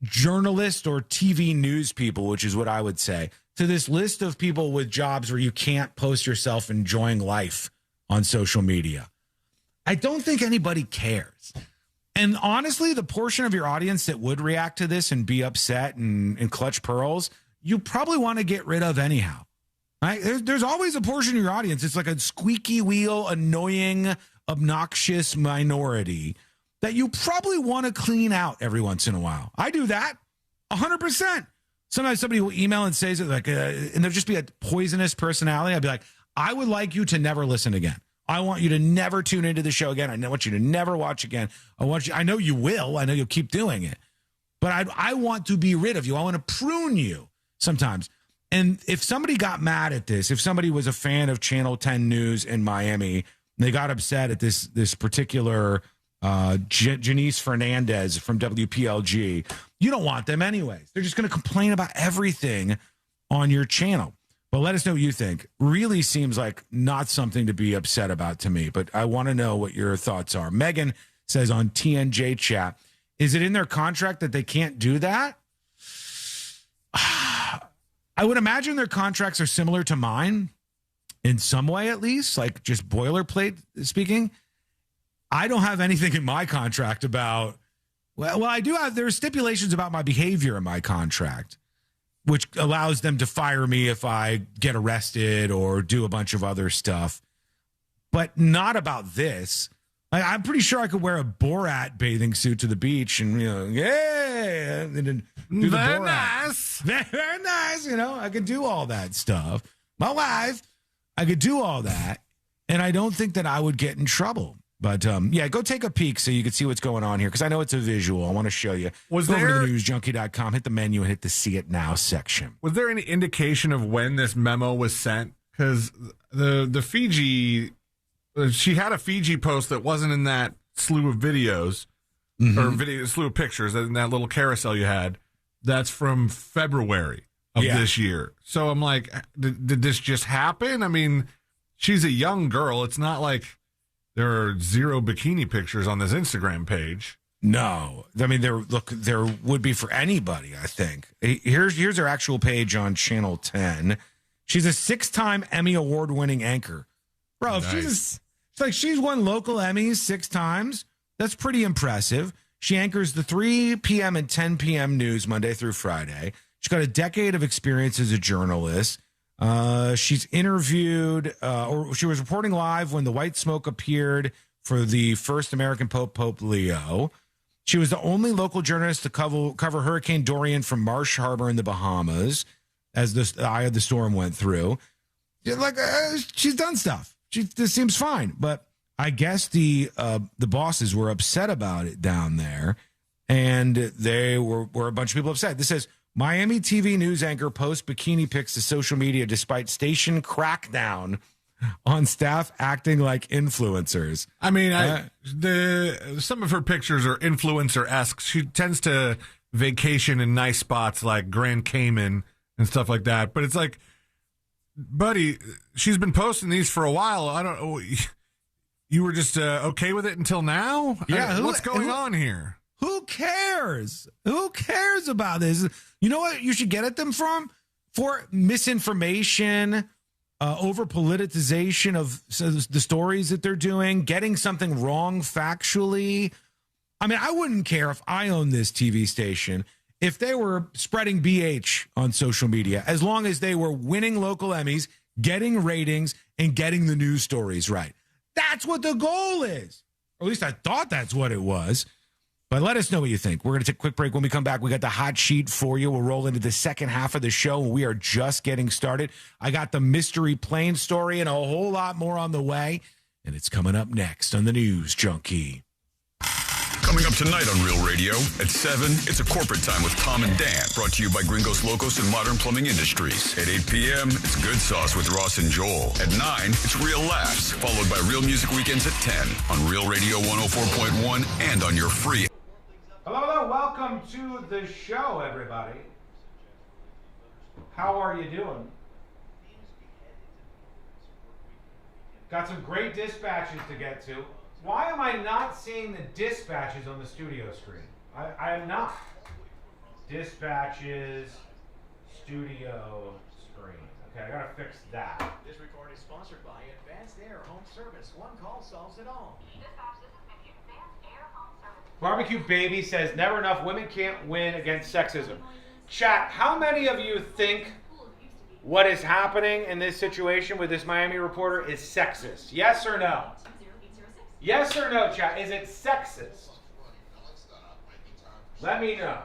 journalists or TV news people, which is what I would say, to this list of people with jobs where you can't post yourself enjoying life on social media. I don't think anybody cares. And honestly, the portion of your audience that would react to this and be upset and clutch pearls, you probably want to get rid of anyhow. Right? There's always a portion of your audience. It's like a squeaky wheel, annoying, obnoxious minority that you probably want to clean out every once in a while. I do that 100%. Sometimes somebody will email and say it like, and there'll just be a poisonous personality. I'd be like, I would like you to never listen again. I want you to never tune into the show again. I want you to never watch again. I know you will. I know you'll keep doing it. But I want to be rid of you. I want to prune you sometimes. And if somebody got mad at this, if somebody was a fan of Channel 10 News in Miami, they got upset at this particular Janice Fernandez from WPLG, you don't want them anyways. They're just going to complain about everything on your channel. But let us know what you think. Really seems like not something to be upset about to me, but I want to know what your thoughts are. Megan says on TNJ chat, is it in their contract that they can't do that? I would imagine their contracts are similar to mine in some way, at least, like just boilerplate speaking. I don't have anything in my contract about, well, I do have, there are stipulations about my behavior in my contract, which allows them to fire me if I get arrested or do a bunch of other stuff, but not about this. I'm pretty sure I could wear a Borat bathing suit to the beach and, yeah, and then do the
Very
Borat.
nice.
Very nice. I could do all that stuff. My wife, I could do all that. And I don't think that I would get in trouble. But, yeah, go take a peek so you can see what's going on here because I know it's a visual. I want to show you. Go over to thenewsjunkie.com, hit the menu, and hit the See It Now section.
Was there any indication of when this memo was sent? Because the Fiji, she had a Fiji post that wasn't in that slew of videos or slew of pictures in that little carousel you had. That's from February of this year. So I'm like, did this just happen? I mean, she's a young girl. It's not like there are 0 bikini pictures on this Instagram page.
No. I mean, there would be for anybody, I think. Here's her actual page on Channel 10. She's a 6-time Emmy Award-winning anchor. Bro, nice. She's won local Emmys 6 times. That's pretty impressive. She anchors the 3 p.m. and 10 p.m. news Monday through Friday. She's got a decade of experience as a journalist. She's interviewed, or she was reporting live when the white smoke appeared for the first American Pope Leo. She was the only local journalist to cover Hurricane Dorian from Marsh Harbor in the Bahamas as the eye of the storm went through. She's done stuff. This seems fine, but I guess the bosses were upset about it down there, and they were a bunch of people upset. This says, Miami TV news anchor posts bikini pics to social media despite station crackdown on staff acting like influencers.
I mean, some of her pictures are influencer-esque. She tends to vacation in nice spots like Grand Cayman and stuff like that. But it's like, buddy, she's been posting these for a while. I don't know. You were just okay with it until now?
Yeah.
What's going on here?
Who cares? Who cares about this? You know what you should get at them for misinformation, over politicization of the stories that they're doing, getting something wrong factually. I mean, I wouldn't care if I owned this TV station if they were spreading BH on social media, as long as they were winning local Emmys, getting ratings, and getting the news stories right. That's what the goal is. Or at least I thought that's what it was. But let us know what you think. We're going to take a quick break. When we come back, we got the hot sheet for you. We'll roll into the second half of the show. We are just getting started. I got the mystery plane story and a whole lot more on the way. And it's coming up next on the News Junkie.
Coming up tonight on Real Radio at 7, it's a corporate time with Tom and Dan, brought to you by Gringos Locos and Modern Plumbing Industries. At 8 p.m., it's Good Sauce with Ross and Joel. At 9, it's Real Laughs, followed by Real Music Weekends at 10 on Real Radio 104.1 and on your free.
Hello, welcome to the show, everybody. How are you doing? Got some great dispatches to get to. Why am I not seeing the dispatches on the studio screen? I am not. Dispatches, studio screen. Okay, I gotta fix that.
This recording is sponsored by Advanced Air Home Service. One call solves it all.
Barbecue Baby says, never enough women can't win against sexism. Chat, how many of you think what is happening in this situation with this Miami reporter is sexist? Yes or no? Yes or no, chat? Is it sexist? Let me know.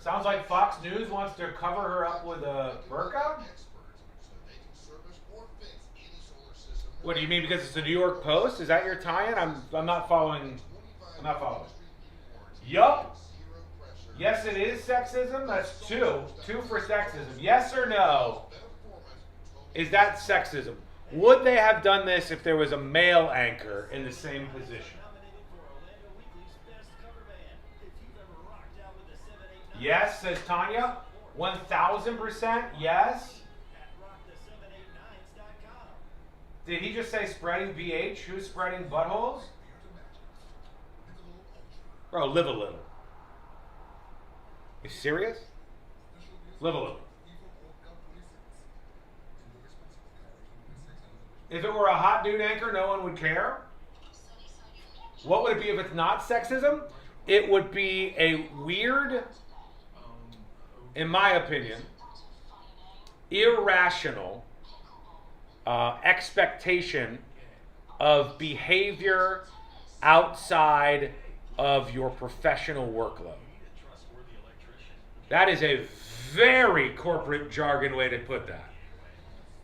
Sounds like Fox News wants to cover her up with a burqa? What do you mean, because it's the New York Post? Is that your tie-in? I'm not following. I'm not following. Yup. Yes, it is sexism. That's 2. 2 for sexism. Yes or no? Is that sexism? Would they have done this if there was a male anchor in the same position? Yes, says Tanya. 1,000% yes. Did he just say spreading BH? Who's spreading buttholes? Bro, live a little. You serious? Live a little. If it were a hot dude anchor, no one would care. What would it be if it's not sexism? It would be a weird, in my opinion, irrational expectation of behavior outside of your professional workload. That is a very corporate jargon way to put that.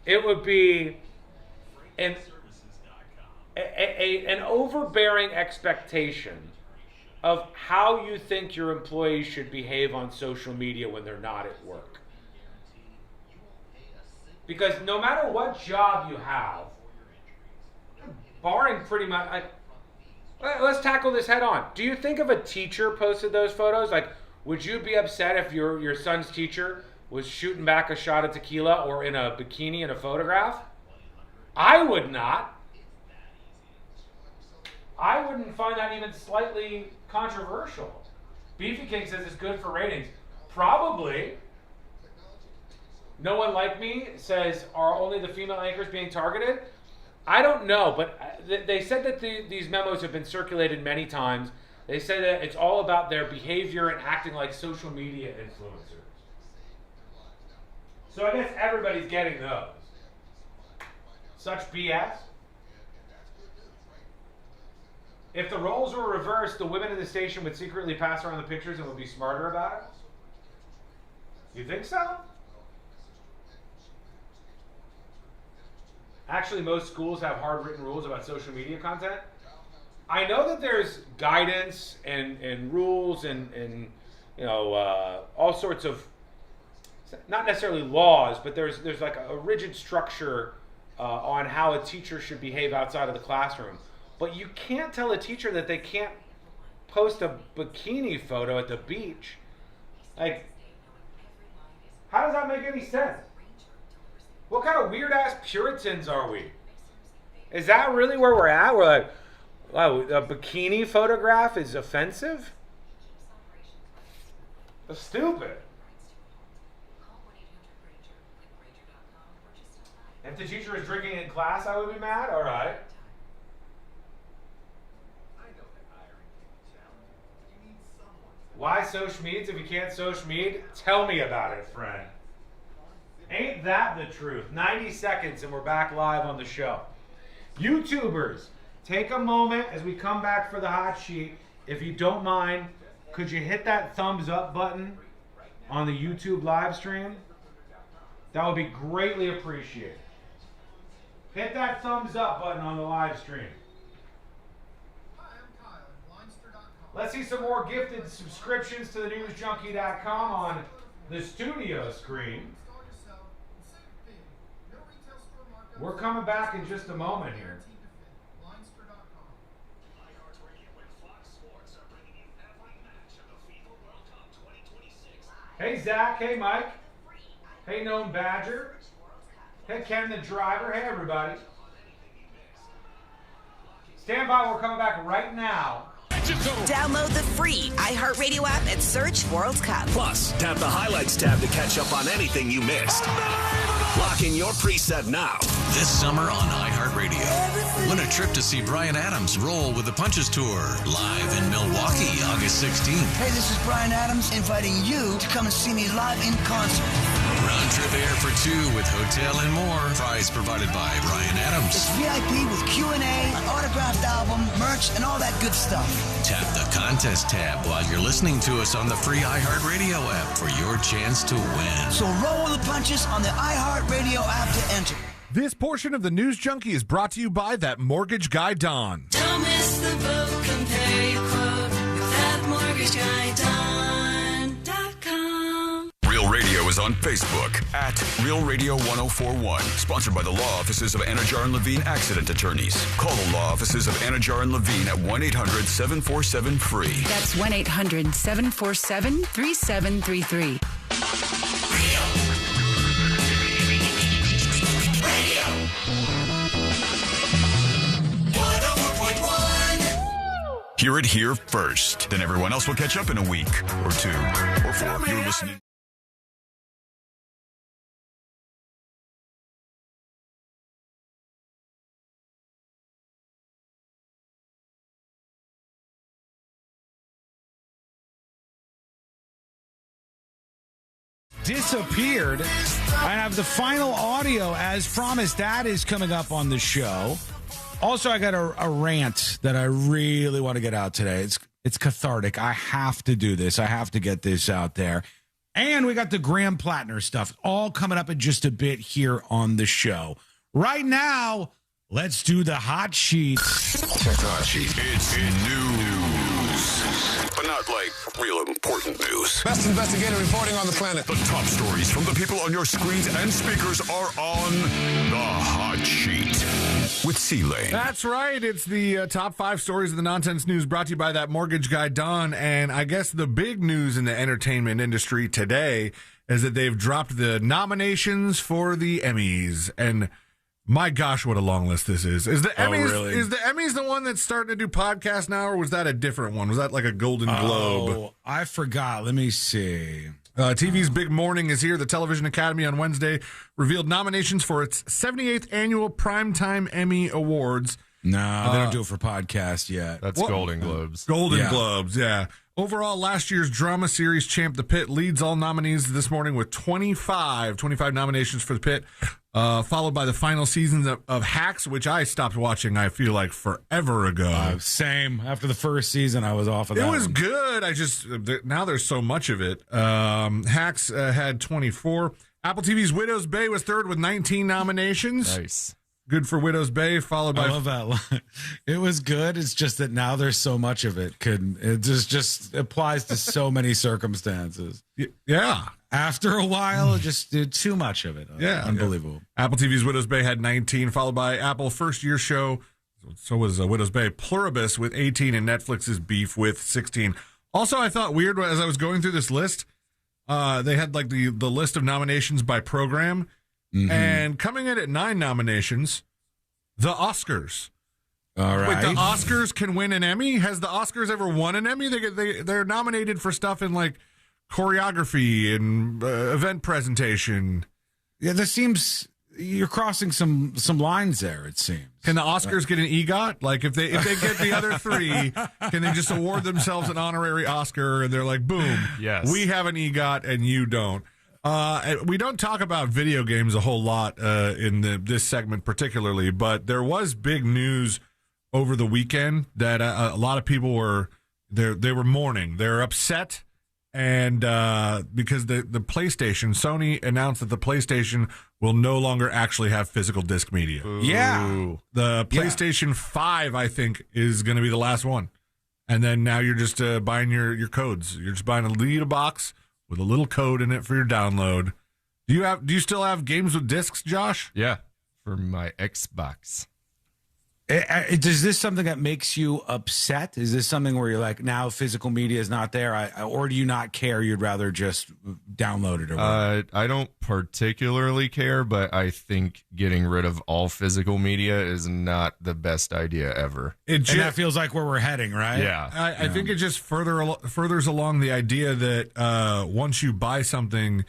It would be an overbearing expectation of how you think your employees should behave on social media when they're not at work. Because no matter what job you have, barring pretty much... let's tackle this head on. Do you think if a teacher posted those photos, like, would you be upset if your son's teacher was shooting back a shot of tequila or in a bikini in a photograph? I would not. I wouldn't find that even slightly controversial. Beefy King says it's good for ratings. Probably. No One Like Me says, are only the female anchors being targeted? I don't know, but they said that these memos have been circulated many times. They say that it's all about their behavior and acting like social media influencers. So I guess everybody's getting those. Such BS. If the roles were reversed, the women in the station would secretly pass around the pictures and would be smarter about it? You think so? Actually, most schools have hard-written rules about social media content. I know that there's guidance and rules and all sorts of, not necessarily laws, but there's like a rigid structure on how a teacher should behave outside of the classroom. But you can't tell a teacher that they can't post a bikini photo at the beach. Like, how does that make any sense? What kind of weird-ass Puritans are we? Is that really where we're at? We're like, wow, a bikini photograph is offensive? That's stupid. If the teacher was drinking in class, I would be mad? All right. Why social meds if you can't social med? Tell me about it, friend. Ain't that the truth? 90 seconds and we're back live on the show. YouTubers, take a moment as we come back for the hot sheet. If you don't mind, could you hit that thumbs up button on the YouTube live stream? That would be greatly appreciated. Hit that thumbs up button on the live stream. Let's see some more gifted subscriptions to the newsjunkie.com on the studio screen. We're coming back in just a moment here. Hey, Zach. Hey, Mike. Hey, Gnome Badger. Hey, Ken the driver. Hey, everybody. Stand by. We're coming back right now.
Download the free iHeartRadio app and search World Cup.
Plus, tap the highlights tab to catch up on anything you missed. Lock in your preset now.
This summer on iHeartRadio. Win a trip to see Bryan Adams roll with the Punches Tour live in Milwaukee, August 16th.
Hey, this is Bryan Adams inviting you to come and see me live in concert.
Round trip air for two with hotel and more. Prize provided by Bryan Adams.
It's VIP with Q&A, an autographed album, merch, and all that good stuff.
Tap the contest tab while you're listening to us on the free iHeartRadio app for your chance to win.
So roll the punches on the iHeartRadio app to enter.
This portion of the News Junkie is brought to you by that mortgage guy, Don.
Don't miss the boat. Compare your quote with that mortgage guy, Don.com.
Real Radio is on Facebook at Real Radio 1041. Sponsored by the law offices of Anajar and Levine Accident Attorneys. Call the law offices of Anajar and Levine at 1-800-747-FREE.
That's 1-800-747-3733.
Hear it here first. Then everyone else will catch up in a week or two or four. You're listening.
Disappeared. I have the final audio as promised. That is coming up on the show. Also, I got a rant that I really want to get out today. It's cathartic. I have to do this. I have to get this out there. And we got the Graham Plattner stuff all coming up in just a bit here on the show. Right now, let's do the hot sheet.
Check the hot sheet. It's news, but not like real important news.
Best investigative reporting on the planet.
The top stories from the people on your screens and speakers are on the hot sheet with C-Lane.
That's right. It's the top 5 stories of the nonsense news brought to you by that mortgage guy, Don. And I guess the big news in the entertainment industry today is that they've dropped the nominations for the Emmys. And my gosh, what a long list this is. Is the Emmys is the Emmys the one that's starting to do podcasts now, or was that a different one? Was that like a Golden Globe?
Oh, I forgot. Let me see.
TV's big morning is here. The Television Academy on Wednesday revealed nominations for its 78th annual Primetime Emmy Awards.
No, they don't do it for podcasts yet.
That's Golden Globes.
Golden Globes, yeah. Overall, last year's drama series champ The Pitt leads all nominees this morning with 25 nominations for The Pitt, followed by the final seasons of Hacks, which I stopped watching, I feel like, forever ago.
Same. After the first season, I was off of that.
It was good. Now there's so much of it. Hacks had 24. Apple TV's Widow's Bay was third with 19 nominations.
Nice.
Good for Widow's Bay, followed by...
I love that line. It was good. It's just that now there's so much of it. It just applies to so many circumstances.
Yeah.
After a while, it just did too much of it.
Yeah.
Unbelievable.
Yeah. Apple TV's Widow's Bay had 19, followed by Apple First Year Show. So was Widow's Bay. Pluribus with 18, and Netflix's Beef with 16. Also, I thought weird as I was going through this list, they had like the list of nominations by program. Mm-hmm. And coming in at 9 nominations, the Oscars.
All right.
Wait, the Oscars can win an Emmy? Has the Oscars ever won an Emmy? They're nominated for stuff in like choreography and event presentation.
Yeah, this seems you're crossing some lines there. It seems.
Can the Oscars get an EGOT? Like if they get the other 3, can they just award themselves an honorary Oscar? And they're like, boom,
yes,
we have an EGOT and you don't. We don't talk about video games a whole lot in this segment particularly, but there was big news over the weekend that a lot of people were they were mourning. They're upset, and because the PlayStation, Sony announced that the PlayStation will no longer actually have physical disc media.
Yeah.
The PlayStation 5, I think, is going to be the last one. And then now you're just buying your codes. You're just buying a little box with a little code in it for your download. Do you still have games with discs, Josh?
Yeah, for my Xbox.
Is this something that makes you upset? Is this something where you're like, now physical media is not there, or do you not care? You'd rather just download it? Or whatever?
I don't particularly care, but I think getting rid of all physical media is not the best idea ever.
And that feels like where we're heading, right?
Yeah.
I think it just furthers along the idea that once you buy something,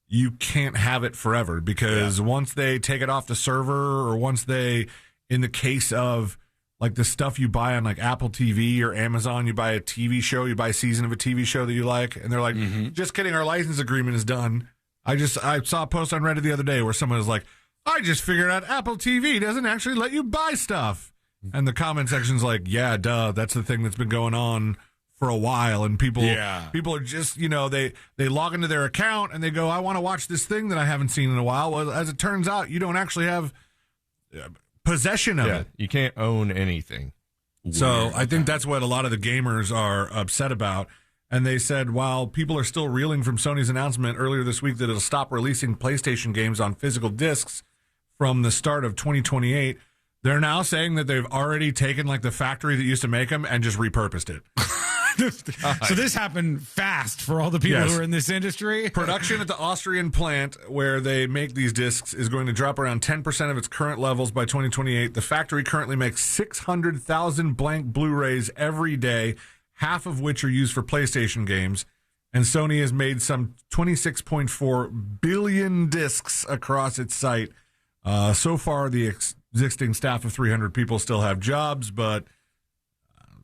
you can't have it forever, because once they take it off the server, or once they... In the case of like the stuff you buy on like Apple TV or Amazon, you buy a TV show, you buy a season of a TV show that you like, and they're like, just kidding, our license agreement is done. I saw a post on Reddit the other day where someone was like, I just figured out Apple TV doesn't actually let you buy stuff. And the comment section's like, yeah, duh, that's the thing that's been going on for a while. And people are just, they log into their account and they go, I want to watch this thing that I haven't seen in a while. Well, as it turns out, you don't actually have possession of it.
You can't own anything.
So I think that's what a lot of the gamers are upset about. And they said, while people are still reeling from Sony's announcement earlier this week that it'll stop releasing PlayStation games on physical discs from the start of 2028, they're now saying that they've already taken like the factory that used to make them and just repurposed it.
So this happened fast for all the people who are in this industry.
Production at the Austrian plant where they make these discs is going to drop around 10% of its current levels by 2028. The factory currently makes 600,000 blank Blu-rays every day, half of which are used for PlayStation games. And Sony has made some 26.4 billion discs across its site. So far, the existing staff of 300 people still have jobs, but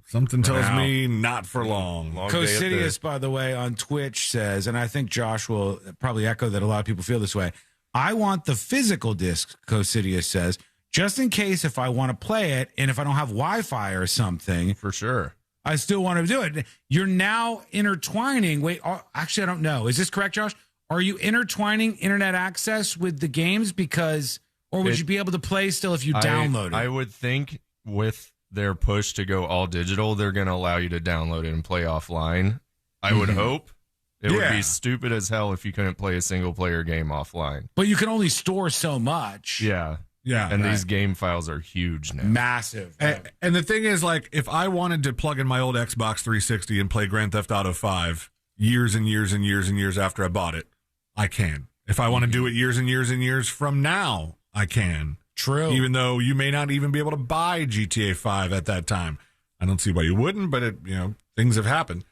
something tells me not for long.
Cosidius, by the way, on Twitch says, and I think Josh will probably echo that a lot of people feel this way, I want the physical disc, Cosidius says, just in case if I want to play it, and if I don't have Wi-Fi or something.
For sure.
I still want to do it. You're now intertwining. Wait, actually, I don't know. Is this correct, Josh? Are you intertwining internet access with the games? Or would you be able to play still if you download it?
I would think with their push to go all digital, they're going to allow you to download it and play offline. I would hope. It would be stupid as hell if you couldn't play a single player game offline.
But you can only store so much.
Yeah. And these game files are huge now.
Massive.
And the thing is, like, if I wanted to plug in my old Xbox 360 and play Grand Theft Auto 5 years and years and years and years after I bought it, I can. If I want to do it years and years and years from now, I can.
True.
Even though you may not even be able to buy GTA 5 at that time. I don't see why you wouldn't, but things have happened.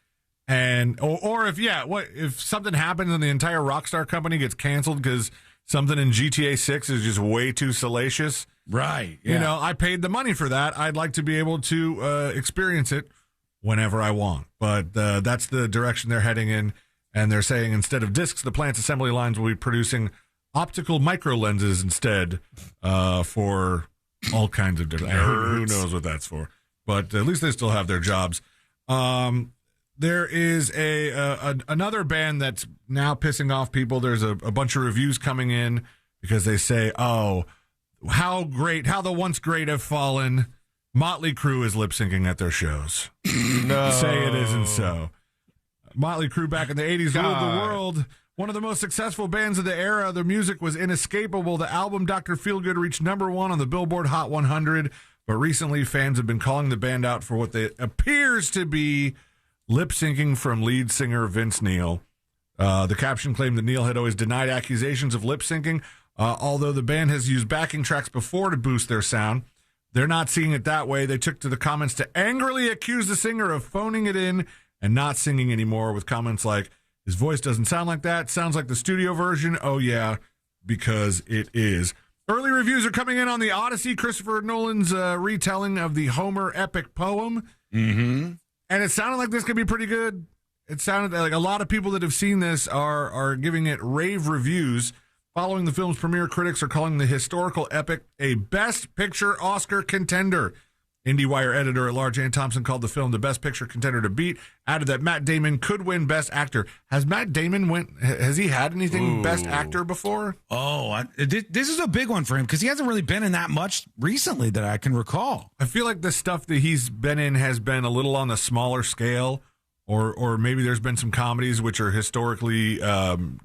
And or if something happens and the entire Rockstar company gets canceled because something in GTA 6 is just way too salacious.
Right. Yeah.
I paid the money for that. I'd like to be able to experience it whenever I want. But that's the direction they're heading in. And they're saying instead of discs, the plant's assembly lines will be producing optical micro lenses instead for all kinds of different. Who knows what that's for? But at least they still have their jobs. There is another band that's now pissing off people. There's a bunch of reviews coming in because they say, "Oh, how the once great have fallen." Motley Crue is lip syncing at their shows.
No,
say it isn't so. Motley Crue back in the 80s ruled the world. One of the most successful bands of the era. Their music was inescapable. The album Dr. Feelgood reached #1 on the Billboard Hot 100. But recently, fans have been calling the band out for what they appears to be lip syncing from lead singer Vince Neil. The caption claimed that Neil had always denied accusations of lip syncing, although the band has used backing tracks before to boost their sound. They're not seeing it that way. They took to the comments to angrily accuse the singer of phoning it in and not singing anymore, with comments like, "His voice doesn't sound like that. Sounds like the studio version." Oh, yeah, because it is. Early reviews are coming in on the Odyssey, Christopher Nolan's retelling of the Homer epic poem.
Mm-hmm.
And it sounded like this could be pretty good. It sounded like a lot of people that have seen this are giving it rave reviews. Following the film's premiere, critics are calling the historical epic a Best Picture Oscar contender. IndieWire editor-at-large Ann Thompson called the film the best picture contender to beat, added that Matt Damon could win Best Actor. Has Matt Damon has he had anything Best Actor before?
Oh, this is a big one for him because he hasn't really been in that much recently that I can recall.
I feel like the stuff that he's been in has been a little on the smaller scale, or maybe there's been some comedies which are historically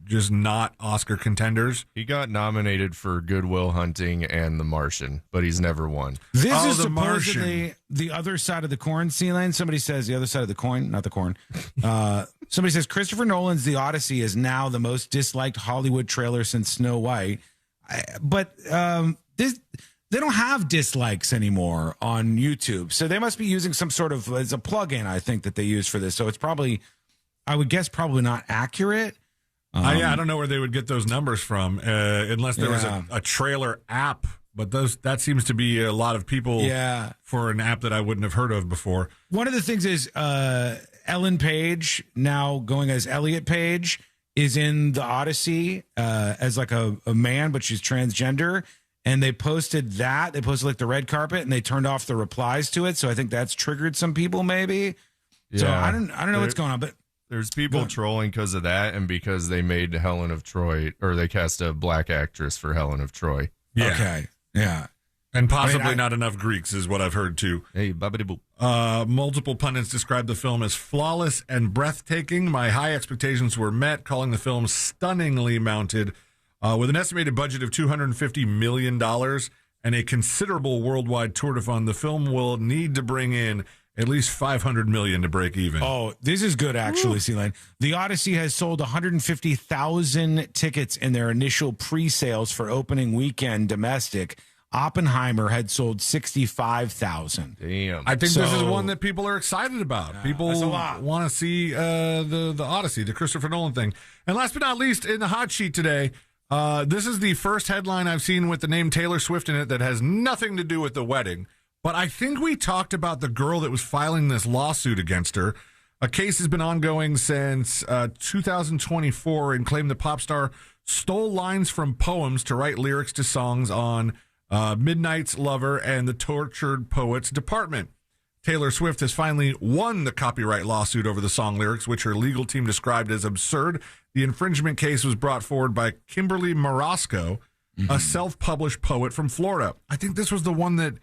just not Oscar contenders.
He got nominated for Good Will Hunting and The Martian, but he's never won.
This is supposedly the other side of the coin, C-Lane. Somebody says the other side of the coin, not the corn. Somebody says Christopher Nolan's The Odyssey is now the most disliked Hollywood trailer since Snow White. But they don't have dislikes anymore on YouTube. So they must be using some sort of, as a plugin, I think, that they use for this. So it's probably, I would guess, probably not accurate.
I don't know where they would get those numbers from, unless there was a trailer app. But that seems to be a lot of people for an app that I wouldn't have heard of before.
One of the things is Ellen Page, now going as Elliot Page, is in The Odyssey as like a man, but she's transgender. And they posted that. They posted like the red carpet, and they turned off the replies to it. So I think that's triggered some people, maybe. Yeah. So I don't know what's going on, but
there's people trolling because of that, and because they made Helen of Troy, or they cast a black actress for Helen of Troy.
Yeah. Okay. Yeah.
And possibly not enough Greeks is what I've heard too.
Hey, babbity boop.
Multiple pundits described the film as flawless and breathtaking. My high expectations were met, calling the film stunningly mounted. With an estimated budget of $250 million and a considerable worldwide tour to fund, the film will need to bring in at least $500 million to break even.
Oh, this is good, actually, C-Lane. The Odyssey has sold 150,000 tickets in their initial pre-sales for opening weekend domestic. Oppenheimer had sold 65,000.
Damn.
I think this is one that people are excited about. People want to see the Odyssey, the Christopher Nolan thing. And last but not least, in the hot sheet today, this is the first headline I've seen with the name Taylor Swift in it that has nothing to do with the wedding. But I think we talked about the girl that was filing this lawsuit against her. A case has been ongoing since 2024 and claimed the pop star stole lines from poems to write lyrics to songs on Midnight's Lover and the Tortured Poets Department. Taylor Swift has finally won the copyright lawsuit over the song lyrics, which her legal team described as absurd. The infringement case was brought forward by Kimberly Morosco, a self-published poet from Florida. I think this was the one that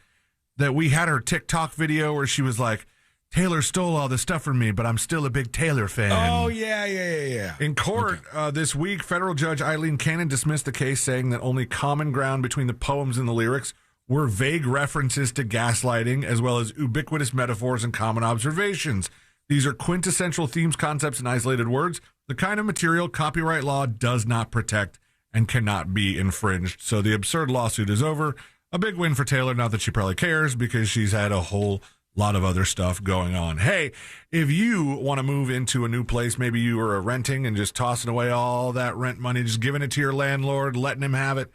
we had her TikTok video where she was like, Taylor stole all the stuff from me, but I'm still a big Taylor fan.
Oh, yeah.
In court this week, federal judge Eileen Cannon dismissed the case, saying that only common ground between the poems and the lyrics were vague references to gaslighting, as well as ubiquitous metaphors and common observations. These are quintessential themes, concepts, and isolated words, the kind of material copyright law does not protect and cannot be infringed. So the absurd lawsuit is over. A big win for Taylor, not that she probably cares, because she's had a whole lot of other stuff going on. Hey, if you want to move into a new place, maybe you are renting and just tossing away all that rent money, just giving it to your landlord, letting him have it,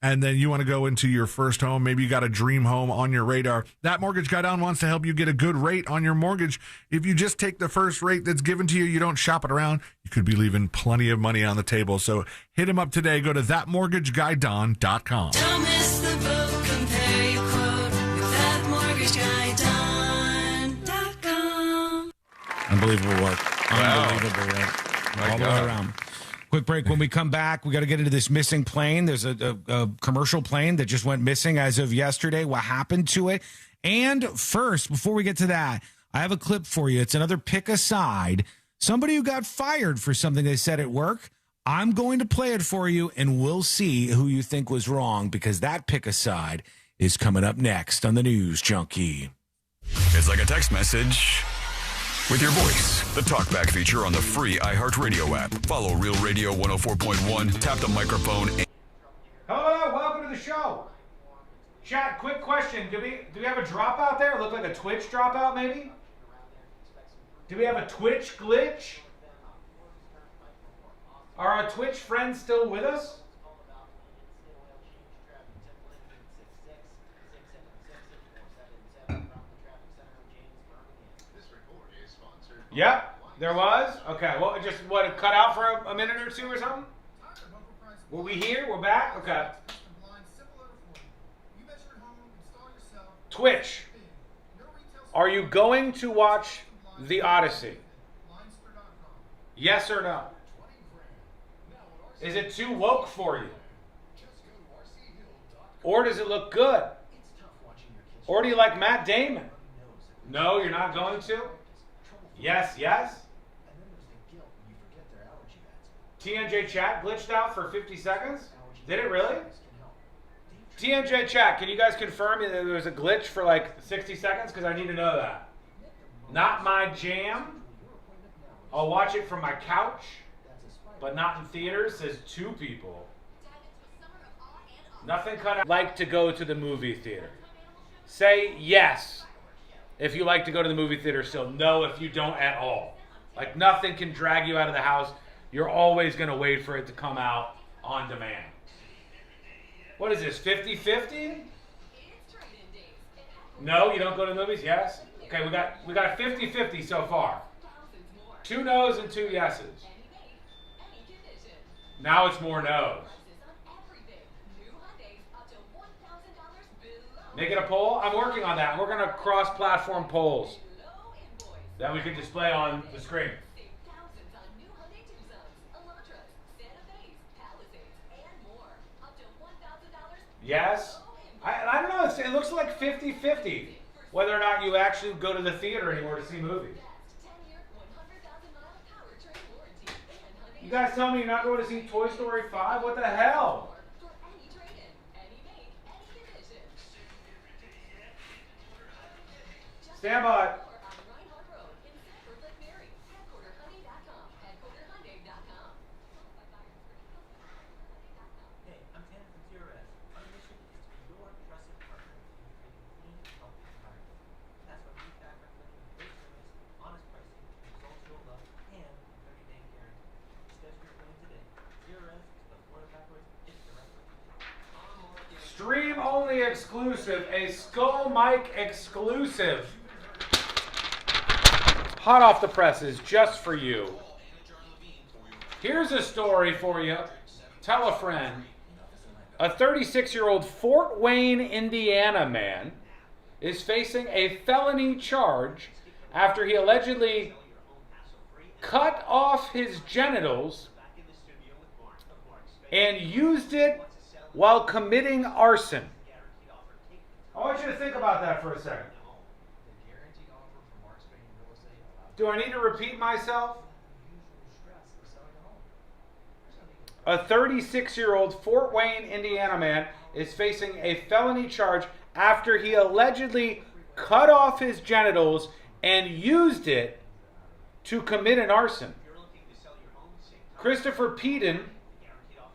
and then you want to go into your first home. Maybe you got a dream home on your radar. That Mortgage Guy Down wants to help you get a good rate on your mortgage. If you just take the first rate that's given to you, you don't shop it around, you could be leaving plenty of money on the table. So hit him up today. Go to thatmortgageguydon.com.
Don't miss the boat, compare your quote with thatmortgageguydon.com.
Unbelievable work.
Wow.
Unbelievable work.
My
All the
God.
way around. Quick break. When we come back, we got to get into this missing plane. There's a commercial plane that just went missing as of yesterday. What happened to it? And first, before we get to that, I have a clip for you. It's another pick aside. Somebody who got fired for something they said at work. I'm going to play it for you, and we'll see who you think was wrong, because that pick aside is coming up next on the News Junkie.
It's like a text message with your voice. The TalkBack feature on the free iHeartRadio app. Follow Real Radio 104.1. Tap the microphone.
Hello, welcome to the show. Chat, quick question. Do we have a dropout there? Look like a Twitch dropout, maybe? Do we have a Twitch glitch? Are our Twitch friends still with us? Yep, there was. Okay, well, it cut out for a minute or two or something? Were we here? We're back? Okay. Twitch. Are you going to watch The Odyssey? Yes or no? Is it too woke for you? Or does it look good? Or do you like Matt Damon? No, you're not going to? Yes, yes? TNJ chat glitched out for 50 seconds? Did it really? TNJ chat, can you guys confirm that there was a glitch for like 60 seconds? Because I need to know that. Not my jam. I'll watch it from my couch, but not in theaters, says 2 people. Nothing cut out. Like to go to the movie theater. Say yes if you like to go to the movie theater still. No if you don't at all. Like nothing can drag you out of the house. You're always going to wait for it to come out on demand. What is this, 50-50? No, you don't go to the movies? Yes? Okay, we got 50-50 so far. 2 no's and 2 yeses. Now it's more no's. Make it a poll? I'm working on that. We're going to cross-platform polls that we can display on the screen. Yes? I don't know. It looks like 50-50 whether or not you actually go to the theater anymore to see movies. You guys tell me you're not going to see Toy Story 5? What the hell? Stand by. Stream only exclusive, a Skull Mike exclusive. Hot off the presses, just for you. Here's a story for you. Tell a friend. A 36-year-old Fort Wayne, Indiana man is facing a felony charge after he allegedly cut off his genitals and used it while committing arson. I want you to think about that for a second. Do I need to repeat myself? A 36-year-old Fort Wayne, Indiana man is facing a felony charge after he allegedly cut off his genitals and used it to commit an arson. Christopher Peden,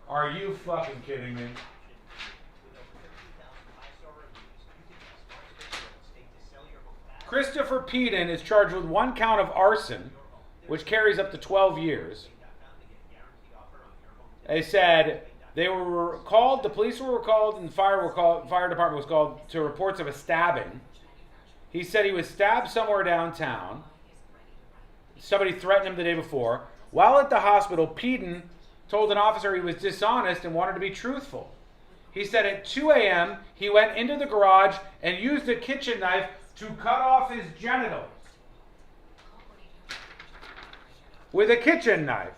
are you fucking kidding me? Christopher Peden is charged with 1 count of arson, which carries up to 12 years. They said they were called, the police were called, and the fire department was called to reports of a stabbing. He said he was stabbed somewhere downtown. Somebody threatened him the day before. While at the hospital, Peden told an officer he was dishonest and wanted to be truthful. He said at 2 a.m. he went into the garage and used a kitchen knife to cut off his genitals with a kitchen knife.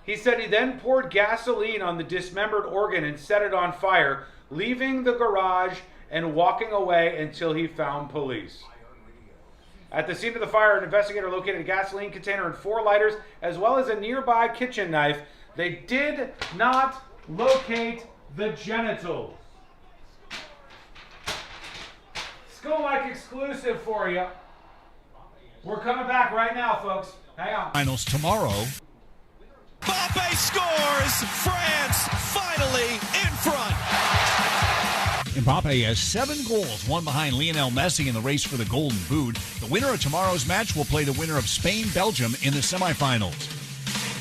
He said he then poured gasoline on the dismembered organ and set it on fire, leaving the garage and walking away until he found police. At the scene of the fire, an investigator located a gasoline container and 4 lighters, as well as a nearby kitchen knife. They did not locate the genitals. Skull Mike exclusive for you. We're coming back right now, folks. Hang on.
Finals tomorrow.
Mbappe scores! France finally in front!
Mbappe has 7 goals, 1 behind Lionel Messi in the race for the Golden Boot. The winner of tomorrow's match will play the winner of Spain-Belgium in the semifinals.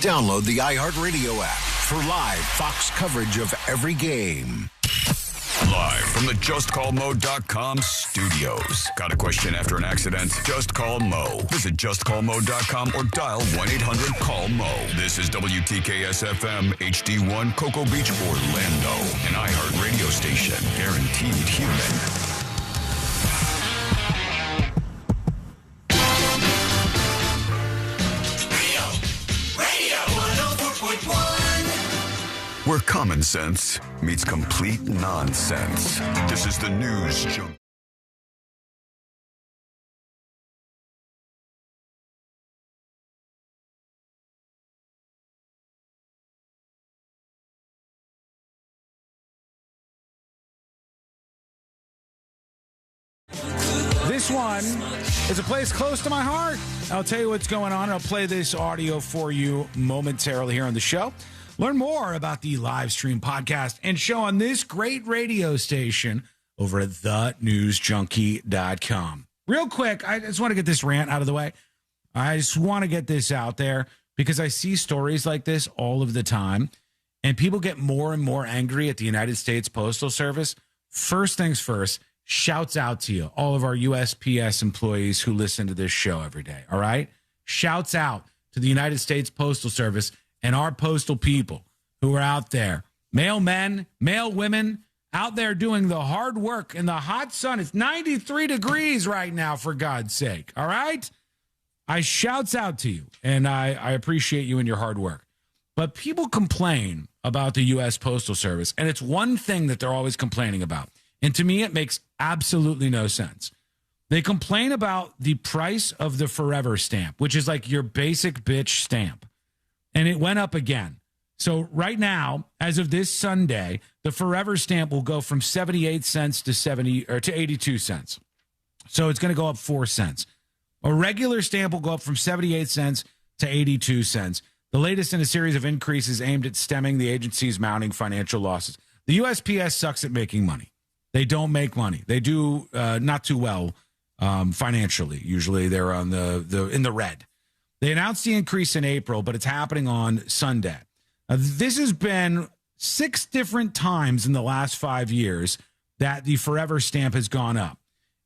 Download the iHeartRadio app for live Fox coverage of every game. Live from the JustCallMo.com studios. Got a question after an accident? Just call Mo. Visit JustCallMo.com or dial 1-800-CALL-MO. This is WTKS-FM HD1 Cocoa Beach, Orlando. An iHeart radio station. Guaranteed human. where common sense meets complete nonsense. This is the News Junkie.
This one is a place close to my heart. I'll tell you what's going on. I'll play this audio for you momentarily here on the show. Learn more about the live stream podcast and show on this great radio station over at thenewsjunkie.com. Real quick, I just want to get this rant out of the way. I just want to get this out there because I see stories like this all of the time, and people get more and more angry at the United States Postal Service. First things first, shouts out to you, all of our USPS employees who listen to this show every day, all right? Shouts out to the United States Postal Service and our postal people who are out there, male men, male women, out there doing the hard work in the hot sun. It's 93 degrees right now, for God's sake, all right? I shouts out to you, and I appreciate you and your hard work. But people complain about the U.S. Postal Service, and it's one thing that they're always complaining about. And to me, it makes absolutely no sense. They complain about the price of the Forever stamp, which is like your basic bitch stamp. And it went up again. So right now, as of this Sunday, the Forever stamp will go from 78 cents to 82 cents. So it's going to go up 4 cents. A regular stamp will go up from 78 cents to 82 cents. The latest in a series of increases aimed at stemming the agency's mounting financial losses. The USPS sucks at making money. They don't make money. They do not too well financially. Usually they're on in the red. They announced the increase in April, but it's happening on Sunday. This has been 6 different times in the last 5 years that the Forever stamp has gone up.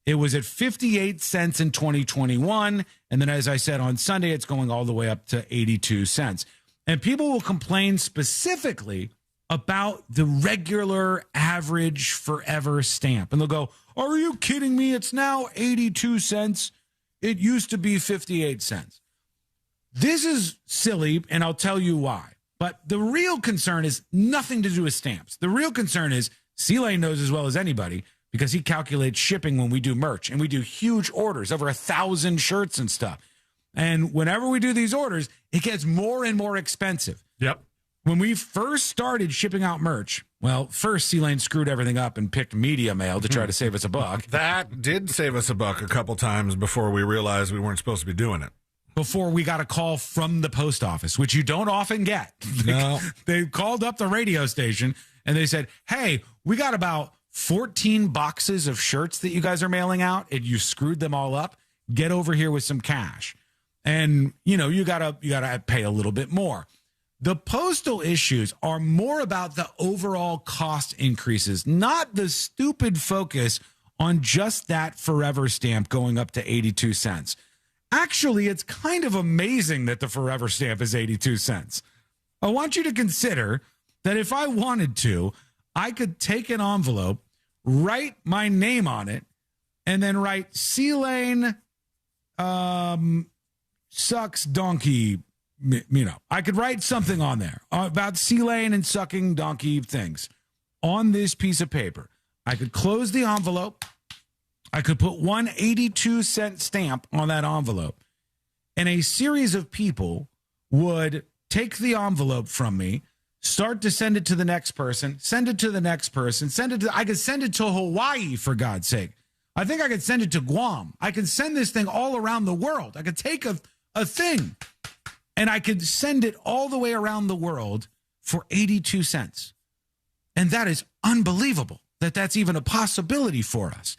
It was at 58 cents in 2021. And then, as I said, on Sunday, it's going all the way up to 82 cents. And people will complain specifically about the regular average Forever stamp. And they'll go, are you kidding me? It's now 82 cents. It used to be 58 cents. This is silly, and I'll tell you why. But the real concern is nothing to do with stamps. The real concern is C-Lane knows as well as anybody because he calculates shipping when we do merch. And we do huge orders, over 1,000 shirts and stuff. And whenever we do these orders, it gets more and more expensive.
Yep.
When we first started shipping out merch, well, first C-Lane screwed everything up and picked media mail to try to save us a buck.
That did save us a buck a couple times before we realized we weren't supposed to be doing it.
Before we got a call from the post office, which you don't often get.
No.
They called up the radio station and they said, hey, we got about 14 boxes of shirts that you guys are mailing out and you screwed them all up. Get over here with some cash. And, you know, you gotta pay a little bit more. The postal issues are more about the overall cost increases, not the stupid focus on just that Forever stamp going up to 82 cents. Actually, it's kind of amazing that the Forever stamp is 82 cents. I want you to consider that if I wanted to, I could take an envelope, write my name on it, and then write C-Lane sucks donkey. You know, I could write something on there about C-Lane and sucking donkey things on this piece of paper. I could close the envelope. I could put one 82-cent stamp on that envelope, and a series of people would take the envelope from me, start to send it to the next person, send it to the next person, I could send it to Hawaii, for God's sake. I think I could send it to Guam. I could send this thing all around the world. I could take a thing, and I could send it all the way around the world for 82 cents. And that is unbelievable that that's even a possibility for us.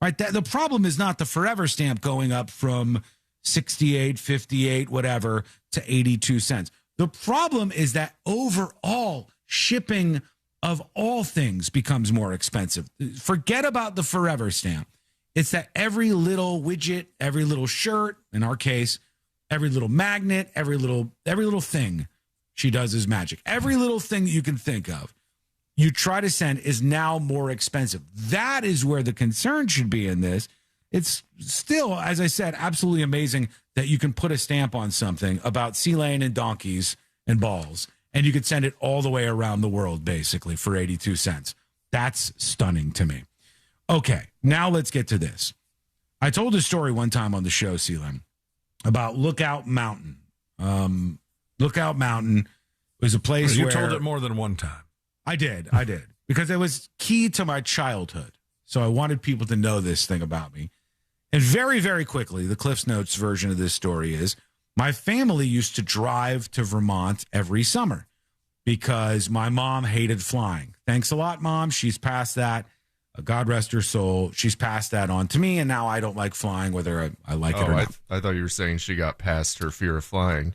Right? The problem is not the Forever stamp going up from 68, 58, whatever, to 82 cents. The problem is that overall shipping of all things becomes more expensive. Forget about the Forever stamp. It's that every little widget, every little shirt, in our case, every little magnet, every little thing she does is magic. Every little thing that you can think of, you try to send is now more expensive. That is where the concern should be in this. It's still, as I said, absolutely amazing that you can put a stamp on something about C-Lane and donkeys and balls and you could send it all the way around the world, basically, for 82 cents. That's stunning to me. Okay, now let's get to this. I told a story one time on the show, Selim, about Lookout Mountain. Lookout Mountain was a place
you
where...
told it more than one time.
I did. Because it was key to my childhood. So I wanted people to know this thing about me. And very, very quickly, the Cliff's Notes version of this story is my family used to drive to Vermont every summer because my mom hated flying. Thanks a lot, Mom. She's passed that. God rest her soul. She's passed that on to me, and now I don't like flying, whether I like it or not.
I thought you were saying she got past her fear of flying.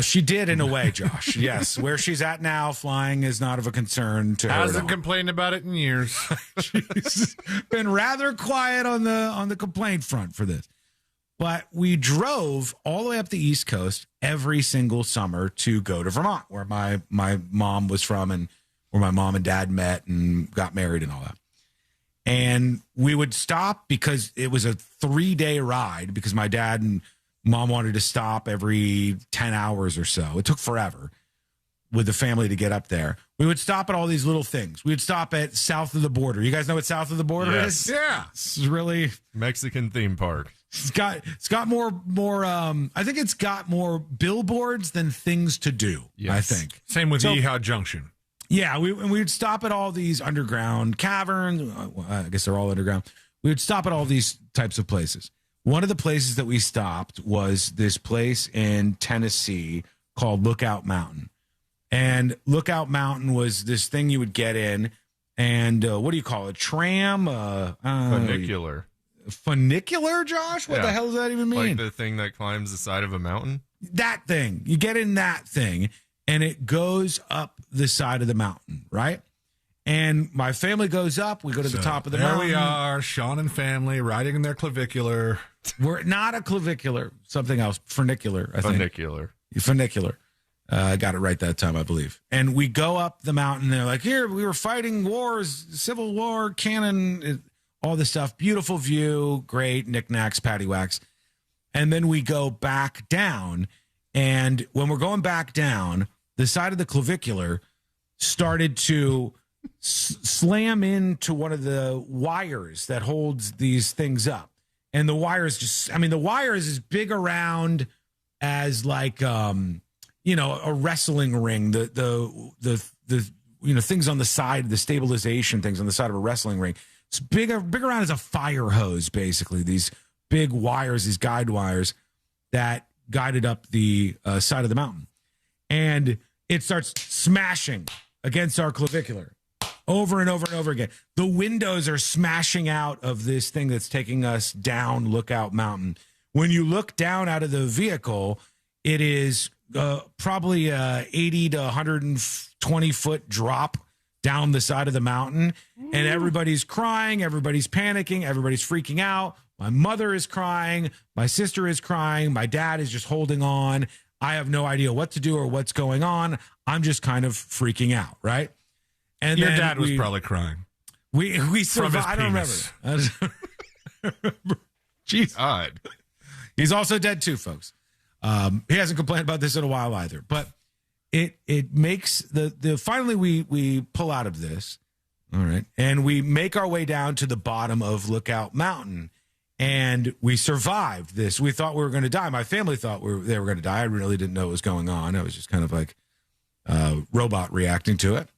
She did in a way, Josh. Yes, where she's at now, flying is not of a concern to her.
Hasn't complained about it in years.
She's been rather quiet on the complaint front for this. But we drove all the way up the East Coast every single summer to go to Vermont, where my mom was from and where my mom and dad met and got married and all that. And we would stop because it was a 3-day ride because my dad and Mom wanted to stop every 10 hours or so. It took forever with the family to get up there. We would stop at all these little things. We would stop at south of the border. You guys know what south of the border is?
Yeah.
It's really
Mexican theme park.
It's got more I think it's got more billboards than things to do. Yes. I think.
Same with Yeehaw Junction.
Yeah, we would stop at all these underground caverns. I guess they're all underground. We would stop at all these types of places. One of the places that we stopped was this place in Tennessee called Lookout Mountain. And Lookout Mountain was this thing you would get in, and what do you call it? Tram?
Funicular.
Funicular, Josh? What the hell does that even mean?
Like the thing that climbs the side of a mountain?
That thing. You get in that thing, and it goes up the side of the mountain, right? And my family goes up. We go to the top of the mountain.
There we are, Sean and family riding in their clavicular.
We're not a clavicular, something else. Funicular, I think. Funicular. I got it right that time, I believe. And we go up the mountain. They're like, here, we were fighting wars, Civil War, cannon, all this stuff. Beautiful view, great, knickknacks, paddywhacks. And then we go back down. And when we're going back down, the side of the clavicular started to slam into one of the wires that holds these things up. And the wires the wires is big around as like, a wrestling ring, the things on the side, the stabilization things on the side of a wrestling ring. It's big around as a fire hose, basically. These big wires, these guide wires that guided up the side of the mountain. And it starts smashing against our clavicular over and over and over again. The windows are smashing out of this thing that's taking us down Lookout Mountain. When you look down out of the vehicle, it is probably a 80 to 120 foot drop down the side of the mountain. And everybody's crying. Everybody's panicking. Everybody's freaking out. My mother is crying. My sister is crying. My dad is just holding on. I have no idea what to do or what's going on. I'm just kind of freaking out, right? And
your dad was probably crying.
We survived. I don't remember. Jeez.
God.
He's also dead too, folks. He hasn't complained about this in a while either. But it makes the finally we pull out of this. All right. And we make our way down to the bottom of Lookout Mountain. And we survived this. We thought we were going to die. My family thought they were going to die. I really didn't know what was going on. I was just kind of like a robot reacting to it.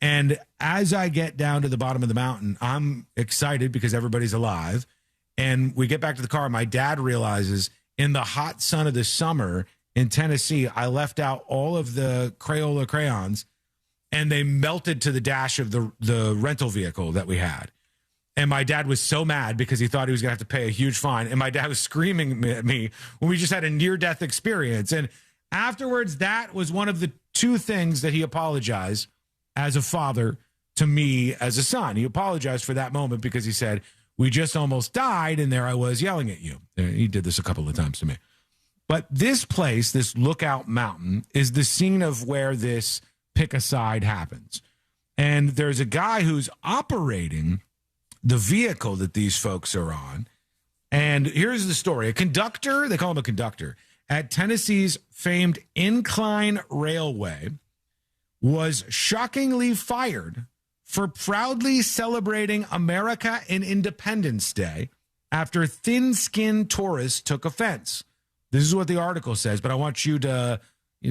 And as I get down to the bottom of the mountain, I'm excited because everybody's alive. And we get back to the car. My dad realizes in the hot sun of the summer in Tennessee, I left out all of the Crayola crayons and they melted to the dash of the rental vehicle that we had. And my dad was so mad because he thought he was going to have to pay a huge fine. And my dad was screaming at me when we just had a near-death experience. And afterwards, that was one of the two things that he apologized as a father to me as a son. He apologized for that moment because he said, we just almost died, and there I was yelling at you. He did this a couple of times to me. But this place, this Lookout Mountain, is the scene of where this pick-a-side happens. And there's a guy who's operating the vehicle that these folks are on. And here's the story. A conductor, they call him a conductor, at Tennessee's famed Incline Railway was shockingly fired for proudly celebrating America and Independence Day after thin-skinned tourists took offense. This is what the article says, but I want you to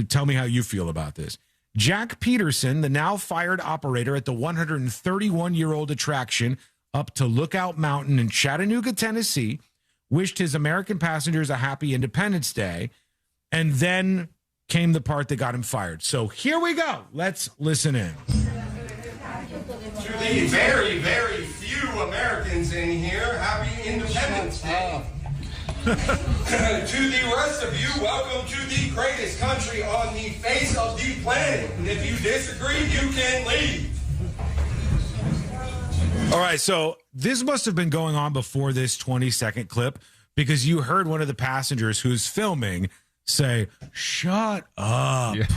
tell me how you feel about this. Jack Peterson, the now fired operator at the 131-year-old attraction up to Lookout Mountain in Chattanooga, Tennessee, wished his American passengers a happy Independence Day, and then came the part that got him fired. So here we go. Let's listen in.
To the very, very few Americans in here, happy Independence Day. To the rest of you, welcome to the greatest country on the face of the planet. And if you disagree, you can leave.
All right, so this must have been going on before this 20-second clip, because you heard one of the passengers who's filming say, "Shut up." Yeah.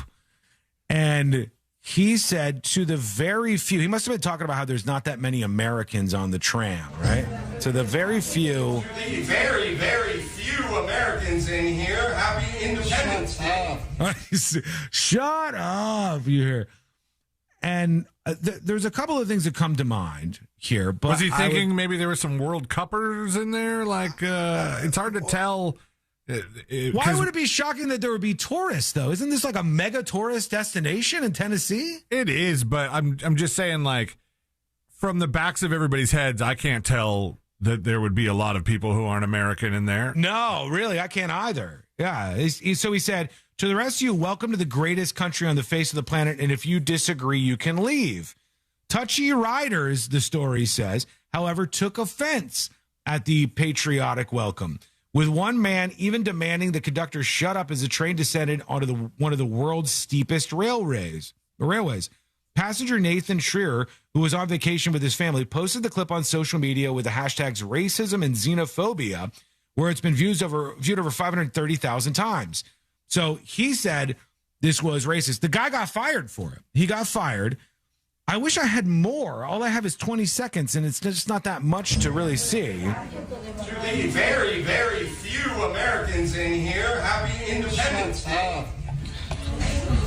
And he said to the very few, he must have been talking about how there's not that many Americans on the tram, right? To the very few.
To the very, very few Americans in here, happy Independence Day.
Shut up, you hear. And there's a couple of things that come to mind here. But
was he thinking maybe there were some World Cuppers in there? Like, it's hard to tell.
Why would it be shocking that there would be tourists, though? Isn't this like a mega tourist destination in Tennessee?
It is, but I'm just saying, like, from the backs of everybody's heads, I can't tell that there would be a lot of people who aren't American in there.
No, really, I can't either. Yeah. So he said, "To the rest of you, welcome to the greatest country on the face of the planet, and if you disagree, you can leave." Touchy riders, the story says, however, took offense at the patriotic welcome, with one man even demanding the conductor shut up as the train descended onto one of the world's steepest railways. Passenger Nathan Schreier, who was on vacation with his family, posted the clip on social media with the hashtags racism and xenophobia, where it's been viewed over 530,000 times. So he said this was racist. The guy got fired for it. He got fired. I wish I had more. All I have is 20 seconds, and it's just not that much to really see.
To the very, very few Americans in here, happy Independence Day.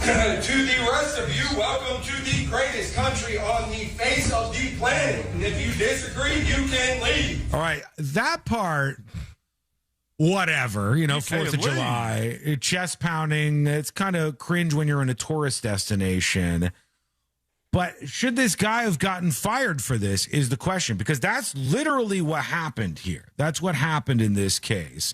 To the rest of you, welcome to the greatest country on the face of the planet. And if you disagree, you can leave.
All right, that part, whatever, 4th of July, chest pounding, it's kind of cringe when you're in a tourist destination. But should this guy have gotten fired for this is the question, because that's literally what happened here. That's what happened in this case.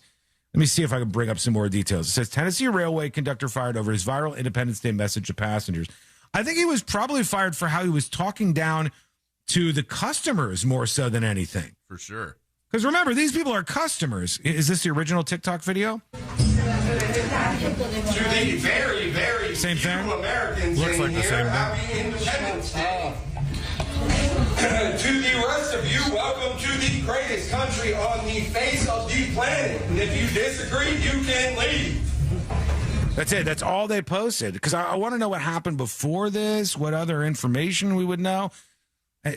Let me see if I can bring up some more details. It says Tennessee Railway conductor fired over his viral Independence Day message to passengers. I think he was probably fired for how he was talking down to the customers more so than anything.
For sure.
Because remember, these people are customers. Is this the original TikTok video?
To the very, very
same
few
thing?
Americans
Looks
in
like the
here,
same thing.
happy Independence Day. To the rest of you, welcome to the greatest country on the face of the planet. And if you disagree, you can leave.
That's it. That's all they posted. Because I want to know what happened before this, what other information we would know.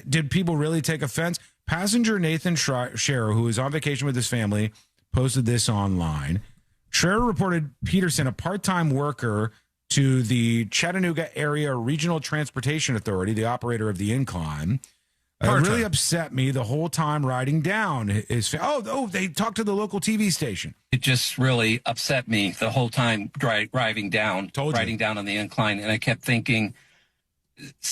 Did people really take offense? Passenger Nathan Scherer, who was on vacation with his family, posted this online. Scherer reported Peterson, a part-time worker to the Chattanooga Area Regional Transportation Authority, the operator of the incline. It really upset me the whole time riding down. They talked to the local TV station.
It just really upset me the whole time riding down on the incline. And I kept thinking,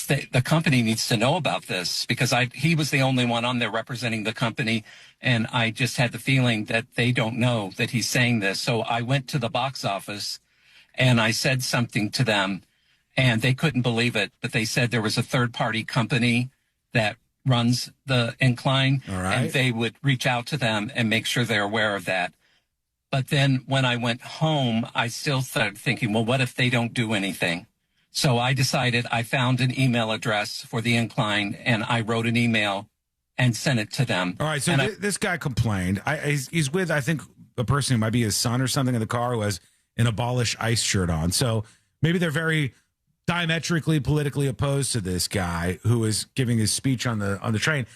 the company needs to know about this, because he was the only one on there representing the company. And I just had the feeling that they don't know that he's saying this. So I went to the box office and I said something to them, and they couldn't believe it. But they said there was a third-party company that runs the incline, and they would reach out to them and make sure they're aware of that. But then when I went home, I still started thinking, well, what if they don't do anything? So I decided, I found an email address for the incline, and I wrote an email and sent it to them.
All right, so this guy complained. He's with, I think, a person who might be his son or something in the car who has an Abolish ICE shirt on. So maybe they're very diametrically politically opposed to this guy who is giving his speech on the train.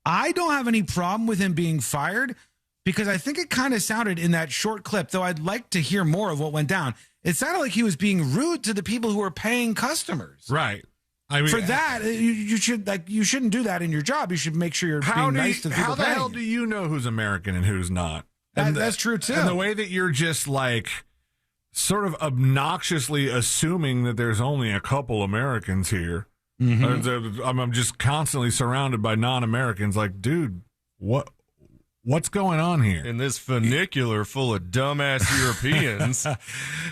I don't have any problem with him being fired, because I think it kind of sounded in that short clip, though I'd like to hear more of what went down. it sounded like he was being rude to the people who are paying customers.
Right. I mean,
for that, you shouldn't do that in your job. You should make sure you're being nice to the people.
How the hell do you know who's American and who's not?
That's true too.
And the way that you're just like sort of obnoxiously assuming that there's only a couple Americans here.
Mm-hmm.
I'm just constantly surrounded by non-Americans. Like, dude, what's going on here?
In this funicular full of dumbass Europeans.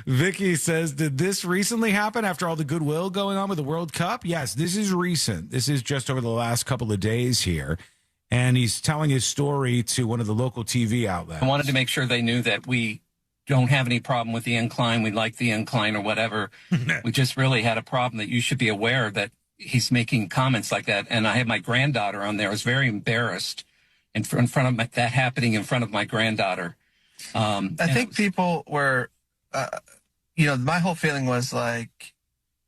Vicky says, did this recently happen after all the goodwill going on with the World Cup? Yes, this is recent. This is just over the last couple of days here. And he's telling his story to one of the local TV outlets.
I wanted to make sure they knew that we don't have any problem with the incline. We like the incline or whatever. We just really had a problem that you should be aware that he's making comments like that. And I had my granddaughter on there. I was very embarrassed in front of that happening in front of my granddaughter.
I think people were, my whole feeling was like,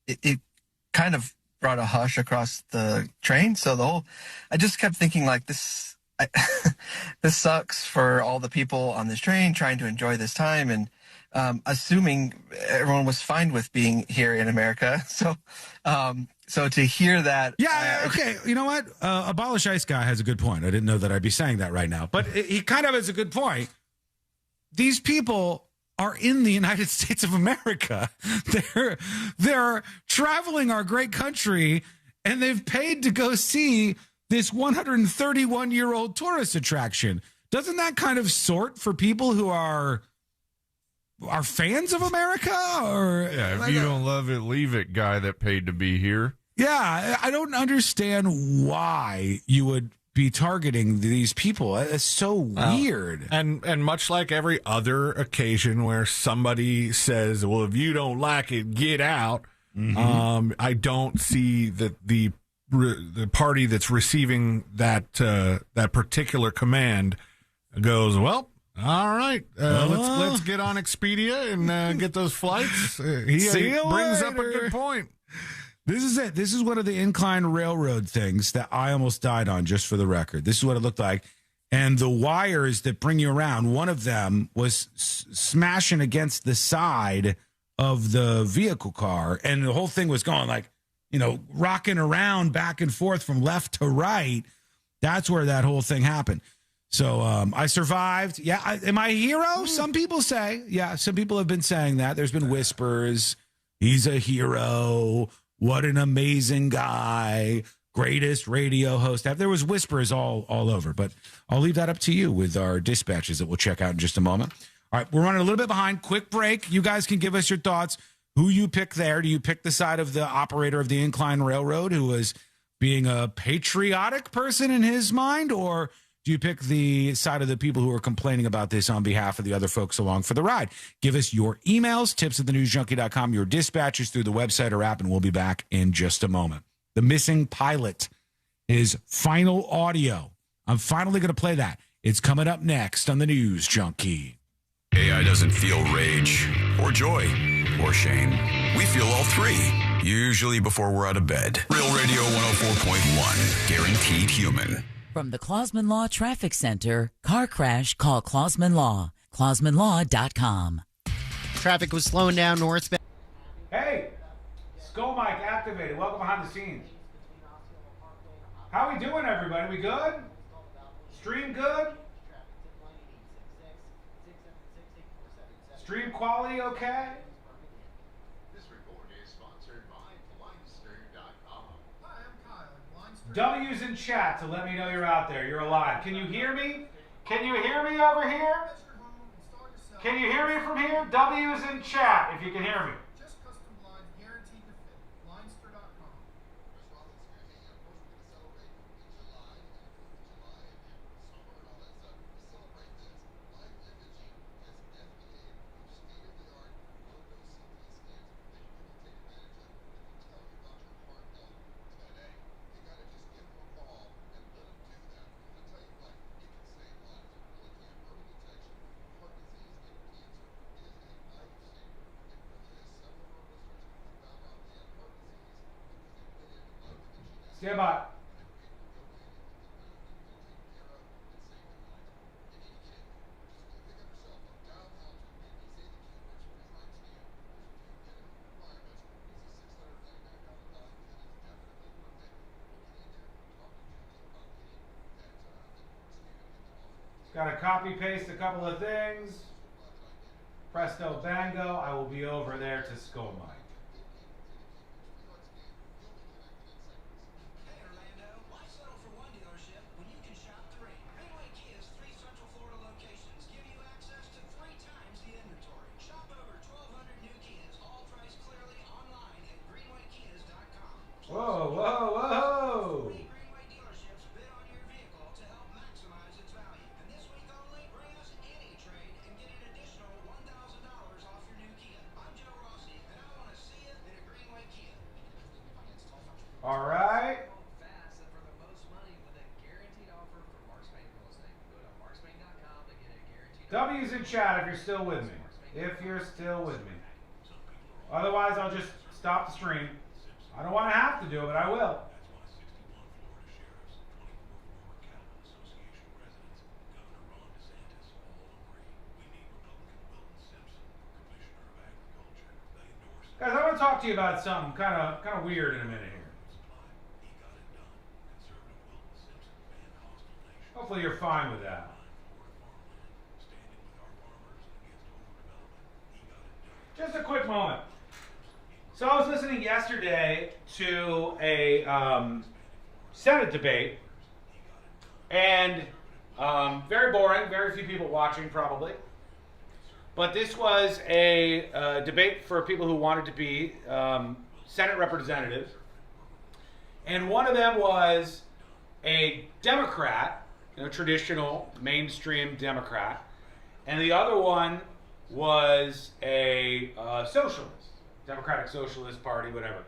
it kind of brought a hush across the train. So I just kept thinking like this sucks for all the people on this train trying to enjoy this time. And assuming everyone was fine with being here in America. So to hear that.
Yeah, okay. You know what? Abolish ICE guy has a good point. I didn't know that I'd be saying that right now. But he kind of has a good point. These people are in the United States of America. They're traveling our great country, and they've paid to go see this 131-year-old tourist attraction. Doesn't that kind of sort for people who are fans of America? Or
if you don't love it, leave it guy that paid to be here.
Yeah, I don't understand why you would be targeting these people. It's so weird.
And much like every other occasion where somebody says, well, if you don't like it, get out. Mm-hmm. I don't see that the party that's receiving that particular command goes, well, all right, let's get on Expedia and get those flights. He brings up a good point.
This is it. This is one of the incline railroad things that I almost died on, just for the record. This is what it looked like. And the wires that bring you around, one of them was smashing against the side of the vehicle car. And the whole thing was going like, rocking around back and forth from left to right. That's where that whole thing happened. So I survived. Yeah. Am I a hero? Some people say. Yeah. Some people have been saying that. There's been whispers. He's a hero. What an amazing guy. Greatest radio host. There was whispers all over, but I'll leave that up to you with our dispatches that we'll check out in just a moment. All right, we're running a little bit behind. Quick break. You guys can give us your thoughts. Who you pick there? Do you pick the side of the operator of the incline railroad who was being a patriotic person in his mind, or do you pick the side of the people who are complaining about this on behalf of the other folks along for the ride? Give us your emails, tips@thenewsjunkie.com, your dispatches through the website or app, and we'll be back in just a moment. The missing pilot is final audio. I'm finally going to play that. It's coming up next on the News Junkie.
AI doesn't feel rage or joy or shame. We feel all three, usually before we're out of bed. Real Radio 104.1, guaranteed human.
From the Clausman Law Traffic Center, car crash, call Clausman Law. ClausmanLaw.com.
Traffic was slowing down northbound.
Hey, Skull Mike activated. Welcome behind the scenes. How we doing, everybody? We good? Stream good? Stream quality okay? W's in chat to let me know you're out there. You're alive. Can you hear me? Can you hear me over here? Can you hear me from here? W's in chat if you can hear me. Stand by. Got to copy paste a couple of things. Presto bango, I will be over there to school, Mike. Whoa, whoa, whoa! All right. W's in chat if you're still with me. If you're still with me. Otherwise, I'll just stop the stream. I don't want to have to do it, but I will. Guys, I want to talk to you about something kind of weird in a minute here. Hopefully you're fine with that. Just a quick moment. So I was listening yesterday to a Senate debate, and very boring, very few people watching probably. But this was a debate for people who wanted to be Senate representatives. And one of them was a Democrat, traditional mainstream Democrat. And the other one was a socialist, Democratic Socialist Party, whatever.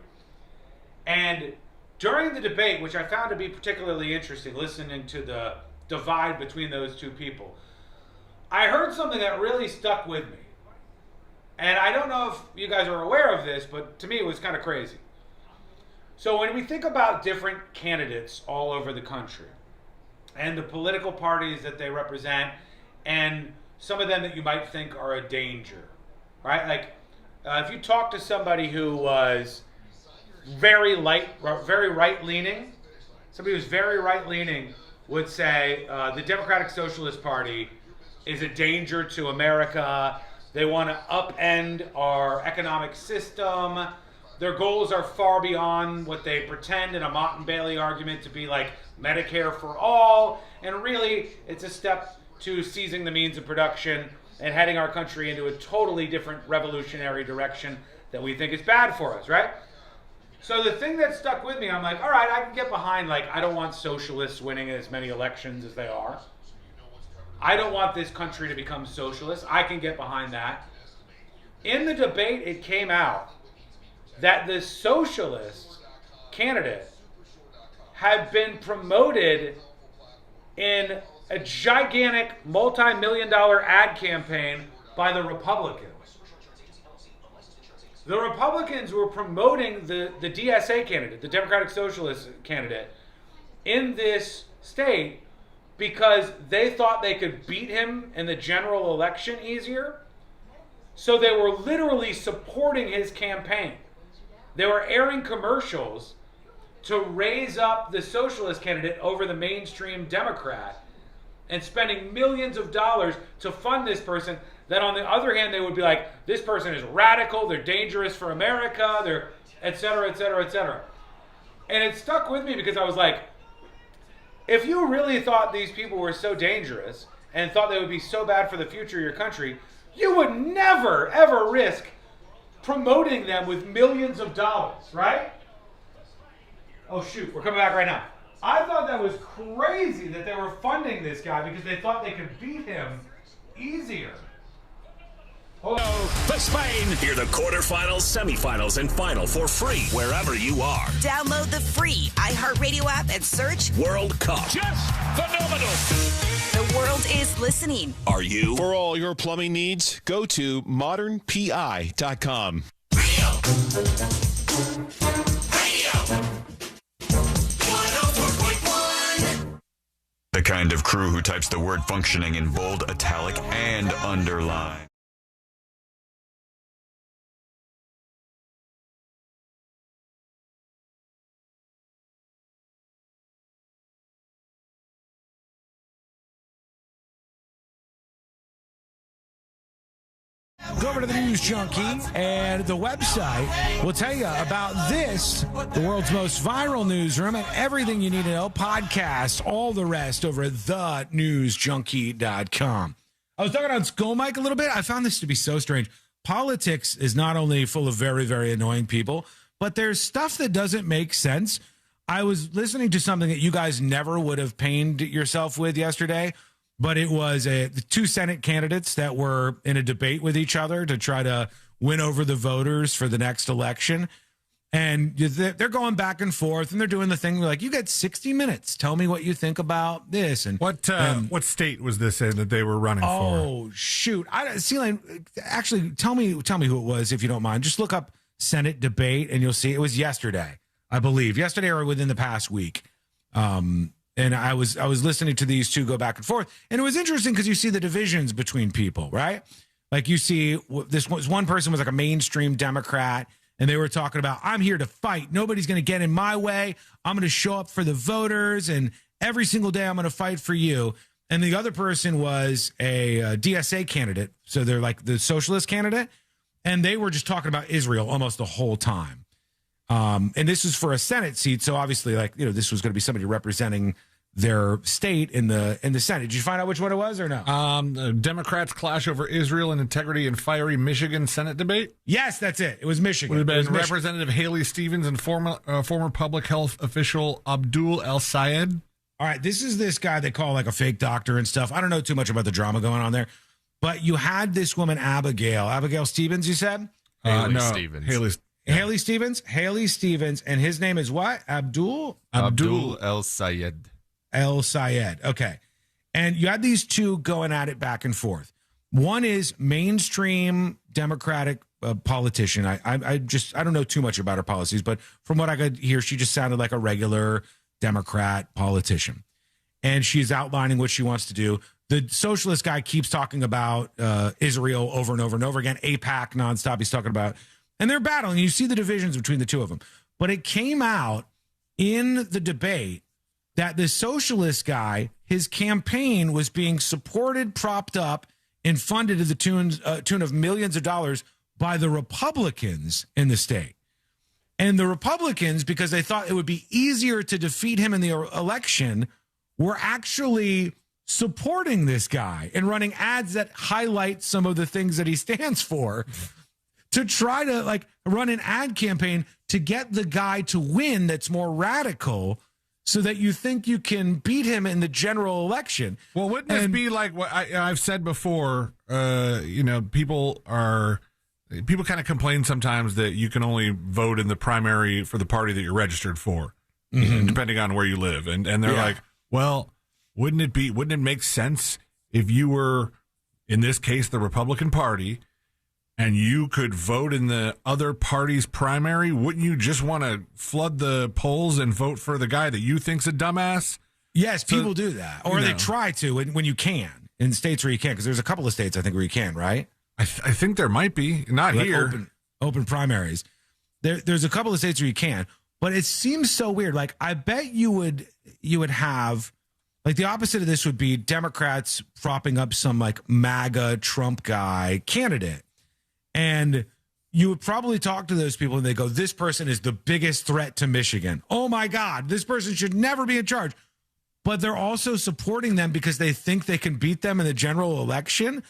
And during the debate, which I found to be particularly interesting, listening to the divide between those two people, I heard something that really stuck with me. And I don't know if you guys are aware of this, but to me it was kind of crazy. So when we think about different candidates all over the country and the political parties that they represent and some of them that you might think are a danger, right? Like if you talk to somebody who was very right-leaning, somebody who's very right-leaning would say the Democratic Socialist Party is a danger to America. They want to upend our economic system. Their goals are far beyond what they pretend in a Mott and Bailey argument to be like Medicare for all. And really, it's a step to seizing the means of production and heading our country into a totally different revolutionary direction that we think is bad for us, right? So the thing that stuck with me, I'm like, all right, I can get behind, like, I don't want socialists winning as many elections as they are. I don't want this country to become socialist. I can get behind that. In the debate, it came out that the socialist candidate had been promoted in a gigantic multi-million-dollar ad campaign by the Republicans. The Republicans were promoting the DSA candidate, the Democratic Socialist candidate, in this state because they thought they could beat him in the general election easier. So they were literally supporting his campaign. They were airing commercials to raise up the socialist candidate over the mainstream Democrat and spending millions of dollars to fund this person. Then on the other hand, they would be like, this person is radical, they're dangerous for America, they're et cetera, et cetera, et cetera. And it stuck with me because I was like, if you really thought these people were so dangerous and thought they would be so bad for the future of your country, you would never, ever risk promoting them with millions of dollars, right? Oh, shoot, we're coming back right now. I thought that was crazy that they were funding this guy because they thought they could beat him easier.
For Spain. Hear the quarterfinals, semifinals, and final for free wherever you are.
Download the free iHeartRadio app and search
World Cup. Just phenomenal.
The world is listening.
Are you?
For all your plumbing needs, go to modernpi.com.
The kind of crew who types the word functioning in bold, italic, and underline.
Go over to the News Junkie, and the website will tell you about this, the world's most viral newsroom, and everything you need to know, podcasts, all the rest over at thenewsjunkie.com. I was talking on Skull Mike a little bit. I found this to be so strange. Politics is not only full of very, very annoying people, but there's stuff that doesn't make sense. I was listening to something that you guys never would have pained yourself with yesterday, but it was the two Senate candidates that were in a debate with each other to try to win over the voters for the next election. And they're going back and forth, and they're doing the thing like, you got 60 minutes. Tell me what you think about this. And
what state was this in that they were running for?
Oh, shoot. Actually, tell me who it was, if you don't mind. Just look up Senate debate, and you'll see it was yesterday, I believe. Yesterday or within the past week. And I was listening to these two go back and forth. And it was interesting because you see the divisions between people, right? Like you see this one person was like a mainstream Democrat, and they were talking about, I'm here to fight. Nobody's going to get in my way. I'm going to show up for the voters, and every single day I'm going to fight for you. And the other person was a DSA candidate. So they're like the socialist candidate. And they were just talking about Israel almost the whole time. And this is for a Senate seat. So obviously, this was going to be somebody representing their state in the Senate. Did you find out which one it was or no?
Democrats clash over Israel and integrity in fiery Michigan Senate debate.
Yes, that's it. It was Michigan.
Would have been Representative Haley Stevens and former public health official Abdul El Sayed.
All right, this is this guy they call like a fake doctor and stuff. I don't know too much about the drama going on there, but you had this woman Abigail Stevens. You said
Stevens.
Haley Stevens, and his name is what? Abdul
El Sayed.
El Sayed. Okay. And you had these two going at it back and forth. One is mainstream Democratic politician. I don't know too much about her policies, but from what I could hear, she just sounded like a regular Democrat politician. And she's outlining what she wants to do. The socialist guy keeps talking about Israel over and over and over again. AIPAC nonstop. He's talking about, and they're battling. You see the divisions between the two of them. But it came out in the debate that the socialist guy, his campaign was being supported, propped up, and funded to the tune of millions of dollars by the Republicans in the state. And the Republicans, because they thought it would be easier to defeat him in the election, were actually supporting this guy and running ads that highlight some of the things that he stands for to try to run an ad campaign to get the guy to win that's more radical, so that you think you can beat him in the general election.
Well, wouldn't this be like what I've said before? People kind of complain sometimes that you can only vote in the primary for the party that you're registered for, depending on where you live. And they're like, well, wouldn't it make sense if you were, in this case, the Republican Party, and you could vote in the other party's primary? Wouldn't you just want to flood the polls and vote for the guy that you think's a dumbass?
Yes, people do that. Or they try to when you can, in states where you can, because there's a couple of states, I think, where you can, right?
I think there might be. Not here.
Open primaries. There's a couple of states where you can, but it seems so weird. Like, I bet you would have, like, the opposite of this would be Democrats propping up some, like, MAGA Trump guy candidate. And you would probably talk to those people and they go, this person is the biggest threat to Michigan. Oh my God, this person should never be in charge. But they're also supporting them because they think they can beat them in the general election.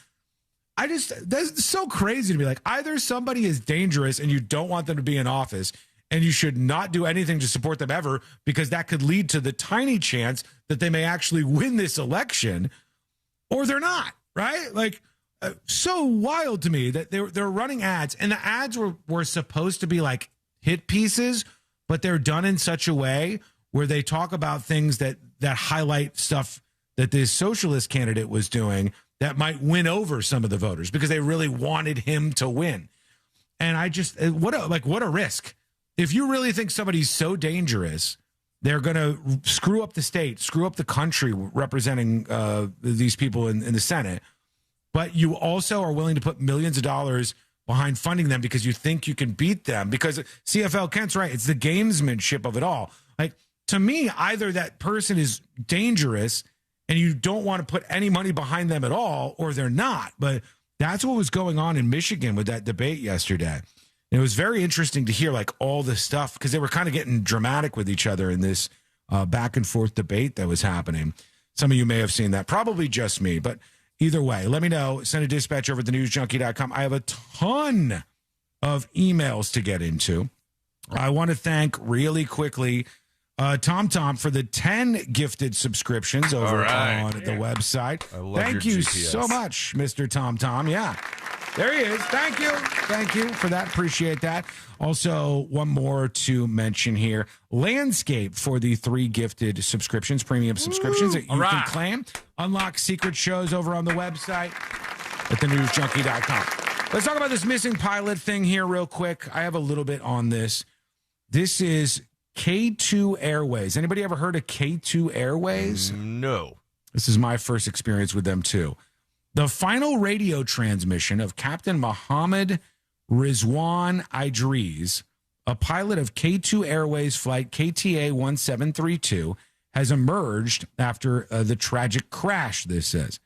That's so crazy to me. Like, either somebody is dangerous and you don't want them to be in office, and you should not do anything to support them ever, because that could lead to the tiny chance that they may actually win this election, or they're not, right? Like, so wild to me that they're running ads, and the ads were supposed to be like hit pieces, but they're done in such a way where they talk about things that highlight stuff that this socialist candidate was doing that might win over some of the voters because they really wanted him to win. And I just, what a risk. If you really think somebody's so dangerous, they're going to screw up the state, screw up the country representing these people in the Senate, but you also are willing to put millions of dollars behind funding them because you think you can beat them. Because CFL Kent's right. It's the gamesmanship of it all. Like, to me, either that person is dangerous and you don't want to put any money behind them at all, or they're not. But That's what was going on in Michigan with that debate yesterday. And it was very interesting to hear like all this stuff because they were kind of getting dramatic with each other in this back and forth debate that was happening. Some of you may have seen that, probably just me, but either way, let me know. Send a dispatch over at thenewsjunkie.com. I have a ton of emails to get into. I want to thank really quickly TomTom for the 10 gifted subscriptions over on the website. Thank you so much, Mr. TomTom. Yeah, there he is. Thank you. Thank you for that. Appreciate that. Also, one more to mention here. Landscape for the 3 gifted subscriptions, premium subscriptions that you can claim. Unlock secret shows over on the website at thenewsjunkie.com. Let's talk about this missing pilot thing here real quick. I have a little bit on this. This is K2 Airways. Anybody ever heard of K2 Airways?
No.
This is my first experience with them, too. The final radio transmission of Captain Mohammed Rizwan Idris, a pilot of K2 Airways flight KTA 1732, has emerged after the tragic crash, this says.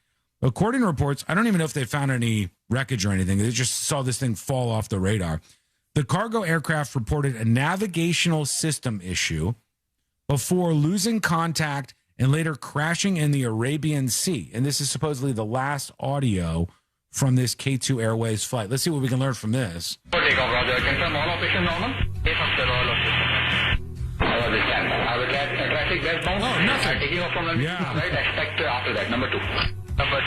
According to reports, I don't even know if they found any wreckage or anything. They just saw this thing fall off the radar. The cargo aircraft reported a navigational system issue before losing contact and later crashing in the Arabian Sea. And this is supposedly the last audio from this K2 Airways flight. Let's see what we can learn from this.
Oh, nothing.
Yeah.
Right, expect after that. Number 2. Number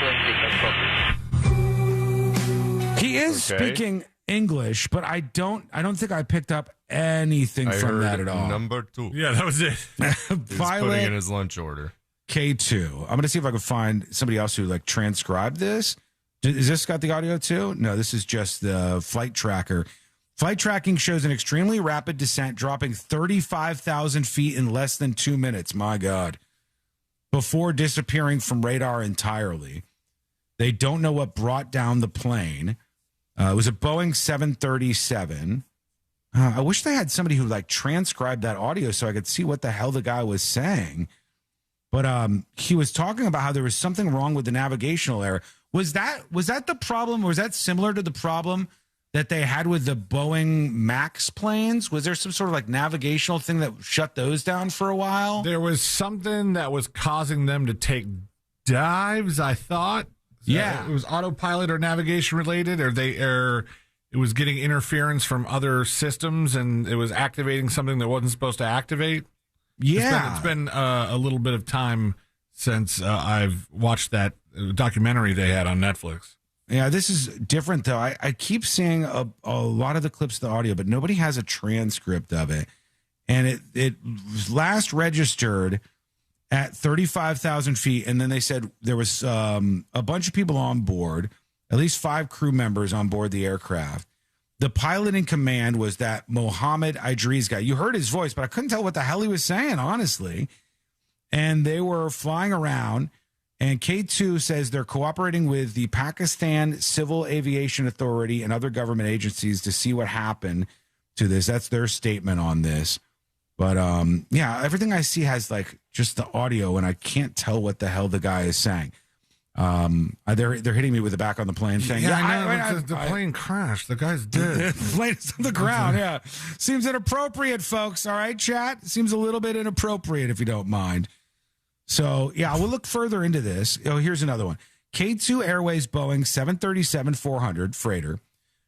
20.
He is speaking English, but I don't think I picked up anything from that at all.
Number 2.
Yeah, that was it.
He's putting in his lunch order.
K2. I'm going to see if I can find somebody else who like transcribed this. Is this got the audio too? No, this is just the flight tracker. Flight tracking shows an extremely rapid descent, dropping 35,000 feet in less than 2 minutes. My God. Before disappearing from radar entirely. They don't know what brought down the plane. It was a Boeing 737. I wish they had somebody who like transcribed that audio so I could see what the hell the guy was saying. But he was talking about how there was something wrong with the navigational error. Was that the problem? Or was that similar to the problem that they had with the Boeing MAX planes? Was there some sort of like navigational thing that shut those down for a while?
There was something that was causing them to take dives, I thought.
Yeah.
It was autopilot or navigation related, or it was getting interference from other systems and it was activating something that wasn't supposed to activate.
Yeah.
It's been a little bit of time since I've watched that documentary they had on Netflix.
Yeah, this is different, though. I keep seeing a lot of the clips of the audio, but nobody has a transcript of it. And it was last registered at 35,000 feet. And then they said there was a bunch of people on board, at least 5 crew members on board the aircraft. The pilot in command was that Mohammed Idris guy. You heard his voice, but I couldn't tell what the hell he was saying, honestly. And they were flying around. And K2 says they're cooperating with the Pakistan Civil Aviation Authority and other government agencies to see what happened to this. That's their statement on this. But yeah, everything I see has like just the audio, and I can't tell what the hell the guy is saying. They're hitting me with the back on the plane thing.
Yeah, I know. The plane crashed. The guy's dead.
The plane's on the ground. Yeah, seems inappropriate, folks. All right, chat. Seems a little bit inappropriate, if you don't mind. So, yeah, we'll look further into this. Oh, here's another one. K2 Airways Boeing 737-400 freighter,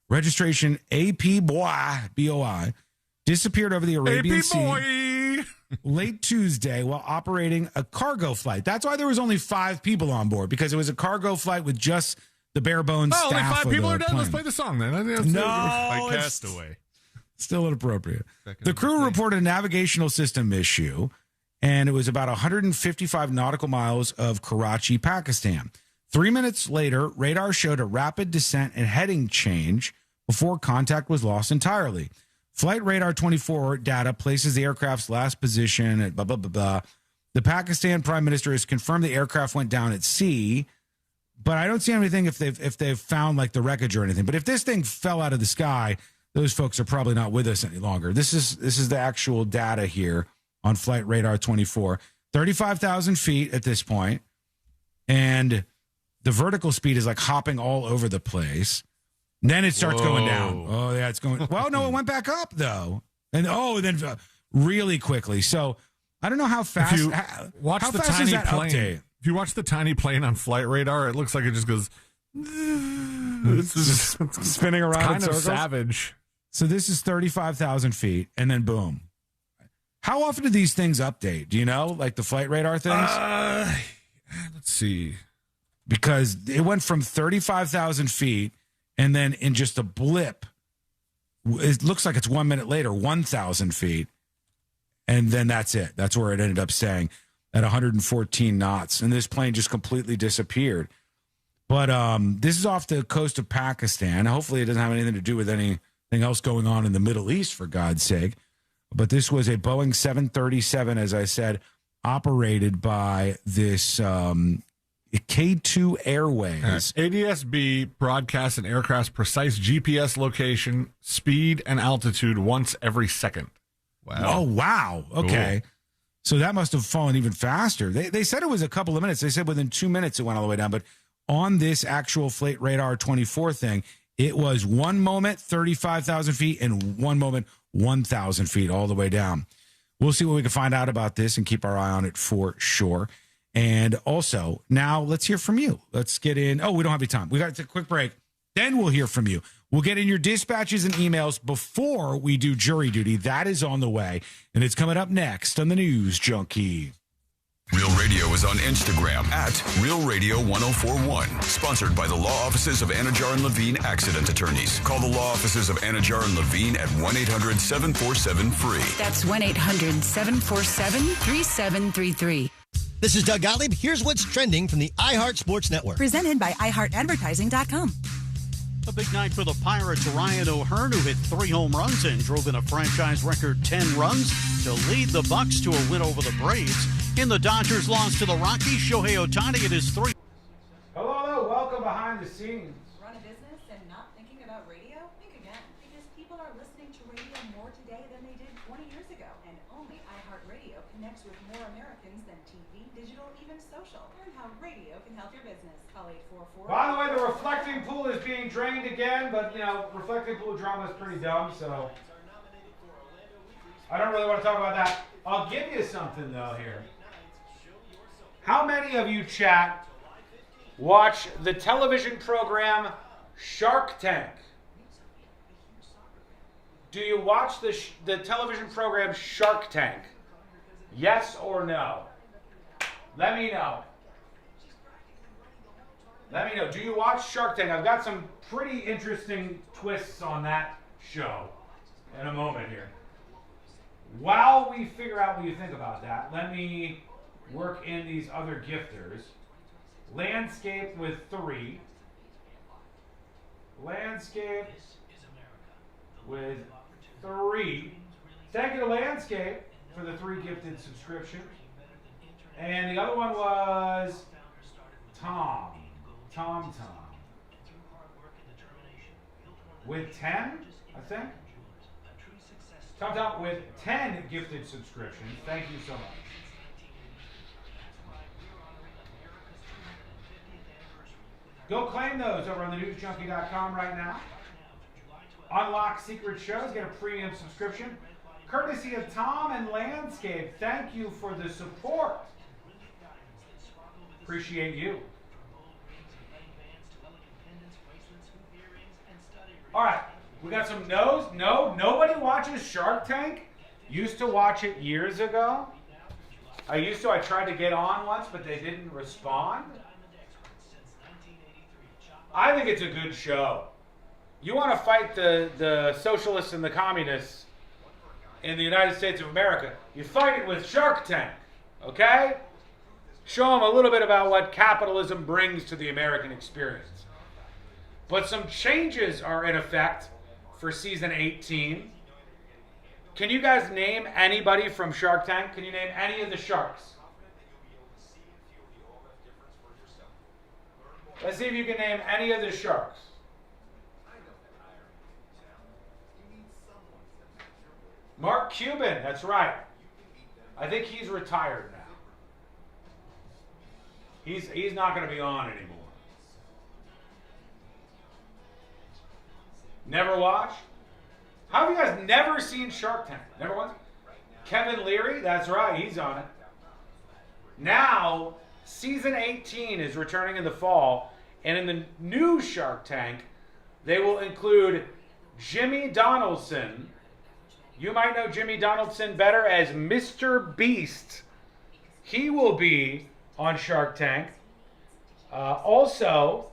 registration AP BOI, disappeared over the Arabian Sea late Tuesday while operating a cargo flight. That's why there was only 5 people on board, because it was a cargo flight with just the bare bones staff.
Only 5 people are dead.
Plane.
Let's play the song then.
No,
Castaway.
Still inappropriate. The crew reported a navigational system issue, and it was about 155 nautical miles of Karachi, Pakistan. 3 minutes later, radar showed a rapid descent and heading change before contact was lost entirely. Flight Radar 24 data places the aircraft's last position at blah, blah, blah, blah. The Pakistan Prime Minister has confirmed the aircraft went down at sea, but I don't see anything if they've found like the wreckage or anything. But if this thing fell out of the sky, those folks are probably not with us any longer. This is the actual data here on Flight Radar 24. 35,000 feet at this point. And the vertical speed is like hopping all over the place. And then it starts going down. Oh, yeah, it's going. Well, no, it went back up, though. And then really quickly. So I don't know how fast.
If you watch
how
the
fast
tiny
is that
plane,
update?
if you watch the tiny plane on flight radar, it looks like it just goes. It's
just spinning around.
It's kind
in
of
circles.
savage.
So this is 35,000 feet, and then boom. How often do these things update? Do you know, like the flight radar things?
Let's see.
Because it went from 35,000 feet, and then in just a blip, it looks like it's 1 minute later, 1,000 feet, and then that's it. That's where it ended up staying at 114 knots, and this plane just completely disappeared. But this is off the coast of Pakistan. Hopefully it doesn't have anything to do with anything else going on in the Middle East, for God's sake. But this was a Boeing 737, as I said, operated by this K2 Airways.
ADS-B broadcasts an aircraft's precise GPS location, speed, and altitude once every second.
Wow. Oh, wow. Okay. Cool. So that must have fallen even faster. They said it was a couple of minutes. They said within 2 minutes it went all the way down. But on this actual Flight Radar 24 thing, it was 1 moment, 35,000 feet, and 1 moment, 1,000 feet all the way down. We'll see what we can find out about this and keep our eye on it for sure. And also, now let's hear from you. Let's get in. Oh, we don't have any time. We got to take a quick break. Then we'll hear from you. We'll get in your dispatches and emails before we do jury duty. That is on the way. And it's coming up next on the News Junkie.
Real Radio is on Instagram at Real Radio 1041. Sponsored by the law offices of Anajar and Levine Accident Attorneys. Call the law offices of Anajar and Levine at 1-800-747-FREE.
That's 1-800-747-3733.
This is Doug Gottlieb. Here's what's trending from the iHeart Sports Network.
Presented by iHeartAdvertising.com.
A big night for the Pirates. Ryan O'Hearn, who hit 3 home runs and drove in a franchise record 10 runs to lead the Bucks to a win over the Braves. In the Dodgers loss to the Rockies, Shohei Ohtani at his 3.
Hello, welcome behind the scenes.
Run a business and not thinking about radio? Think again, because people are listening to radio more today than they did 20 years ago. And only iHeartRadio connects with more Americans than TV, digital, even social. Learn how radio can help your business. Call 844.
By the way, the reflecting pool is being drained again, but, reflecting pool drama is pretty dumb, so I don't really want to talk about that. I'll give you something, though, here. How many of you, chat, watch the television program Shark Tank? Do you watch the television program Shark Tank? Yes or no? Let me know. Let me know. Do you watch Shark Tank? I've got some pretty interesting twists on that show in a moment here. While we figure out what you think about that, let me work in these other gifters. Landscape with 3. Landscape with 3. Thank you to Landscape for the 3 gifted subscription. And the other one was Tom. With 10, I think. Tom with 10 gifted subscriptions. Thank you so much. Go claim those over on the newsjunkie.com right now. Unlock secret shows, get a premium subscription. Courtesy of Tom and Landscape. Thank you for the support. Appreciate you. All right, we got some no's. No, nobody watches Shark Tank. Used to watch it years ago. I tried to get on once, but they didn't respond. I think it's a good show. You want to fight the socialists and the communists in the United States of America, you fight it with Shark Tank, okay? Show them a little bit about what capitalism brings to the American experience. But some changes are in effect for season 18. Can you guys name anybody from Shark Tank? Can you name any of the sharks? Let's see if you can name any of the sharks. Mark Cuban, that's right. I think he's retired now. He's not going to be on anymore. Never watched? How have you guys never seen Shark Tank? Never once? Kevin Leary? That's right, he's on it. Now, season 18 is returning in the fall, and in the new Shark Tank, they will include Jimmy Donaldson. You might know Jimmy Donaldson better as Mr. Beast. He will be on Shark Tank. Also,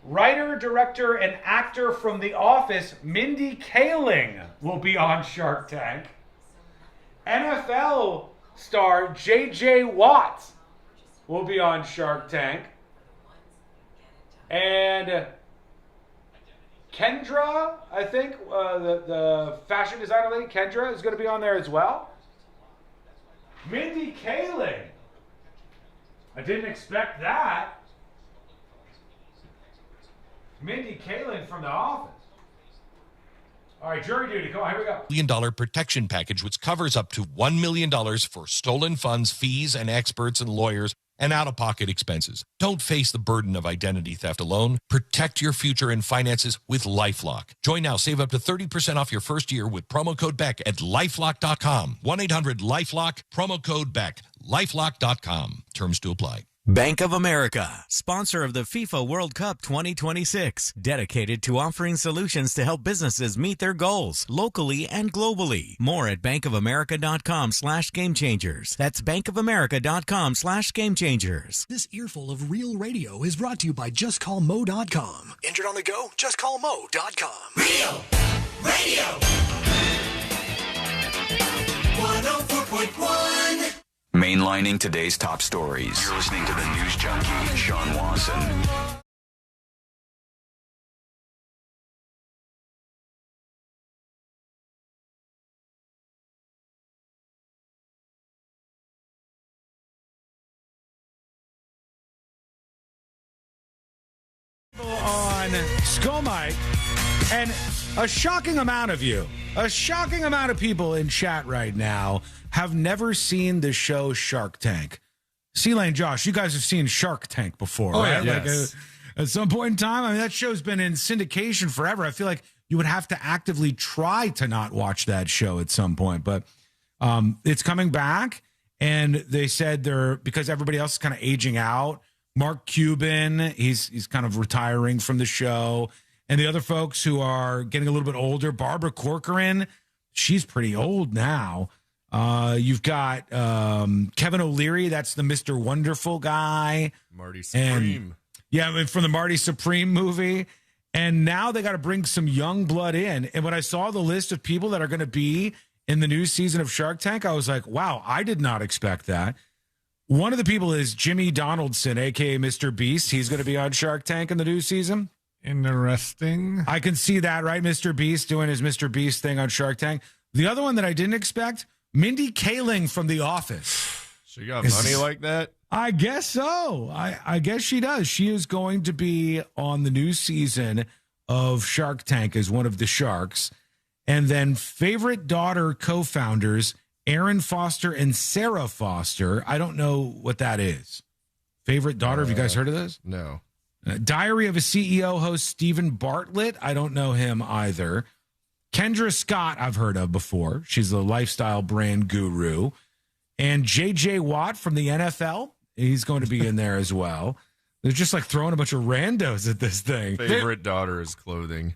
writer, director, and actor from The Office, Mindy Kaling, will be on Shark Tank. NFL star J.J. Watt will be on Shark Tank. And Kendra, I think, the fashion designer lady, Kendra, is going to be on there as well. Mindy Kaling. I didn't expect that. Mindy Kaling from The Office. All right, jury duty. Come on, here we go.
$1 million protection package, which covers up to $1 million for stolen funds, fees, and experts and lawyers and out-of-pocket expenses. Don't face the burden of identity theft alone. Protect your future and finances with LifeLock. Join now. Save up to 30% off your first year with promo code BECK at LifeLock.com. 1-800-LifeLock, promo code BECK. LifeLock.com. Terms to apply.
Bank of America, sponsor of the FIFA World Cup 2026, dedicated to offering solutions to help businesses meet their goals locally and globally. More at bankofamerica.com/gamechangers. That's bankofamerica.com/gamechangers.
This earful of real radio is brought to you by JustCallMo.com. Injured on the go? JustCallMo.com.
Real radio. 104.1.
Mainlining today's top stories. You're listening to the news junkie, Sean Watson.
On Skull Mike, and a shocking amount of people in chat right now have never seen the show Shark Tank. C-Lane, Josh, you guys have seen Shark Tank before, right?
Yeah, yes.
At some point in time, I mean, that show's been in syndication forever. I feel like you would have to actively try to not watch that show at some point, but it's coming back, and they said because everybody else is kind of aging out. Mark Cuban, he's kind of retiring from the show. And the other folks who are getting a little bit older, Barbara Corcoran, she's pretty old now. You've got Kevin O'Leary, that's the Mr. Wonderful guy.
Marty Supreme.
From the Marty Supreme movie. And now they got to bring some young blood in. And when I saw the list of people that are going to be in the new season of Shark Tank, I was like, wow, I did not expect that. One of the people is Jimmy Donaldson, a.k.a. Mr. Beast. He's going to be on Shark Tank in the new season.
Interesting.
I can see that, right? Mr. Beast doing his Mr. Beast thing on Shark Tank. The other one that I didn't expect, Mindy Kaling from The Office.
She got money like that?
I guess so. I guess she does. She is going to be on the new season of Shark Tank as one of the sharks. And then favorite daughter co-founders, Aaron Foster and Sarah Foster. I don't know what that is. Favorite daughter. Have you guys heard of this?
No.
Diary of a CEO host, Stephen Bartlett. I don't know him either. Kendra Scott, I've heard of before. She's a lifestyle brand guru. And J.J. Watt from the NFL. He's going to be in there as well. They're just like throwing a bunch of randos at this thing.
Favorite daughter is clothing.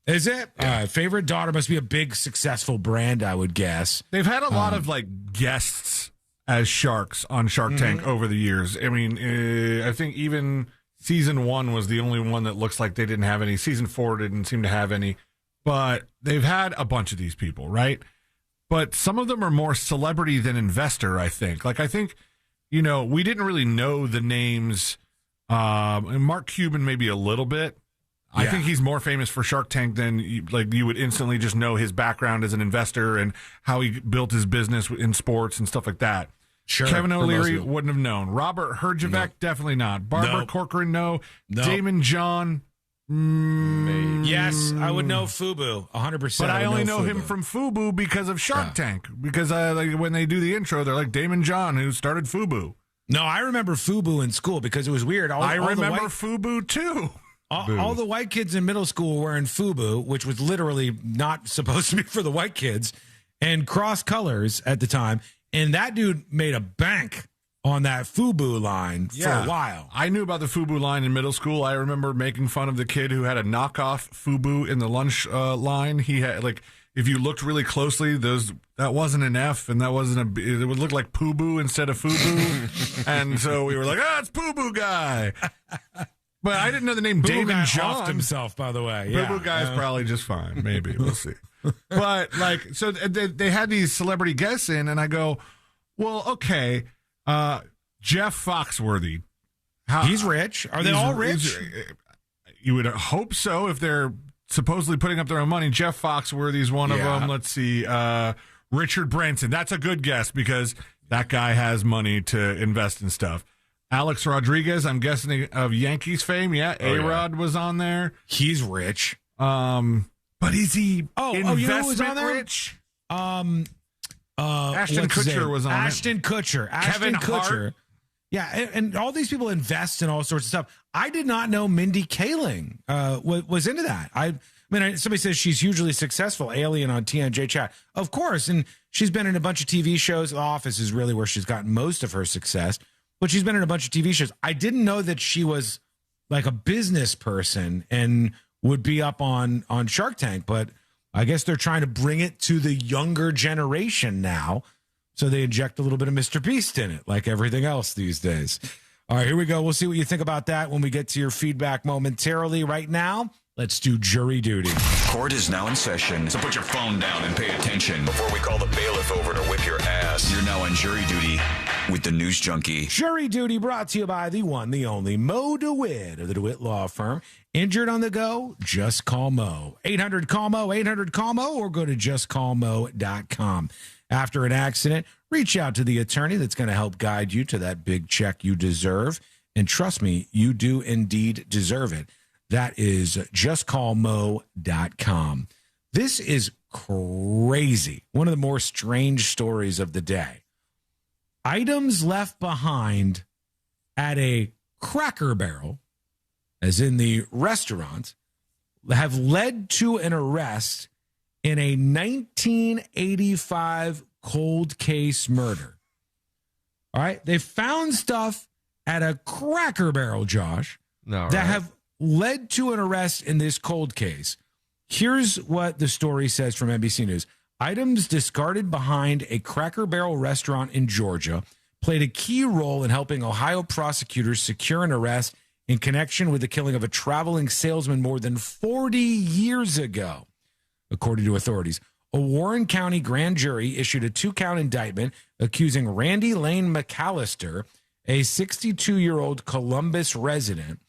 Is it? Yeah. Favorite daughter must be a big, successful brand, I would guess.
They've had a lot of like guests as sharks on Shark Tank over the years. I mean, I think even season 1 was the only one that looks like they didn't have any. Season 4 didn't seem to have any. But they've had a bunch of these people, right? But some of them are more celebrity than investor, I think. Like, I think, we didn't really know the names. And Mark Cuban maybe a little bit. I think he's more famous for Shark Tank than you would instantly just know his background as an investor and how he built his business in sports and stuff like that.
Sure.
Kevin O'Leary wouldn't have known. Robert Herjavec, definitely not. Barbara Corcoran, no. Damon John,
yes, I would know FUBU 100%.
But I only know him from FUBU because of Shark Tank. Because when they do the intro, they're like Damon John, who started FUBU.
No, I remember FUBU in school because it was weird.
I remember FUBU too.
All the white kids in middle school were wearing FUBU, which was literally not supposed to be for the white kids, and cross colors at the time. And that dude made a bank on that FUBU line for a while.
I knew about the FUBU line in middle school. I remember making fun of the kid who had a knockoff FUBU in the lunch line. He had, like, if you looked really closely, that wasn't an F, and that wasn't it would look like Poo-Boo instead of FUBU. And so we were like, it's Poo-Boo guy. But I didn't know the name David John
himself, by the way.
Poo-Boo guy's probably just fine. Maybe. We'll see. But, like, so they had these celebrity guests in, and I go, well, okay, Jeff Foxworthy.
He's rich. Are they all rich?
You would hope so if they're supposedly putting up their own money. Jeff Foxworthy's one of them. Let's see. Richard Branson. That's a good guess because that guy has money to invest in stuff. Alex Rodriguez, I'm guessing of Yankees fame. Yeah, A-Rod was on there.
He's rich.
But is he investment
you know who was on there?
rich?
Ashton
Kutcher was on
Ashton Kutcher.
Kevin
Kutcher.
Hart.
Yeah, and all these people invest in all sorts of stuff. I did not know Mindy Kaling was into that. I mean, somebody says she's hugely successful. Alien on TNJ Chat. Of course, and she's been in a bunch of TV shows. The Office is really where she's gotten most of her success. But she's been in a bunch of TV shows. I didn't know that she was like a business person and would be up on Shark Tank. But I guess they're trying to bring it to the younger generation now. So they inject a little bit of Mr. Beast in it, like everything else these days. All right, here we go. We'll see what you think about that when we get to your feedback momentarily. Right now, let's do jury duty.
Court is now in session, so put your phone down and pay attention before we call the bailiff over to whip your ass. You're now on jury duty with the News Junkie.
Jury duty brought to you by the one, the only Mo DeWitt of the DeWitt Law Firm. Injured on the go? Just call Mo. 800-CALL-MO, 800-CALL-MO, or go to justcallmo.com. After an accident, reach out to the attorney that's going to help guide you to that big check you deserve. And trust me, you do indeed deserve it. That is justcallmo.com. This is crazy. One of the more strange stories of the day. Items left behind at a Cracker Barrel, as in the restaurant, have led to an arrest in a 1985 cold case murder. All right. They found stuff at a Cracker Barrel, Josh, that have led to an arrest in this cold case. Here's what the story says from NBC News. Items discarded behind a Cracker Barrel restaurant in Georgia played a key role in helping Ohio prosecutors secure an arrest in connection with the killing of a traveling salesman more than 40 years ago. According to authorities, a Warren County grand jury issued a 2-count indictment accusing Randy Lane McAllister, a 62-year-old Columbus resident,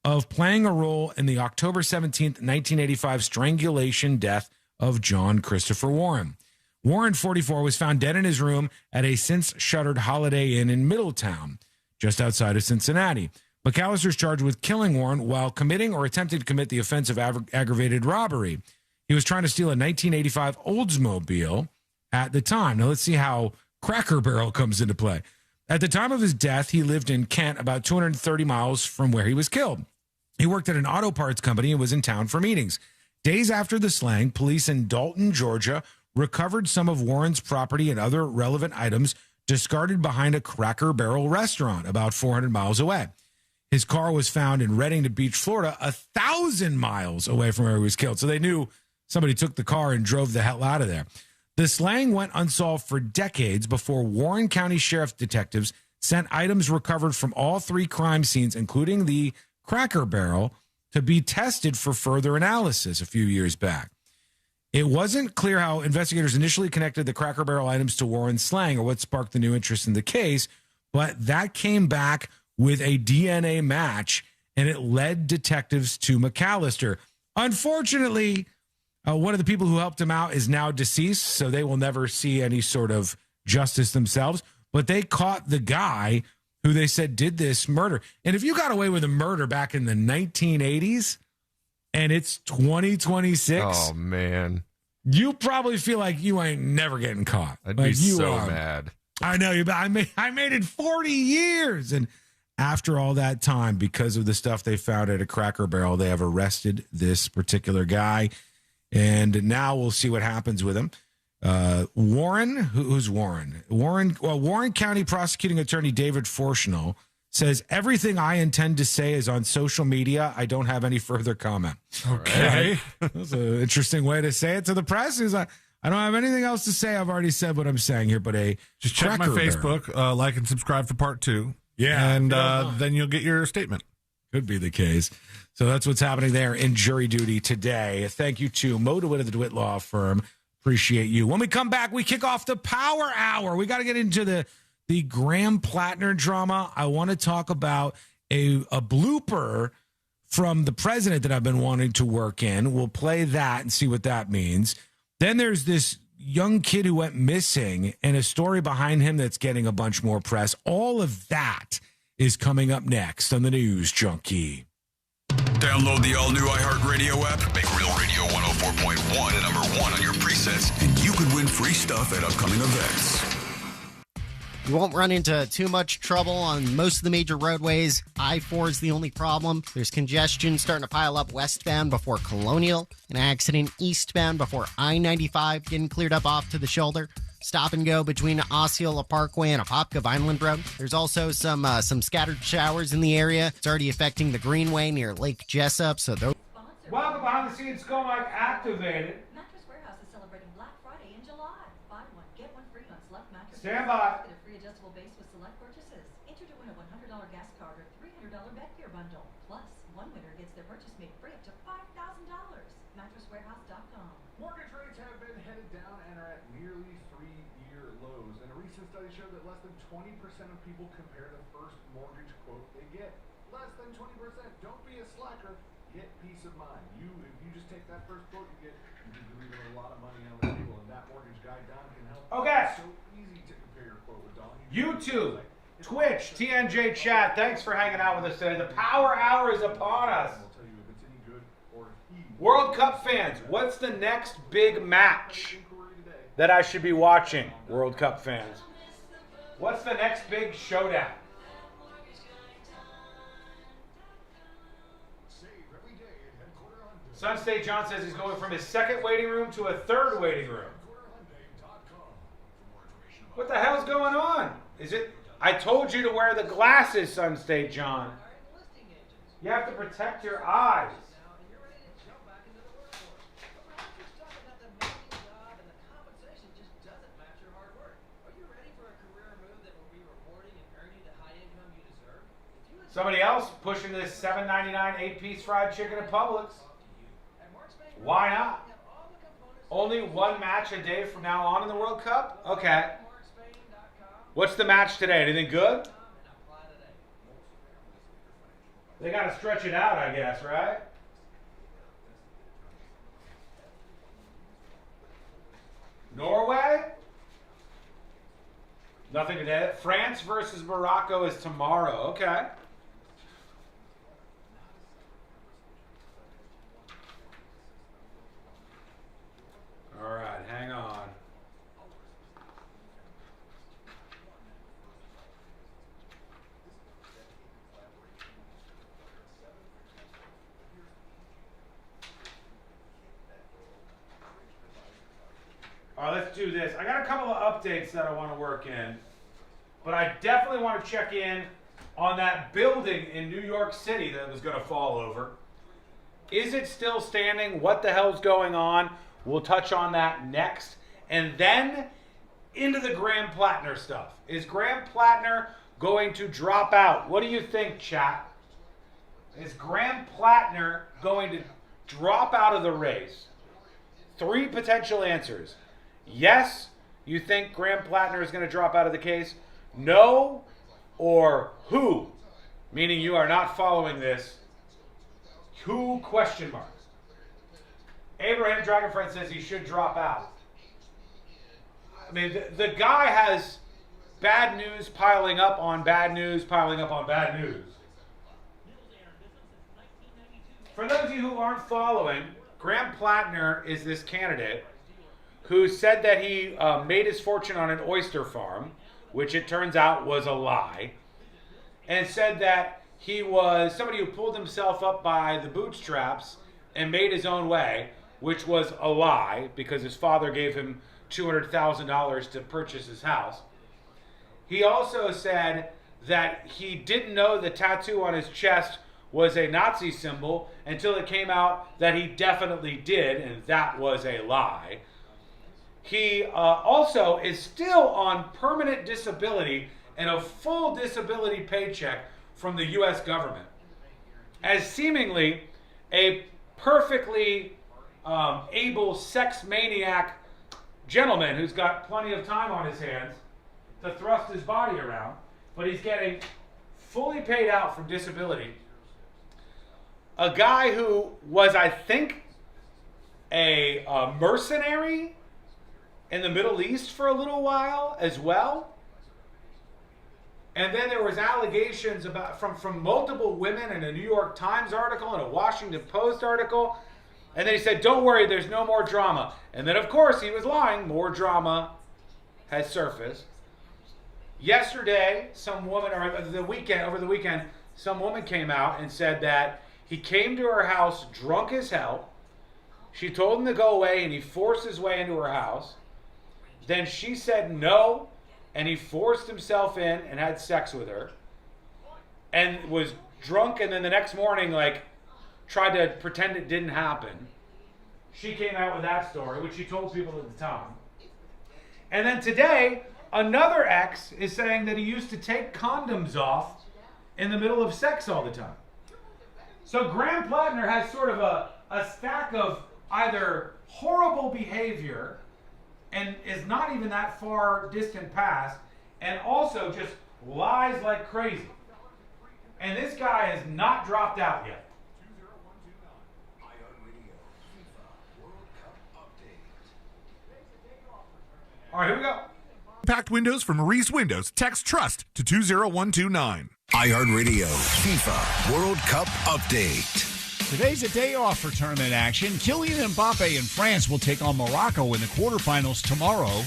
of playing a role in the October 17th, 1985 strangulation death of John Christopher Warren. Warren, 44, was found dead in his room at a since-shuttered Holiday Inn in Middletown, just outside of Cincinnati. McAllister is charged with killing Warren while committing or attempting to commit the offense of aggravated robbery. He was trying to steal a 1985 Oldsmobile at the time. Now, let's see how Cracker Barrel comes into play. At the time of his death, he lived in Kent, about 230 miles from where he was killed. He worked at an auto parts company and was in town for meetings. Days after the slaying, police in Dalton, Georgia, recovered some of Warren's property and other relevant items discarded behind a Cracker Barrel restaurant about 400 miles away. His car was found in Reddington Beach, Florida, 1,000 miles away from where he was killed. So they knew somebody took the car and drove the hell out of there. The slaying went unsolved for decades before Warren County Sheriff's detectives sent items recovered from all 3 crime scenes, including the Cracker Barrel, to be tested for further analysis a few years back. It wasn't clear how investigators initially connected the Cracker Barrel items to Warren's slaying or what sparked the new interest in the case, but that came back with a DNA match, and it led detectives to McAllister. Unfortunately, one of the people who helped him out is now deceased, so they will never see any sort of justice themselves. But they caught the guy who they said did this murder. And if you got away with a murder back in the 1980s and it's 2026,
oh man,
you probably feel like you ain't never getting caught.
I'd
like
be so mad.
I know you. I made it 40 years, and after all that time, because of the stuff they found at a Cracker Barrel, they have arrested this particular guy. And now we'll see what happens with him. Warren, who's Warren? Warren County Prosecuting Attorney David Forshnow says, everything I intend to say is on social media. I don't have any further comment.
Okay.
That's an interesting way to say it to the press. He's like, I don't have anything else to say. I've already said what I'm saying here, but
just check my Facebook, like and subscribe for part 2.
Yeah.
And then you'll get your statement.
Could be the case. So that's what's happening there in jury duty today. Thank you to Mo DeWitt of the DeWitt Law Firm. Appreciate you. When we come back, we kick off the Power Hour. We got to get into the Graham Plattner drama. I want to talk about a blooper from the president that I've been wanting to work in. We'll play that and see what that means. Then there's this young kid who went missing and a story behind him that's getting a bunch more press. All of that is coming up next on the News Junkie.
Download the all-new iHeartRadio app. Make Real Radio 104.1 a number 1 on your presets, and you could win free stuff at upcoming events.
You won't run into too much trouble on most of the major roadways. I-4 is the only problem. There's congestion starting to pile up westbound before Colonial. An accident eastbound before I-95 getting cleared up off to the shoulder. Stop and go between Osceola Parkway and Apopka Vineland Road. There's also some scattered showers in the area. It's already affecting the Greenway near Lake Jessup. So those.
Welcome behind the scenes, Scomac activated.
Mattress Warehouse is celebrating Black Friday in July. Buy one, get one free on select mattress.
Stand by.
Get a free adjustable base with select purchases. Enter to win a $100 gas card or $300 bed gear bundle. Plus, one winner gets their purchase made free up to $5,000. MattressWarehouse.com.
Mortgage rates have been headed down and are at nearly 3-year lows. And a recent study showed that less than 20% of people compare the first mortgage quote they get. Less than 20%. Don't be a slacker. Get peace of mind. If you just take that first quote you can leave a lot of money on the table, and that mortgage guy Don can help.
Okay.
It's so easy to compare your quote with Don.
YouTube, Twitch, TNJ Chat, thanks for hanging out with us today. The Power Hour is upon us. World Cup fans, what's the next big match that I should be watching, World Cup fans? What's the next big showdown? Sun State John says he's going from his second waiting room to a third waiting room. What the hell's going on? Is it? I told you to wear the glasses, Sun State John. You have to protect your eyes. Somebody else pushing this $7.99 8-piece fried chicken at Publix. Why not? Only one match a day from now on in the World Cup? Okay. What's the match today? Anything good? They got to stretch it out, I guess, right? Norway? Nothing today. France versus Morocco is tomorrow. Okay. All right, hang on. All right, let's do this. I got a couple of updates that I want to work in, but I definitely want to check in on that building in New York City that was going to fall over. Is it still standing? What the hell's going on? We'll touch on that next. And then into the Graham Plattner stuff. Is Graham Plattner going to drop out? What do you think, chat? Is Graham Plattner going to drop out of the race? 3 potential answers. Yes, you think Graham Plattner is going to drop out of the case? No, or who? Meaning you are not following this. Who? Question mark. Abraham Dragonfriend says he should drop out. I mean, the guy has bad news piling up on bad news, piling up on bad news. For those of you who aren't following, Graham Plattner is this candidate who said that he made his fortune on an oyster farm, which it turns out was a lie. and said that he was somebody who pulled himself up by the bootstraps and made his own way, which was a lie because his father gave him $200,000 to purchase his house. He also said that he didn't know the tattoo on his chest was a Nazi symbol until it came out that he definitely did, and that was a lie. He also is still on permanent disability and a full disability paycheck from the U.S. government, as seemingly a perfectly able sex maniac gentleman who's got plenty of time on his hands to thrust his body around, but he's getting fully paid out from disability. A guy who was, I think, a mercenary in the Middle East for a little while as well. And then there was allegations about from multiple women in a New York Times article and a Washington Post article. And then he said, don't worry, there's no more drama. And then, of course, he was lying. More drama has surfaced. Yesterday, over the weekend, some woman came out and said that he came to her house drunk as hell. She told him to go away, and he forced his way into her house. Then she said no, and he forced himself in and had sex with her. And was drunk, and then the next morning, tried to pretend it didn't happen. She came out with that story, which she told people at the time. And then today, another ex is saying that he used to take condoms off in the middle of sex all the time. So Graham Plattner has sort of a stack of either horrible behavior and is not even that far distant past, and also just lies like crazy. And this guy has not dropped out yet. All right, here we go.
Impact windows from Reese Windows. Text TRUST to 20129.
iHeartRadio FIFA World Cup Update.
Today's a day off for tournament action. Kylian Mbappe and France will take on Morocco in the quarterfinals tomorrow.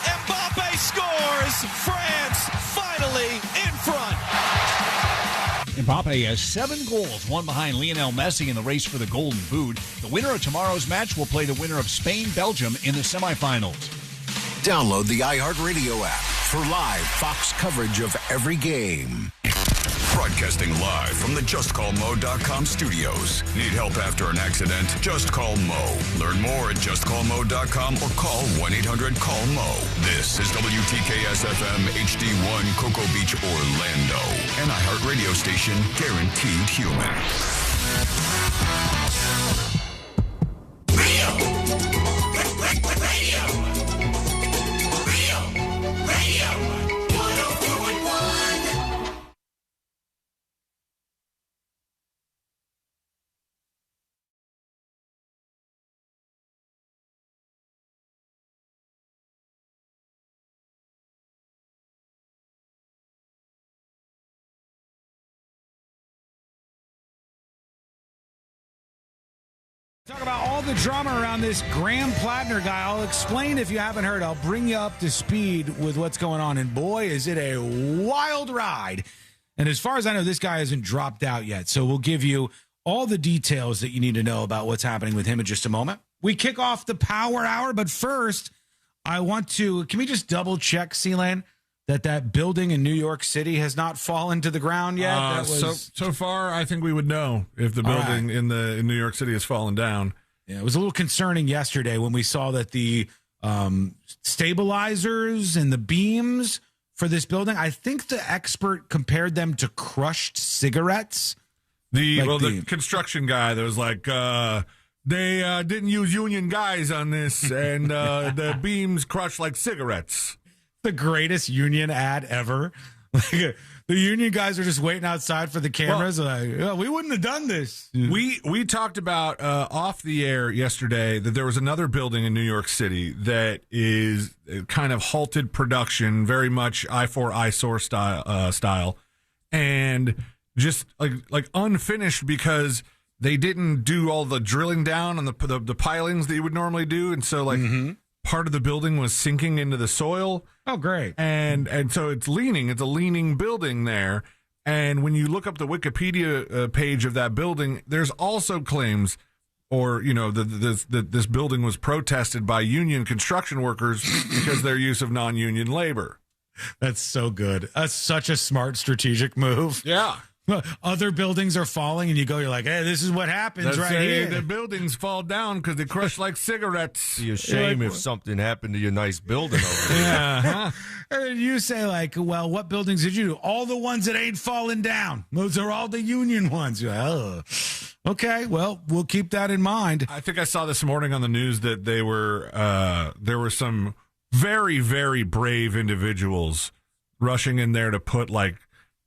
Mbappe scores! France finally in front!
Mbappe has 7 goals, one behind Lionel Messi in the race for the Golden Boot. The winner of tomorrow's match will play the winner of Spain-Belgium in the semifinals.
Download the iHeartRadio app for live Fox coverage of every game.
Broadcasting live from the JustCallMo.com studios. Need help after an accident? Just call Mo. Learn more at JustCallMo.com or call 1-800-CALL-MO. This is WTKS-FM HD1 Cocoa Beach, Orlando. An iHeart radio station guaranteed human.
Talk about all the drama around this Graham Plattner guy. I'll explain if you haven't heard. I'll bring you up to speed with what's going on. And boy, is it a wild ride. And as far as I know, this guy hasn't dropped out yet. So we'll give you all the details that you need to know about what's happening with him in just a moment. We kick off the Power Hour. But first, I want to, can we just double check, C-Lane, that building in New York City has not fallen to the ground yet?
So far, I think we would know if the building in New York City has fallen down.
Yeah, it was a little concerning yesterday when we saw that the stabilizers and the beams for this building, I think the expert compared them to crushed cigarettes.
The construction guy that was like, they didn't use union guys on this, and the beams crushed like cigarettes.
The greatest union ad ever. The union guys are just waiting outside for the cameras. We wouldn't have done this.
We talked about off the air yesterday that there was another building in New York City that is kind of halted production, very much I4 eyesore style, and just like unfinished because they didn't do all the drilling down on the pilings that you would normally do, and so part of the building was sinking into the soil.
Oh, great.
And so it's leaning. It's a leaning building there. And when you look up the Wikipedia page of that building, there's also claims, or that this building was protested by union construction workers because their use of non-union labor.
That's so good. That's such a smart strategic move.
Yeah.
Other buildings are falling, and you're like, hey, this is what happens here.
The buildings fall down because they crush like cigarettes.
Be a shame if something happened to your nice building over there.
Yeah. And you say, well, what buildings did you do? All the ones that ain't falling down. Those are all the union ones. You're like, oh. Okay, well, we'll keep that in mind.
I think I saw this morning on the news that there were some very, very brave individuals rushing in there to put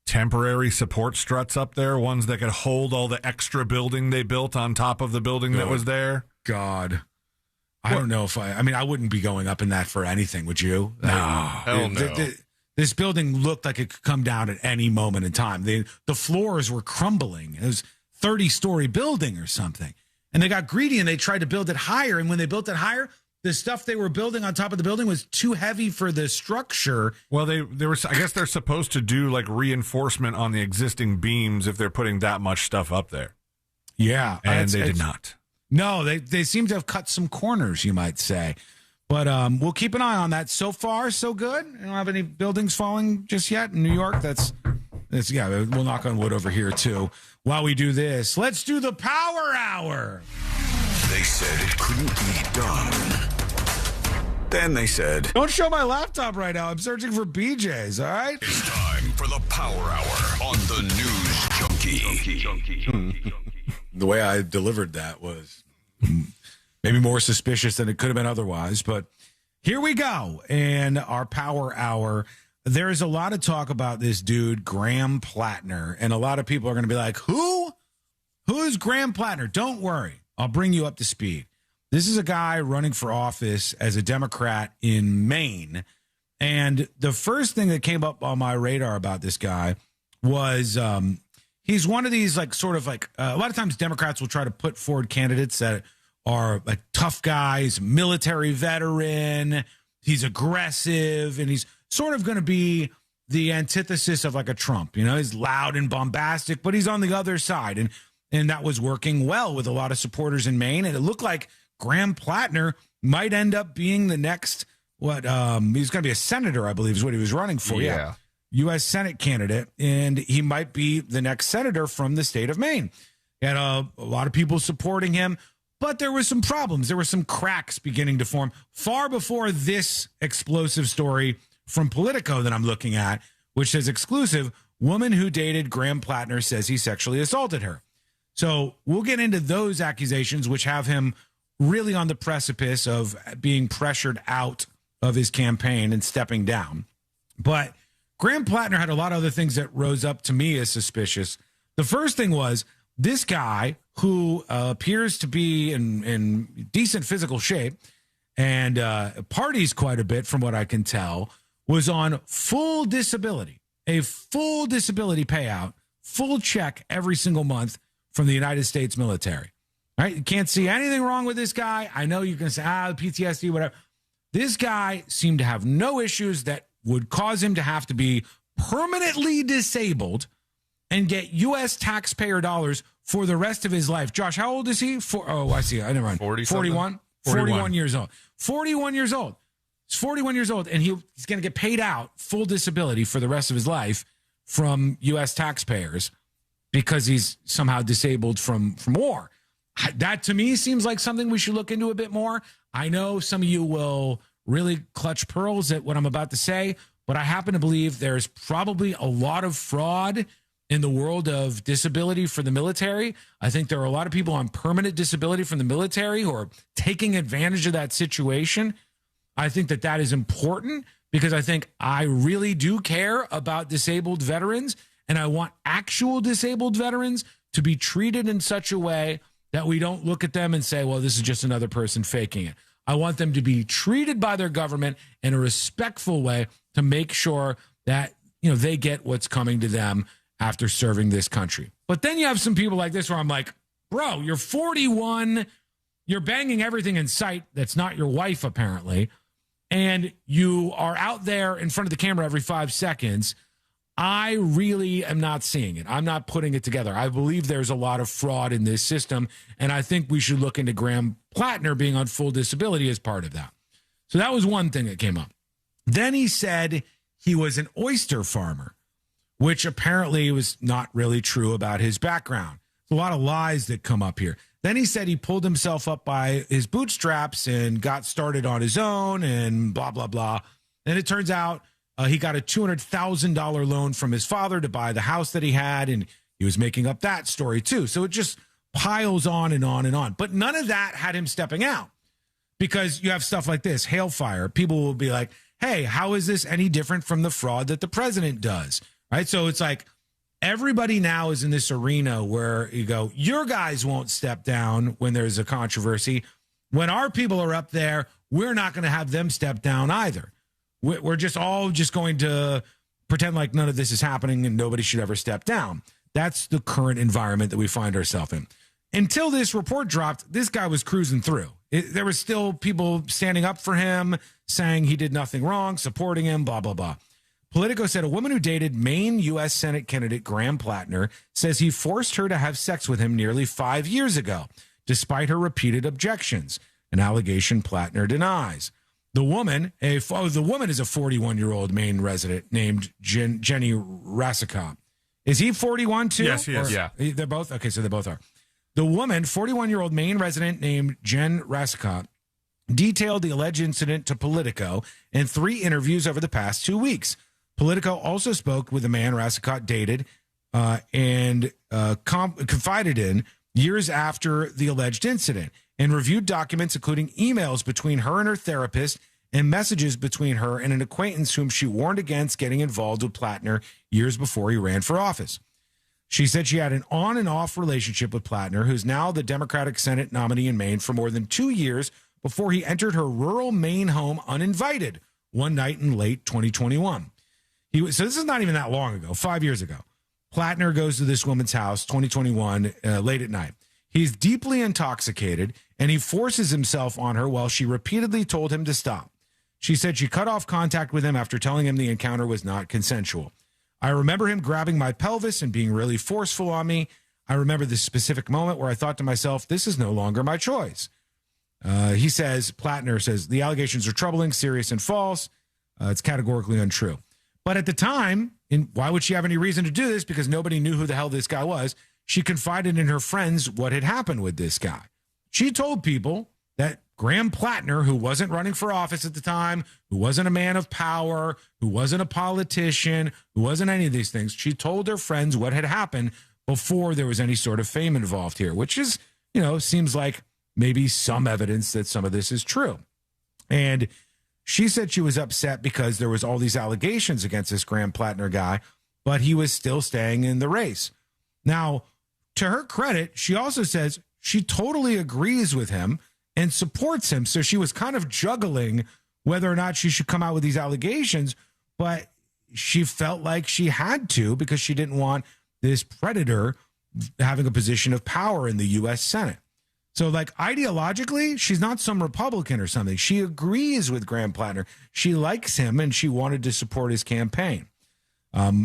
temporary support struts up there, ones that could hold all the extra building they built on top of the building that was there.
God. I don't know if I wouldn't be going up in that for anything, would you?
No.
Hell no.
This building looked like it could come down at any moment in time. The floors were crumbling. It was 30-story building or something. And they got greedy and they tried to build it higher. And when they built it higher, the stuff they were building on top of the building was too heavy for the structure.
Well, they were. I guess they're supposed to do reinforcement on the existing beams if they're putting that much stuff up there.
Yeah,
and they did not.
No, they seem to have cut some corners, you might say. But we'll keep an eye on that. So far, so good. I don't have any buildings falling just yet in New York. That's we'll knock on wood over here too. While we do this, let's do the Power Hour.
They said it couldn't be done. Then they said,
don't show my laptop right now. I'm searching for BJ's, all right?
It's time for the Power Hour on the News Junkie.
The way I delivered that was maybe more suspicious than it could have been otherwise. But here we go. And our Power Hour, there's a lot of talk about this dude, Graham Plattner. And a lot of people are going to be like, who? Who's Graham Plattner? Don't worry. I'll bring you up to speed. This is a guy running for office as a Democrat in Maine. And the first thing that came up on my radar about this guy was he's one of these a lot of times Democrats will try to put forward candidates that are tough guys, military veteran. He's aggressive, and he's sort of going to be the antithesis of a Trump. He's loud and bombastic, but he's on the other side. And that was working well with a lot of supporters in Maine. And it looked like Graham Plattner might end up being the next, he's going to be a senator, I believe is what he was running for.
Yeah.
U.S. Senate candidate. And he might be the next senator from the state of Maine. He had a lot of people supporting him, but there were some problems. There were some cracks beginning to form far before this explosive story from Politico that I'm looking at, which says exclusive, woman who dated Graham Plattner says he sexually assaulted her. So we'll get into those accusations, which have him really on the precipice of being pressured out of his campaign and stepping down. But Graham Plattner had a lot of other things that rose up to me as suspicious. The first thing was this guy who appears to be in decent physical shape and parties quite a bit from what I can tell, was on full disability, a full disability payout, full check every single month from the United States military. Right? You can't see anything wrong with this guy. I know you can say, PTSD, whatever. This guy seemed to have no issues that would cause him to have to be permanently disabled and get U.S. taxpayer dollars for the rest of his life. Josh, how old is he? I see. I never mind. 41? 41 years old. 41 years old. He's 41 years old, and he's going to get paid out full disability for the rest of his life from U.S. taxpayers because he's somehow disabled from war. That, to me, seems like something we should look into a bit more. I know some of you will really clutch pearls at what I'm about to say, but I happen to believe there's probably a lot of fraud in the world of disability for the military. I think there are a lot of people on permanent disability from the military who are taking advantage of that situation. I think that is important because I think I really do care about disabled veterans, and I want actual disabled veterans to be treated in such a way that we don't look at them and say, well, this is just another person faking it. I want them to be treated by their government in a respectful way to make sure that, they get what's coming to them after serving this country. But then you have some people like this where I'm like, bro, you're 41, you're banging everything in sight that's not your wife, apparently, and you are out there in front of the camera every 5 seconds. I really am not seeing it. I'm not putting it together. I believe there's a lot of fraud in this system, and I think we should look into Graham Plattner being on full disability as part of that. So that was one thing that came up. Then he said he was an oyster farmer, which apparently was not really true about his background. There's a lot of lies that come up here. Then he said he pulled himself up by his bootstraps and got started on his own and blah, blah, blah. And it turns out he got a $200,000 loan from his father to buy the house that he had, and he was making up that story too. So it just piles on and on and on. But none of that had him stepping out, because you have stuff like this, hail fire. People will be like, hey, how is this any different from the fraud that the president does? Right? So it's like everybody now is in this arena where you go, your guys won't step down when there's a controversy. When our people are up there, we're not going to have them step down either. We're just all just going to pretend like none of this is happening and nobody should ever step down. That's the current environment that we find ourselves in. Until this report dropped, this guy was cruising through. There were still people standing up for him, saying he did nothing wrong, supporting him, blah, blah, blah. Politico said a woman who dated Maine U.S. Senate candidate Graham Plattner says he forced her to have sex with him nearly 5 years ago, despite her repeated objections, an allegation Plattner denies. The woman is a 41-year-old Maine resident named Jenny Rassicott. Is he 41 too?
Yes, he is.
Yeah. They're both? Okay, so they both are. The woman, 41-year-old Maine resident named Jen Rassicott, detailed the alleged incident to Politico in 3 interviews over the past 2 weeks. Politico also spoke with a man Rassicott dated and confided in years after the alleged incident, and reviewed documents including emails between her and her therapist and messages between her and an acquaintance whom she warned against getting involved with Plattner years before he ran for office. She said she had an on and off relationship with Plattner, who's now the Democratic Senate nominee in Maine, for more than 2 years before he entered her rural Maine home uninvited one night in late 2021. So this is not even that long ago, 5 years ago. Plattner goes to this woman's house, 2021, late at night. He's deeply intoxicated, and he forces himself on her while she repeatedly told him to stop. She said she cut off contact with him after telling him the encounter was not consensual. I remember him grabbing my pelvis and being really forceful on me. I remember this specific moment where I thought to myself, this is no longer my choice. Plattner says, the allegations are troubling, serious, and false. It's categorically untrue. But at the time, why would she have any reason to do this? Because nobody knew who the hell this guy was. She confided in her friends what had happened with this guy. She told people that Graham Plattner, who wasn't running for office at the time, who wasn't a man of power, who wasn't a politician, who wasn't any of these things, she told her friends what had happened before there was any sort of fame involved here, which is, seems like maybe some evidence that some of this is true. And she said she was upset because there was all these allegations against this Graham Plattner guy, but he was still staying in the race. Now, to her credit, she also says she totally agrees with him and supports him. So she was kind of juggling whether or not she should come out with these allegations, but she felt like she had to because she didn't want this predator having a position of power in the U.S. Senate. So, ideologically, she's not some Republican or something. She agrees with Graham Plattner. She likes him, and she wanted to support his campaign.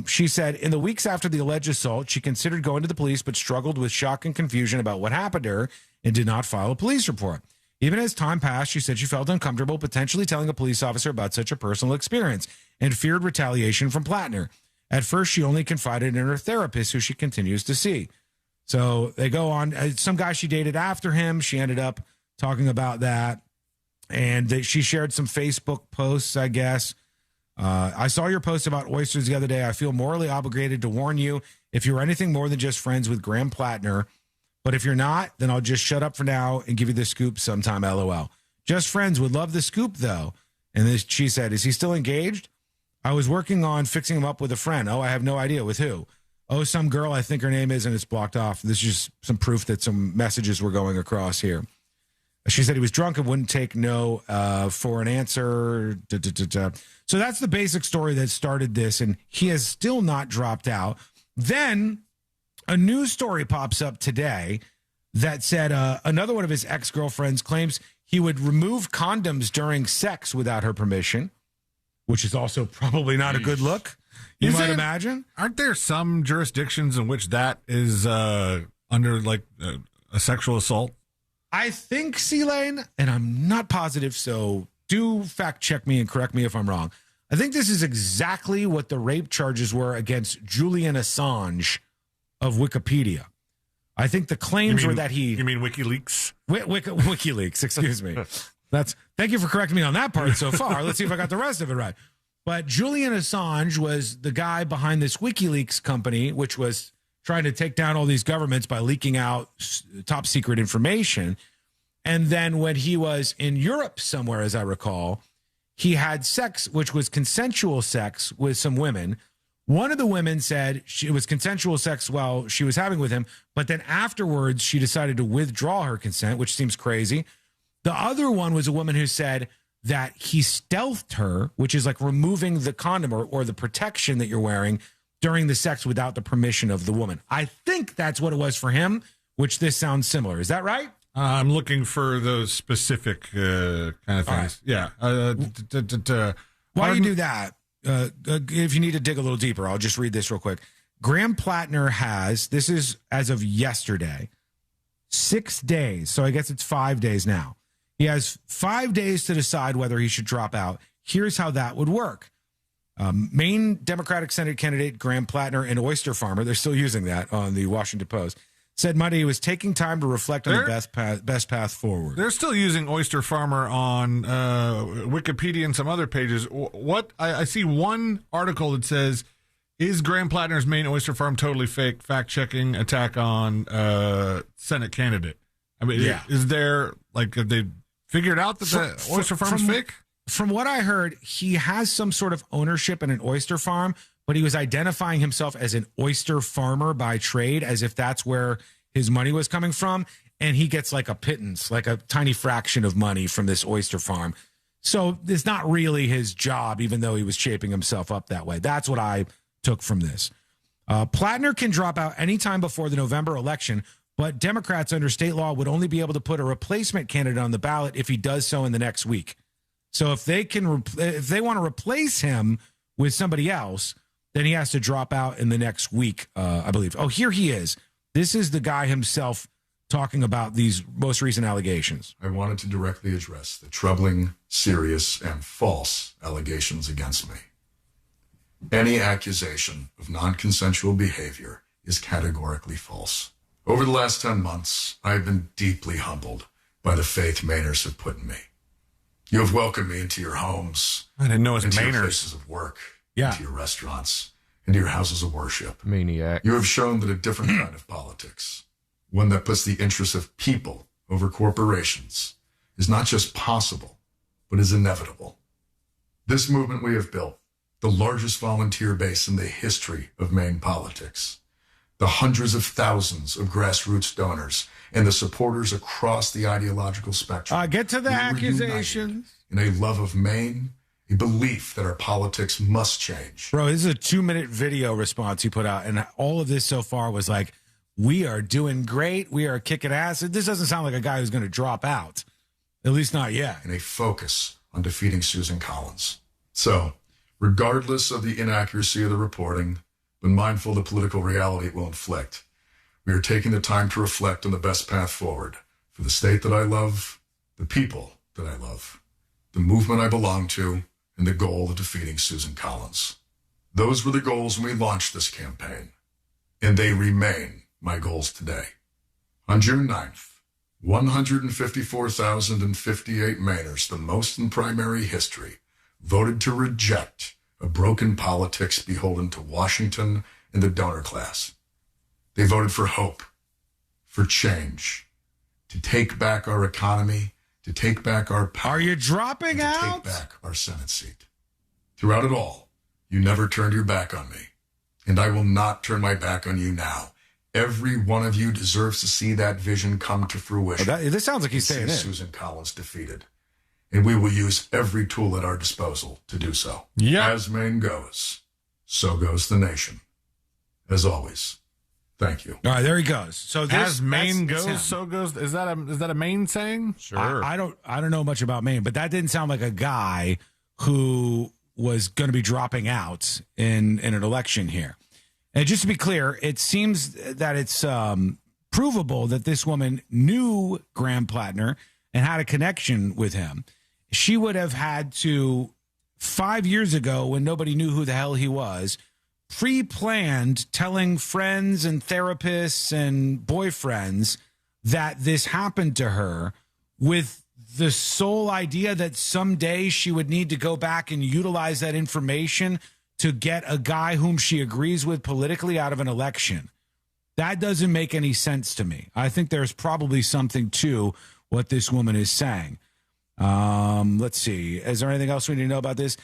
She said, in the weeks after the alleged assault, she considered going to the police, but struggled with shock and confusion about what happened to her and did not file a police report. Even as time passed, she said she felt uncomfortable potentially telling a police officer about such a personal experience and feared retaliation from Plattner. At first, she only confided in her therapist, who she continues to see. So they go on. Some guy she dated after him, she ended up talking about that. And she shared some Facebook posts, I guess. I saw your post about oysters the other day. I feel morally obligated to warn you if you're anything more than just friends with Graham Plattner. But if you're not, then I'll just shut up for now and give you the scoop sometime, LOL. Just friends, would love the scoop, though. And she said, is he still engaged? I was working on fixing him up with a friend. Oh, I have no idea. With who? Oh, some girl, I think her name is, and it's blocked off. This is just some proof that some messages were going across here. She said he was drunk and wouldn't take no for an answer. So that's the basic story that started this, and he has still not dropped out. Then a news story pops up today that said another one of his ex-girlfriends claims he would remove condoms during sex without her permission. which is also probably not a good look. You might imagine.
Aren't there some jurisdictions in which that is under like a sexual assault?
I think, C-Lane, and I'm not positive, so do fact check me and correct me if I'm wrong. I think this is exactly what the rape charges were against Julian Assange of Wikipedia. I think the claims were that he...
You mean WikiLeaks?
WikiLeaks, excuse me. Thank you for correcting me on that part so far. Let's see if I got the rest of it right. But Julian Assange was the guy behind this WikiLeaks company, which was trying to take down all these governments by leaking out top secret information. And then when he was in Europe somewhere, as I recall, he had sex, which was consensual sex with some women. One of the women said it was consensual sex while she was having with him, but then afterwards she decided to withdraw her consent, which seems crazy. The other one was a woman who said that he stealthed her, which is like removing the condom or the protection that you're wearing during the sex without the permission of the woman. I think that's what it was for him, which this sounds similar. Is that right?
I'm looking for those specific kind of things.
Right.
Yeah.
Why do you do that? If you need to dig a little deeper, I'll just read this real quick. Graham Plattner has, this is as of yesterday, 6 days. So I guess it's 5 days now. He has 5 days to decide whether he should drop out. Here's how that would work. Maine Democratic Senate candidate Graham Plattner, an oyster farmer, they're still using that on the Washington Post, said Monday he was taking time to reflect on the best path forward.
They're still using oyster farmer on Wikipedia and some other pages. What I see one article that says, is Graham Plattner's Maine oyster farm totally fake? Fact-checking attack on Senate candidate. I mean, is there, like, have they figured out that the oyster farm is fake?
From what I heard, he has some sort of ownership in an oyster farm, but he was identifying himself as an oyster farmer by trade, as if that's where his money was coming from. And he gets like a pittance, like a tiny fraction of money from this oyster farm. So it's not really his job, even though he was shaping himself up that way. That's what I took from this. Plattner can drop out anytime before the November election, but Democrats under state law would only be able to put a replacement candidate on the ballot if he does so in the next week. So if they want to replace him with somebody else, then he has to drop out in the next week, I believe. Oh, here he is. This is the guy himself talking about these most recent allegations.
I wanted to directly address the troubling, serious, and false allegations against me. Any accusation of non-consensual behavior is categorically false. Over the last 10 months, I have been deeply humbled by the faith Mainers have put in me. You have welcomed me into your homes.
I didn't know it was
into
Mainers.
Your places of work, into your restaurants, into your houses of worship.
Maniac.
You have shown that a different kind of politics, one that puts the interests of people over corporations, is not just possible, but is inevitable. This movement we have built, the largest volunteer base in the history of Maine politics, the hundreds of thousands of grassroots donors, and the supporters across the ideological spectrum.
Get to the accusations.
In a love of Maine, a belief that our politics must change.
Bro, this is a 2-minute video response he put out, and all of this so far was like, we are doing great, we are kicking ass. This doesn't sound like a guy who's going to drop out, at least not yet.
And a focus on defeating Susan Collins. So, regardless of the inaccuracy of the reporting, but mindful of the political reality it will inflict, we are taking the time to reflect on the best path forward for the state that I love, the people that I love, the movement I belong to, and the goal of defeating Susan Collins. Those were the goals when we launched this campaign, and they remain my goals today. On June 9th, 154,058 Mainers, the most in primary history, voted to reject a broken politics beholden to Washington and the donor class. They voted for hope, for change, to take back our economy, to take back our power.
Are you dropping out?
To take back our Senate seat. Throughout it all, you never turned your back on me, and I will not turn my back on you now. Every one of you deserves to see that vision come to fruition.
This sounds like he's saying it.
Susan Collins defeated. And we will use every tool at our disposal to do so.
Yep.
As Maine goes, so goes the nation. As always, thank you.
All right, there he goes. So
as Maine goes, so goes. Is that a Maine saying?
Sure.
I don't know much about Maine, but that didn't sound like a guy who was going to be dropping out in an election here. And just to be clear, it seems that it's provable that this woman knew Graham Plattner and had a connection with him. She would have had to, 5 years ago, when nobody knew who the hell he was, pre-planned telling friends and therapists and boyfriends that this happened to her, with the sole idea that someday she would need to go back and utilize that information to get a guy whom she agrees with politically out of an election. That doesn't make any sense to me. I think there's probably something to what this woman is saying. Let's see. Is there anything else we need to know about this?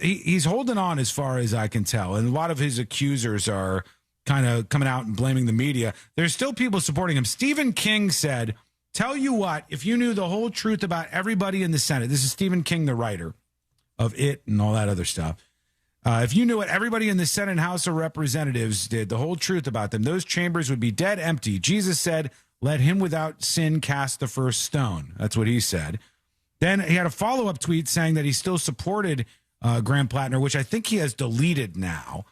He's holding on as far as I can tell. And a lot of his accusers are kind of coming out and blaming the media. There's still people supporting him. Stephen King said, tell you what, if you knew the whole truth about everybody in the Senate, this is Stephen King, the writer of It and all that other stuff. If you knew what everybody in the Senate and House of Representatives did, the whole truth about them, those chambers would be dead empty. Jesus said, let him without sin cast the first stone. That's what he said. Then he had a follow-up tweet saying that he still supported Graham Plattner, which I think he has deleted now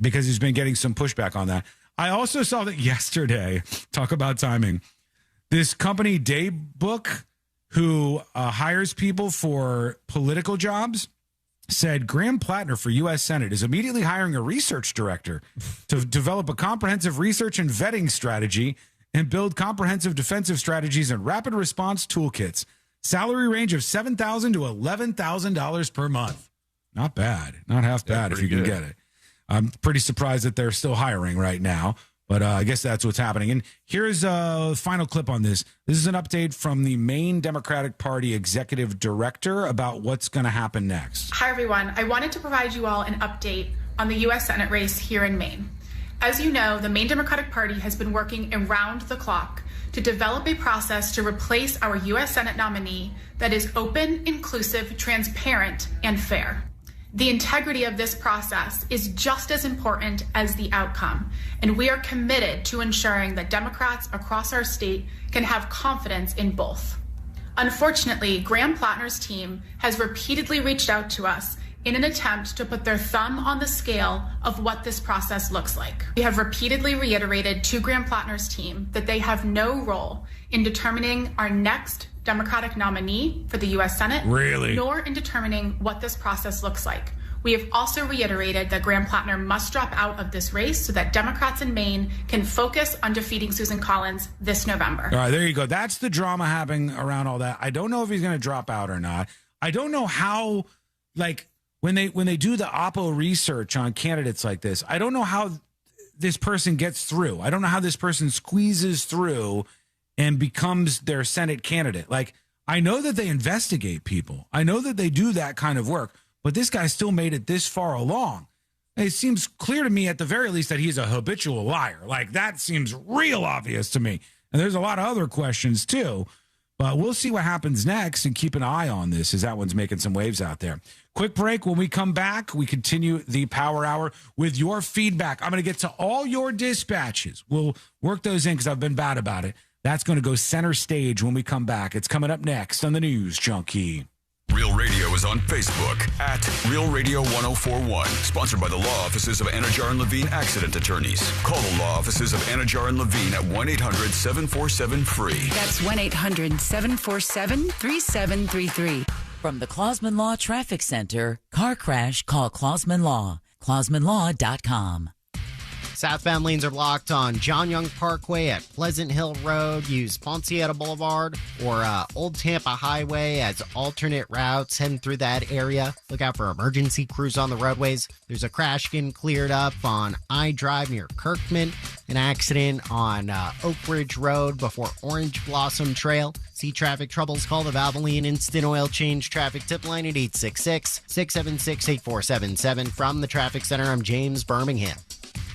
because he's been getting some pushback on that. I also saw that yesterday, talk about timing, this company Daybook, who hires people for political jobs, said Graham Plattner for U.S. Senate is immediately hiring a research director to develop a comprehensive research and vetting strategy and build comprehensive defensive strategies and rapid response toolkits. Salary range of $7,000 to $11,000 per month. Not bad. Not half bad if you can get it. I'm pretty surprised that they're still hiring right now, but I guess that's what's happening. And here's a final clip on this. This is an update from the Maine Democratic Party executive director about what's going to happen next.
Hi, everyone. I wanted to provide you all an update on the U.S. Senate race here in Maine. As you know, the Maine Democratic Party has been working around the clock to develop a process to replace our U.S. Senate nominee that is open, inclusive, transparent, and fair. The integrity of this process is just as important as the outcome, and we are committed to ensuring that Democrats across our state can have confidence in both. Unfortunately, Graham Plattner's team has repeatedly reached out to us in an attempt to put their thumb on the scale of what this process looks like. We have repeatedly reiterated to Graham Plattner's team that they have no role in determining our next Democratic nominee for the U.S. Senate, nor in determining what this process looks like. We have also reiterated that Graham Plattner must drop out of this race so that Democrats in Maine can focus on defeating Susan Collins this November.
All right, there you go. That's the drama happening around all that. I don't know if he's going to drop out or not. I don't know how, like, when they do the Oppo research on candidates like this, I don't know how this person gets through. I don't know how this person squeezes through and becomes their Senate candidate. Like, I know that they investigate people. I know that they do that kind of work, but this guy still made it this far along. It seems clear to me at the very least that he's a habitual liar. Like, that seems real obvious to me. And there's a lot of other questions too, but we'll see what happens next and keep an eye on this as that one's making some waves out there. Quick break. When we come back, we continue the Power Hour with your feedback. I'm going to get to all your dispatches. We'll work those in because I've been bad about it. That's going to go center stage when we come back. It's coming up next on the News Junkie.
Real Radio is on Facebook at Real Radio 1041. Sponsored by the law offices of Anajar and Levine Accident Attorneys. Call the law offices of Anajar and Levine at 1-800-747-FREE.
That's 1-800-747-3733. From the Clausman Law Traffic Center, car crash, call Clausman Law. ClausmanLaw.com.
Southbound lanes are blocked on John Young Parkway at Pleasant Hill Road. Use Pontieta Boulevard or Old Tampa Highway as alternate routes heading through that area. Look out for emergency crews on the roadways. There's a crash getting cleared up on I Drive near Kirkman. An accident on Oak Ridge Road before Orange Blossom Trail. See traffic troubles, call the Valvoline Instant Oil Change traffic tip line at 866-676-8477. From the Traffic Center, I'm James Birmingham.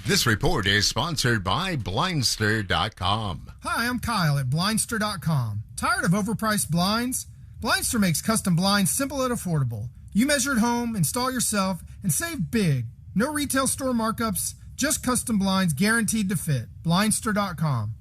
This report is sponsored by Blindster.com.
Hi, I'm Kyle at Blindster.com. Tired of overpriced blinds? Blindster makes custom blinds simple and affordable. You measure at home, install yourself, and save big. No retail store markups, just custom blinds guaranteed to fit. Blindster.com.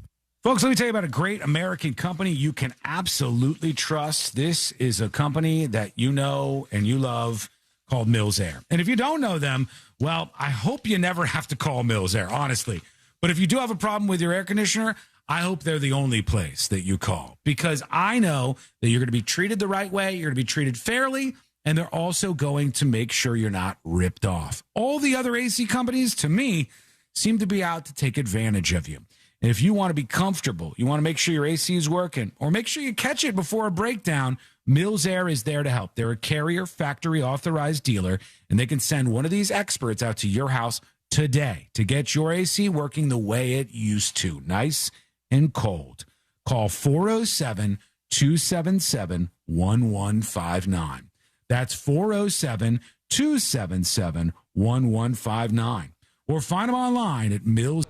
Folks, let me tell you about a great American company you can absolutely trust. This is a company that you know and you love, called Mills Air. And if you don't know them, well, I hope you never have to call Mills Air, honestly. But if you do have a problem with your air conditioner, I hope they're the only place that you call, because I know that you're going to be treated the right way. You're going to be treated fairly, and they're also going to make sure you're not ripped off. All the other AC companies, to me, seem to be out to take advantage of you. And if you want to be comfortable, you want to make sure your AC is working, or make sure you catch it before a breakdown, Mills Air is there to help. They're a Carrier factory authorized dealer, and they can send one of these experts out to your house today to get your AC working the way it used to, nice and cold. Call 407-277-1159. That's 407-277-1159. Or find them online at Mills.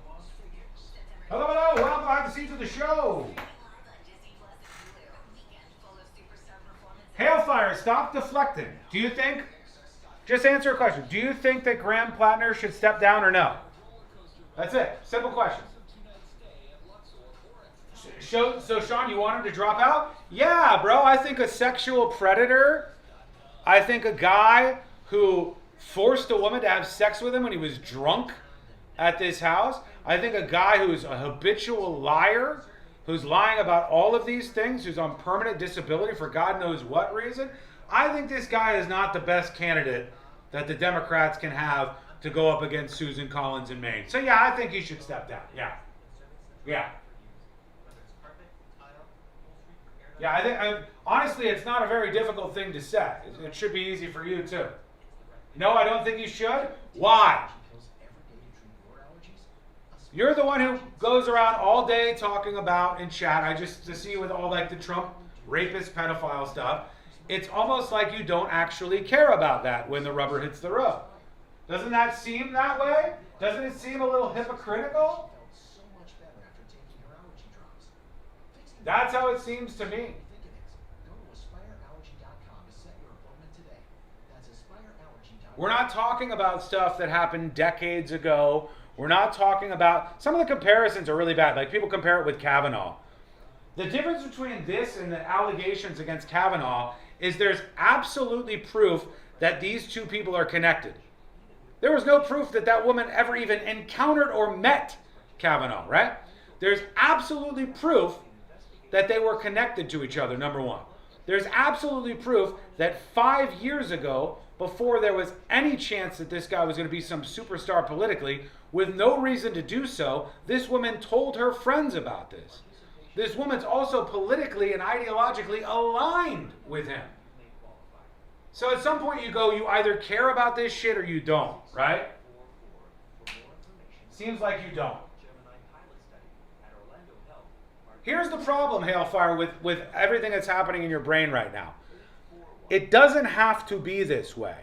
Hello, hello. Welcome back to seats of the show. Hailfire, stop deflecting. Do you think, just answer a question, do you think that Graham Plattner should step down or no? That's it. Simple question. So, Sean, you want him to drop out? Yeah, bro. I think a sexual predator, I think a guy who forced a woman to have sex with him when he was drunk at this house, I think a guy who's a habitual liar, who's lying about all of these things, who's on permanent disability for God knows what reason, I think this guy is not the best candidate that the Democrats can have to go up against Susan Collins in Maine. So, yeah, I think he should step down. Yeah. Yeah. Yeah, I think, honestly, it's not a very difficult thing to say. It should be easy for you, too. No, I don't think you should. Why? You're the one who goes around all day talking about in chat. I just to see with all like the Trump rapist pedophile stuff. It's almost like you don't actually care about that when the rubber hits the road. Doesn't that seem that way? Doesn't it seem a little hypocritical? That's how it seems to me. We're not talking about stuff that happened decades ago. We're not talking about, some of the comparisons are really bad. Like people compare it with Kavanaugh. The difference between this and the allegations against Kavanaugh is there's absolutely proof that these two people are connected. There was no proof that that woman ever even encountered or met Kavanaugh, right? There's absolutely proof that they were connected to each other, number one. There's absolutely proof that 5 years ago, before there was any chance that this guy was going to be some superstar politically, with no reason to do so, this woman told her friends about this. This woman's also politically and ideologically aligned with him. So at some point you go, you either care about this shit or you don't, right? Seems like you don't. Here's the problem, Hailfire, with everything that's happening in your brain right now. It doesn't have to be this way.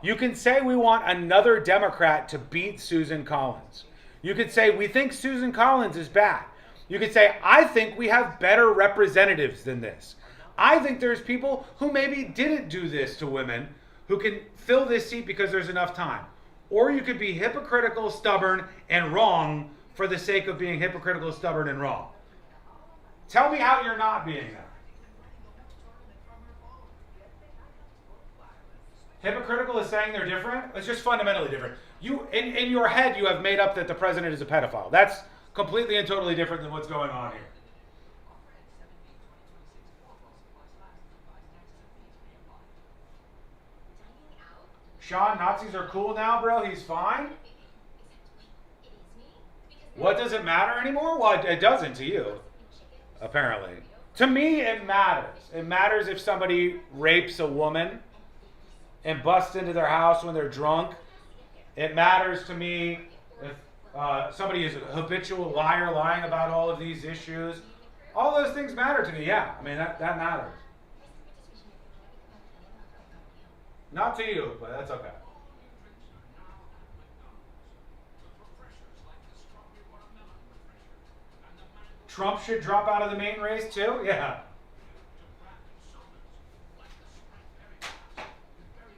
You can say we want another Democrat to beat Susan Collins. You could say we think Susan Collins is bad. You could say, I think we have better representatives than this. I think there's people who maybe didn't do this to women who can fill this seat because there's enough time. Or you could be hypocritical, stubborn, and wrong for the sake of being hypocritical, stubborn, and wrong. Tell me how you're not being that. Hypocritical is saying they're different? It's just fundamentally different. You, in your head, you have made up that the president is a pedophile. That's completely and totally different than what's going on here. Sean, Nazis are cool now, bro? He's fine? What, does it matter anymore? Well, it doesn't to you, apparently. To me, it matters. It matters if somebody rapes a woman and busts into their house when they're drunk. It matters to me if somebody is a habitual liar, lying about all of these issues. All those things matter to me, yeah. I mean, that matters. Not to you, but that's okay. Trump should drop out of the main race too? Yeah.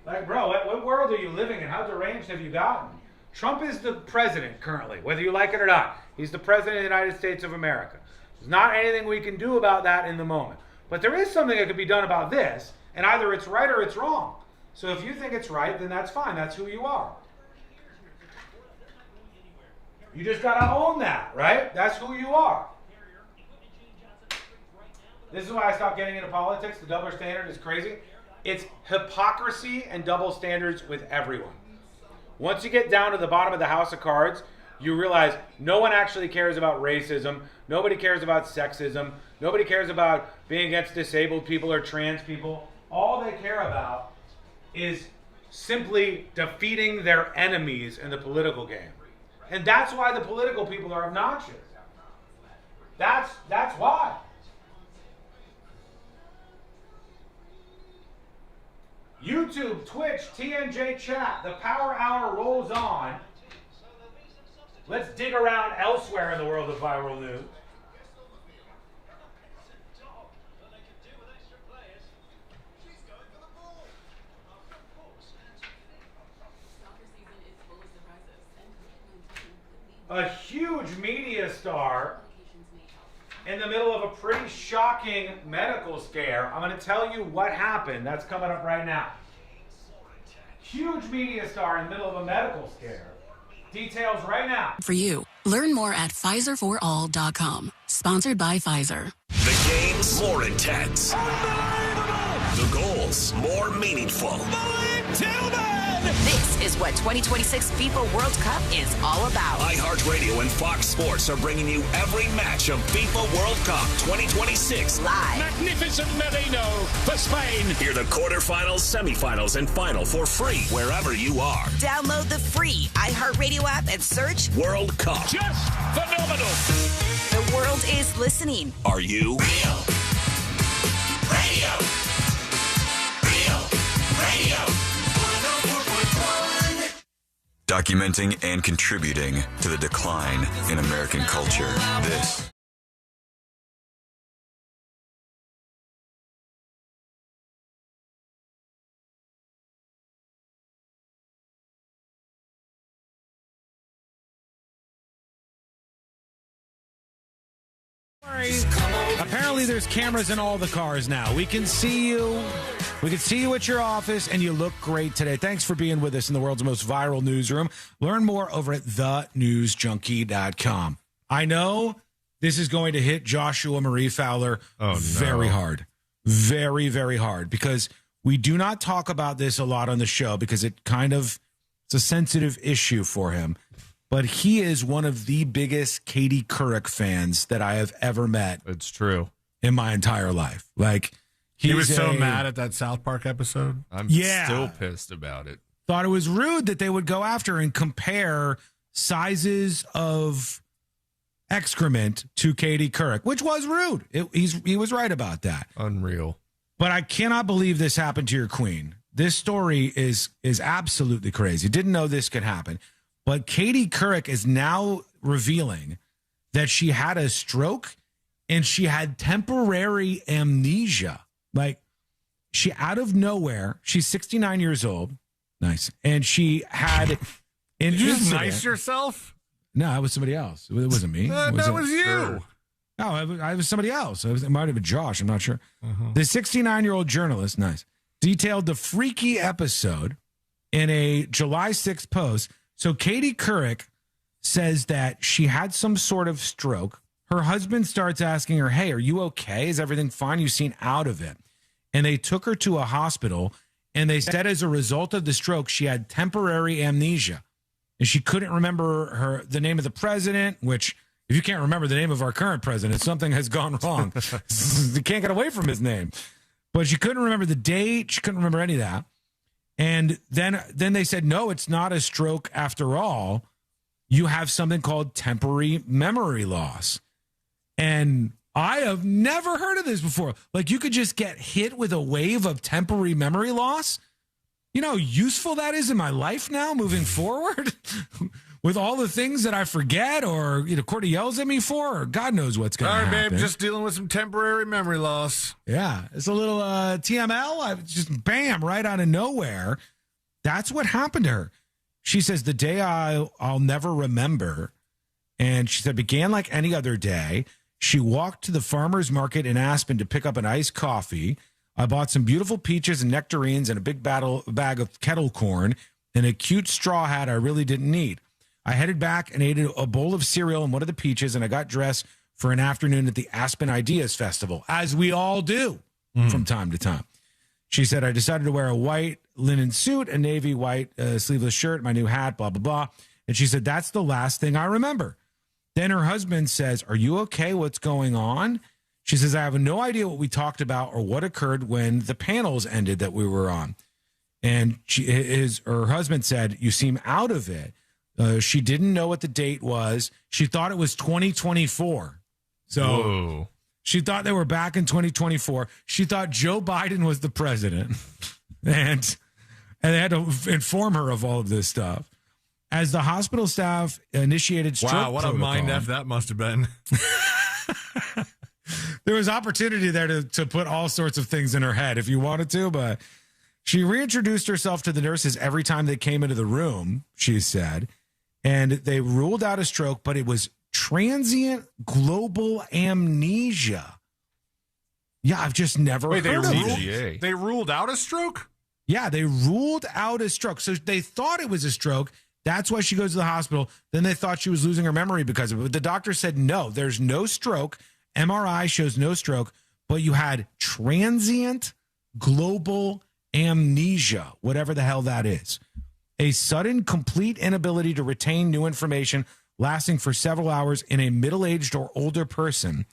Like, bro, what world are you living in? How deranged have you gotten? Trump is the president currently, whether you like it or not. He's the president of the United States of America. There's not anything we can do about that in the moment. But there is something that could be done about this, and either it's right or it's wrong. So if you think it's right, then that's fine. That's who you are. You just got to own that, right? That's who you are. This is why I stopped getting into politics. The double standard is crazy. It's hypocrisy and double standards with everyone. Once you get down to the bottom of the house of cards, you realize no one actually cares about racism. Nobody cares about sexism. Nobody cares about being against disabled people or trans people. All they care about is simply defeating their enemies in the political game. And that's why the political people are obnoxious. That's why. YouTube, Twitch, TNJ chat, the Power Hour rolls on. Let's dig around elsewhere in the world of viral news. A huge media star in the middle of a pretty shocking medical scare. I'm going to tell you what happened. That's coming up right now. Huge media star in the middle of a medical scare. Details right now.
For you. Learn more at PfizerForAll.com. Sponsored by Pfizer.
The games more intense. The goals more meaningful.
This is what 2026 FIFA World Cup is all about.
iHeartRadio and Fox Sports are bringing you every match of FIFA World Cup 2026
live.
Magnificent Merino for Spain. Hear the quarterfinals, semifinals, and final for free wherever you are.
Download the free iHeartRadio app and search
World Cup. Just phenomenal.
The world is listening.
Are you? Real Radio.
Documenting and contributing to the decline in American culture. This
Apparently there's cameras in all the cars now. We can see you. We can see you at your office, and you look great today. Thanks for being with us in the world's most viral newsroom. Learn more over at thenewsjunkie.com. I know this is going to hit Joshua Marie Fowler very hard. Very, very hard, because we do not talk about this a lot on the show because it's a sensitive issue for him. But he is one of the biggest Katie Couric fans that I have ever met.
It's true.
In my entire life. Like,
he was so mad at that South Park episode.
I'm still pissed about it.
Thought it was rude that they would go after and compare sizes of excrement to Katie Couric, which was rude. He was right about that.
Unreal.
But I cannot believe this happened to your queen. This story is absolutely crazy. Didn't know this could happen. But Katie Couric is now revealing that she had a stroke and she had temporary amnesia. Like, she out of nowhere, she's 69 years old. Nice. And she had an
Did you just
incident.
nice yourself?
No, it was somebody else. It wasn't me.
That was you.
Sure. No, I was somebody else. It might have been Josh. I'm not sure. The 69-year-old journalist, nice, detailed the freaky episode in a July 6th post. So Katie Couric says that she had some sort of stroke. Her husband starts asking her, hey, are you okay? Is everything fine? You seem out of it. And they took her to a hospital, and they said as a result of the stroke, she had temporary amnesia. And she couldn't remember the name of the president, which, if you can't remember the name of our current president, something has gone wrong. You can't get away from his name. But she couldn't remember the date. She couldn't remember any of that. And then they said, no, it's not a stroke after all. You have something called temporary memory loss. And I have never heard of this before. Like, you could just get hit with a wave of temporary memory loss. You know how useful that is in my life now moving forward? With all the things that I forget, or Courtney yells at me for, or God knows what's going to happen.
All right, babe, just dealing with some temporary memory loss.
Yeah, it's a little TML. Just bam, right out of nowhere. That's what happened to her. She says, the day I'll never remember, and she said, began like any other day. She walked to the farmer's market in Aspen to pick up an iced coffee. I bought some beautiful peaches and nectarines and a big bag of kettle corn and a cute straw hat I really didn't need. I headed back and ate a bowl of cereal and one of the peaches, and I got dressed for an afternoon at the Aspen Ideas Festival, as we all do from time to time. She said, I decided to wear a white linen suit, a navy white sleeveless shirt, my new hat, blah, blah, blah. And she said, that's the last thing I remember. Then her husband says, are you okay? What's going on? She says, I have no idea what we talked about or what occurred when the panels ended that we were on. And her husband said, you seem out of it. She didn't know what the date was. She thought it was 2024. So
Whoa.
She thought they were back in 2024. She thought Joe Biden was the president. And they had to inform her of all of this stuff. As the hospital staff initiated stroke
what
protocol,
a mind F that must have been.
There was opportunity there to put all sorts of things in her head if you wanted to, but she reintroduced herself to the nurses every time they came into the room, she said, and they ruled out a stroke, but it was transient global amnesia. Yeah, I've just never heard of it.
They ruled out a stroke?
Yeah, they ruled out a stroke. So they thought it was a stroke. That's why she goes to the hospital. Then they thought she was losing her memory because of it. But the doctor said, no, there's no stroke. MRI shows no stroke, but you had transient global amnesia, whatever the hell that is. A sudden, complete inability to retain new information lasting for several hours in a middle-aged or older person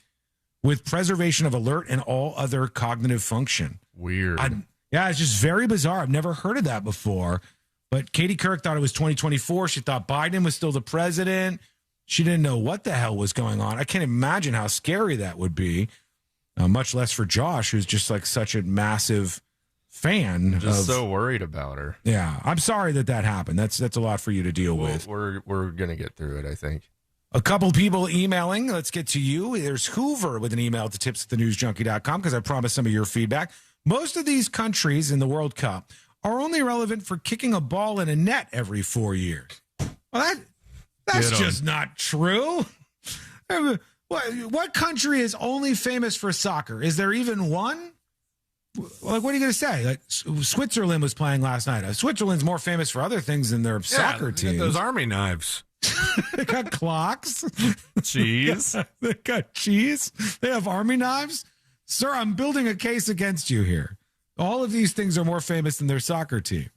with preservation of alert and all other cognitive function.
Weird.
Yeah, it's just very bizarre. I've never heard of that before. But Katie Couric thought it was 2024. She thought Biden was still the president. She didn't know what the hell was going on. I can't imagine how scary that would be, much less for Josh, who's just like such a massive fan.
Just so worried about her.
Yeah, I'm sorry that happened. That's a lot for you to deal with.
We're going to get through it, I think.
A couple people emailing. Let's get to you. There's Hoover with an email to tips@thenewsjunkie.com because I promised some of your feedback. Most of these countries in the World Cup are only relevant for kicking a ball in a net every 4 years. Well, that's just not true. What country is only famous for soccer? Is there even one? Like, what are you going to say? Like, Switzerland was playing last night. Switzerland's more famous for other things than their soccer team.
Those army knives.
They got clocks.
Cheese.
They got cheese. They have army knives. Sir, I'm building a case against you here. All of these things are more famous than their soccer team.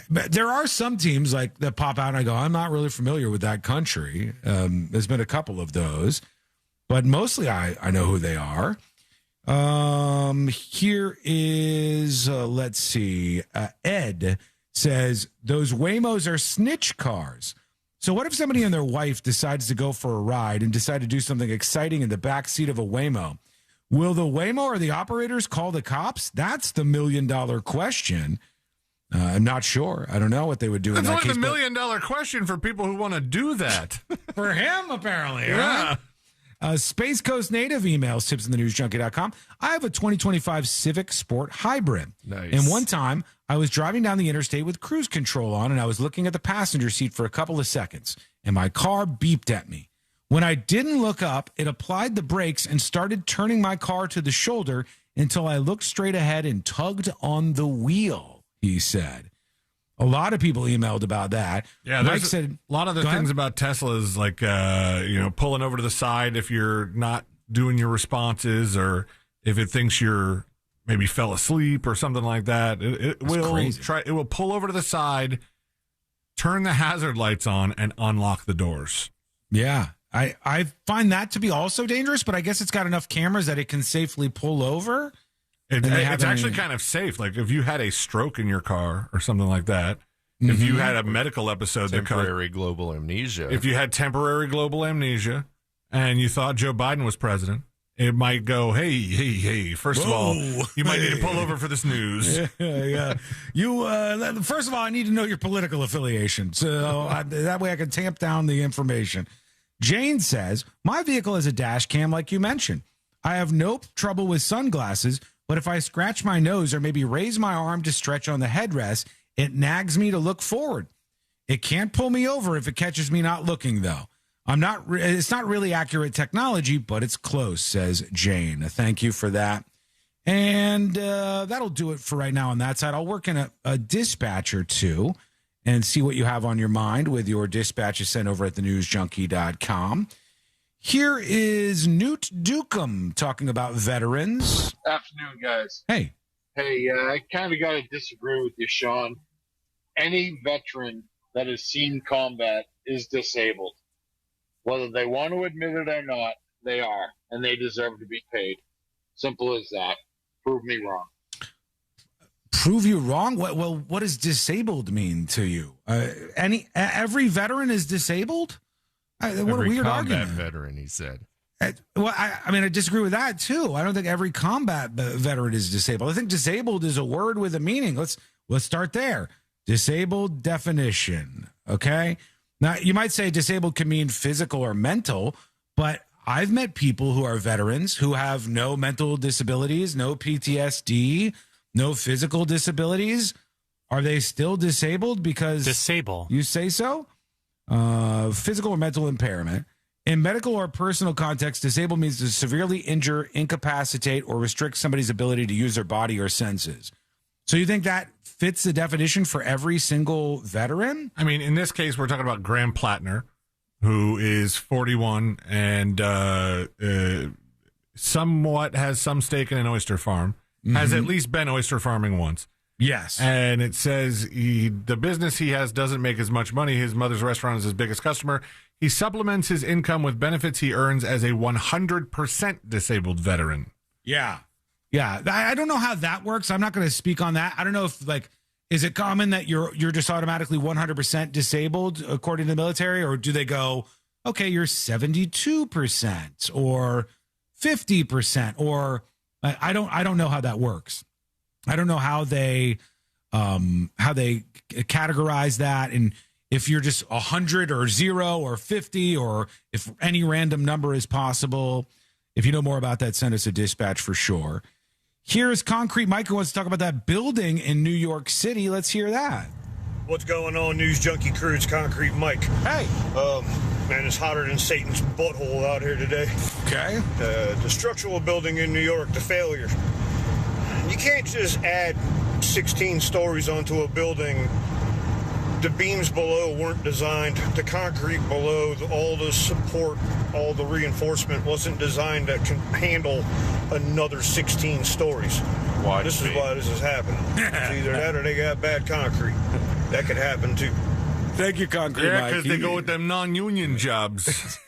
There are some teams like that pop out and I go, I'm not really familiar with that country. There's been a couple of those, but mostly I know who they are. Here is, let's see. Ed says, those Waymos are snitch cars. So what if somebody and their wife decides to go for a ride and decide to do something exciting in the back seat of a Waymo? Will the Waymo or the operators call the cops? That's the $1 million question. I'm not sure. I don't know what they would do in that case.
That's only the $1 million question for people who want to do that.
For him, apparently.
Yeah.
Space Coast Native emails, tips@thenewsjunkie.com. I have a 2025 Civic Sport Hybrid.
Nice.
And one time, I was driving down the interstate with cruise control on, and I was looking at the passenger seat for a couple of seconds, and my car beeped at me. When I didn't look up, it applied the brakes and started turning my car to the shoulder until I looked straight ahead and tugged on the wheel, he said. A lot of people emailed about that.
Yeah,
Mike said
a lot of the things about Tesla is like, pulling over to the side if you're not doing your responses or if it thinks you're maybe fell asleep or something like that. It will pull over to the side, turn the hazard lights on, and unlock the doors.
Yeah. I find that to be also dangerous, but I guess it's got enough cameras that it can safely pull over.
It's actually kind of safe. Like if you had a stroke in your car or something like that, if you had a medical episode
temporary global amnesia.
If you had temporary global amnesia and you thought Joe Biden was president, it might go, hey, first of all, you might need to pull over for this news.
Yeah. First of all, I need to know your political affiliation. So that way I can tamp down the information. Jane says, my vehicle has a dash cam like you mentioned. I have no trouble with sunglasses, but if I scratch my nose or maybe raise my arm to stretch on the headrest, it nags me to look forward. It can't pull me over if it catches me not looking, though. It's not really accurate technology, but it's close, says Jane. Thank you for that. And that'll do it for right now on that side. I'll work in a dispatch or two and see what you have on your mind with your dispatches sent over at thenewsjunkie.com. Here is Newt Dukem talking about veterans.
Afternoon, guys.
Hey.
Hey, I kind of got to disagree with you, Sean. Any veteran that has seen combat is disabled. Whether they want to admit it or not, they are, and they deserve to be paid. Simple as that. Prove me wrong.
Prove you wrong? What does disabled mean to you? Every veteran is disabled? What
every
a weird
combat
argument.
veteran, he said.
Well, I disagree with that too. I don't think every combat veteran is disabled. I think disabled is a word with a meaning. Let's start there. Disabled definition. Okay. Now you might say disabled can mean physical or mental, but I've met people who are veterans who have no mental disabilities, no PTSD, no physical disabilities. Are they still disabled because you say so? Physical or mental impairment. In medical or personal context, disabled means to severely injure, incapacitate, or restrict somebody's ability to use their body or senses. So you think that fits the definition for every single veteran?
I mean, in this case, we're talking about Graham Plattner, who is 41 and somewhat has some stake in an oyster farm, has at least been oyster farming once.
Yes.
And it says the business he has doesn't make as much money. His mother's restaurant is his biggest customer. He supplements his income with benefits he earns as a 100% disabled veteran.
Yeah. Yeah. I don't know how that works. I'm not going to speak on that. I don't know if, is it common that you're just automatically 100% disabled according to the military, or do they go, okay, you're 72% or 50%, or I don't know how that works. I don't know how they categorize that, and if you're just 100 or 0 or 50, or if any random number is possible. If you know more about that, send us a dispatch for sure. Here's Concrete Mike who wants to talk about that building in New York City. Let's hear that.
What's going on, News Junkie crew? It's Concrete Mike.
Hey.
Man, it's hotter than Satan's butthole out here today.
Okay.
The structural building in New York, the failure. You can't just add 16 stories onto a building. The beams below weren't designed. The concrete below, all the support, all the reinforcement wasn't designed to handle another 16 stories. This is why this is happening. It's either that or they got bad concrete. That could happen too.
Thank you, Concrete
Yeah,
Mike.
because they go with them non-union jobs.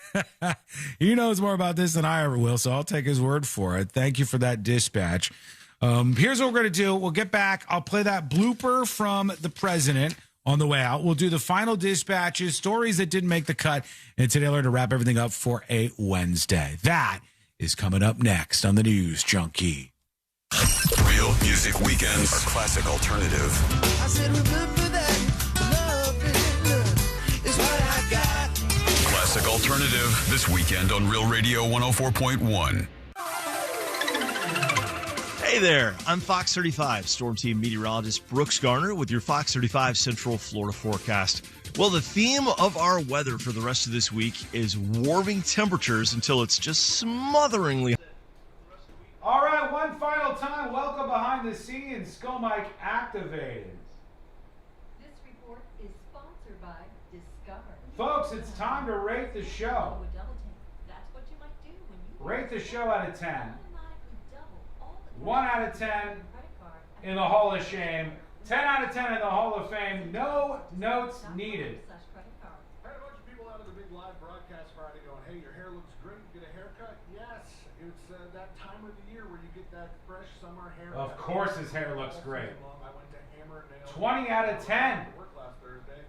He knows more about this than I ever will, so I'll take his word for it. Thank you for that dispatch. Here's what we're going to do. We'll get back. I'll play that blooper from the president on the way out. We'll do the final dispatches, stories that didn't make the cut, and today learn to wrap everything up for a Wednesday. That is coming up next on the News Junkie.
Real Music Weekends are classic alternative.
I said, remember that loving is what I got.
Classic alternative this weekend on Real Radio 104.1.
Hey there, I'm Fox 35 Storm Team meteorologist Brooks Garner with your Fox 35 Central Florida forecast. Well, the theme of our weather for the rest of this week is warming temperatures until it's just smotheringly.
All right, one final time. Welcome behind the scenes. Skull Mike activated.
This report is sponsored by Discover.
Folks, it's time to rate the show.
That's what you might do when you
Rate the show out of 10. 1 out of 10 in the Hall of Shame. 10 out of 10 in the Hall of Fame. No notes needed.
Had a bunch of people out of the big live broadcast Friday going, hey, your hair looks great. Get a haircut? Yes. It's that time of the year where you get that fresh summer haircut.
Of course his hair looks great.
I went to Hammer and Nails.
20 out of 10.
Work last Thursday.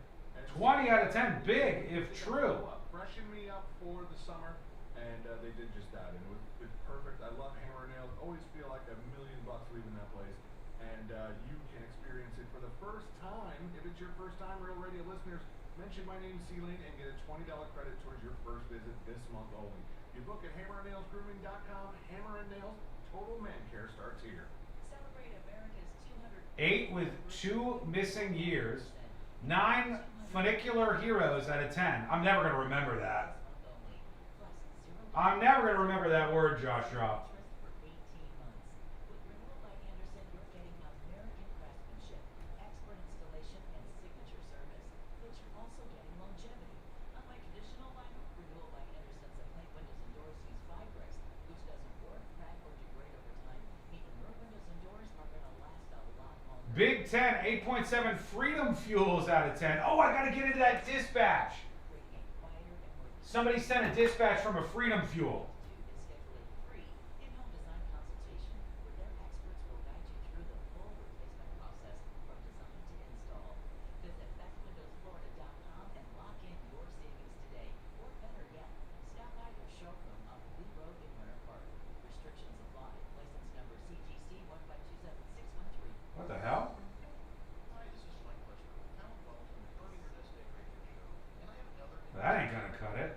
20 out of 10. Big, if true.
Freshen me up for the summer, and they did just that. And it's perfect. I love Hammer and Nails. Always feel like $1 million leaving that place. And you can experience it for the first time. If it's your first time, Real Radio listeners, mention my name, C-Lane, and get a $20 credit towards your first visit this month only. You book at hammerandnailsgrooming.com. Hammer and Nails, total man care starts here.
Celebrate America's
8 with 2 missing years. 9 funicular heroes out of 10. I'm never going to remember that. I'm never going to remember that word Josh dropped.
Big 10, 8.7 Freedom Fuels out of 10. Oh, I got to get into that dispatch. Somebody sent a dispatch from a Freedom Fuel. What the hell? That ain't gonna cut it.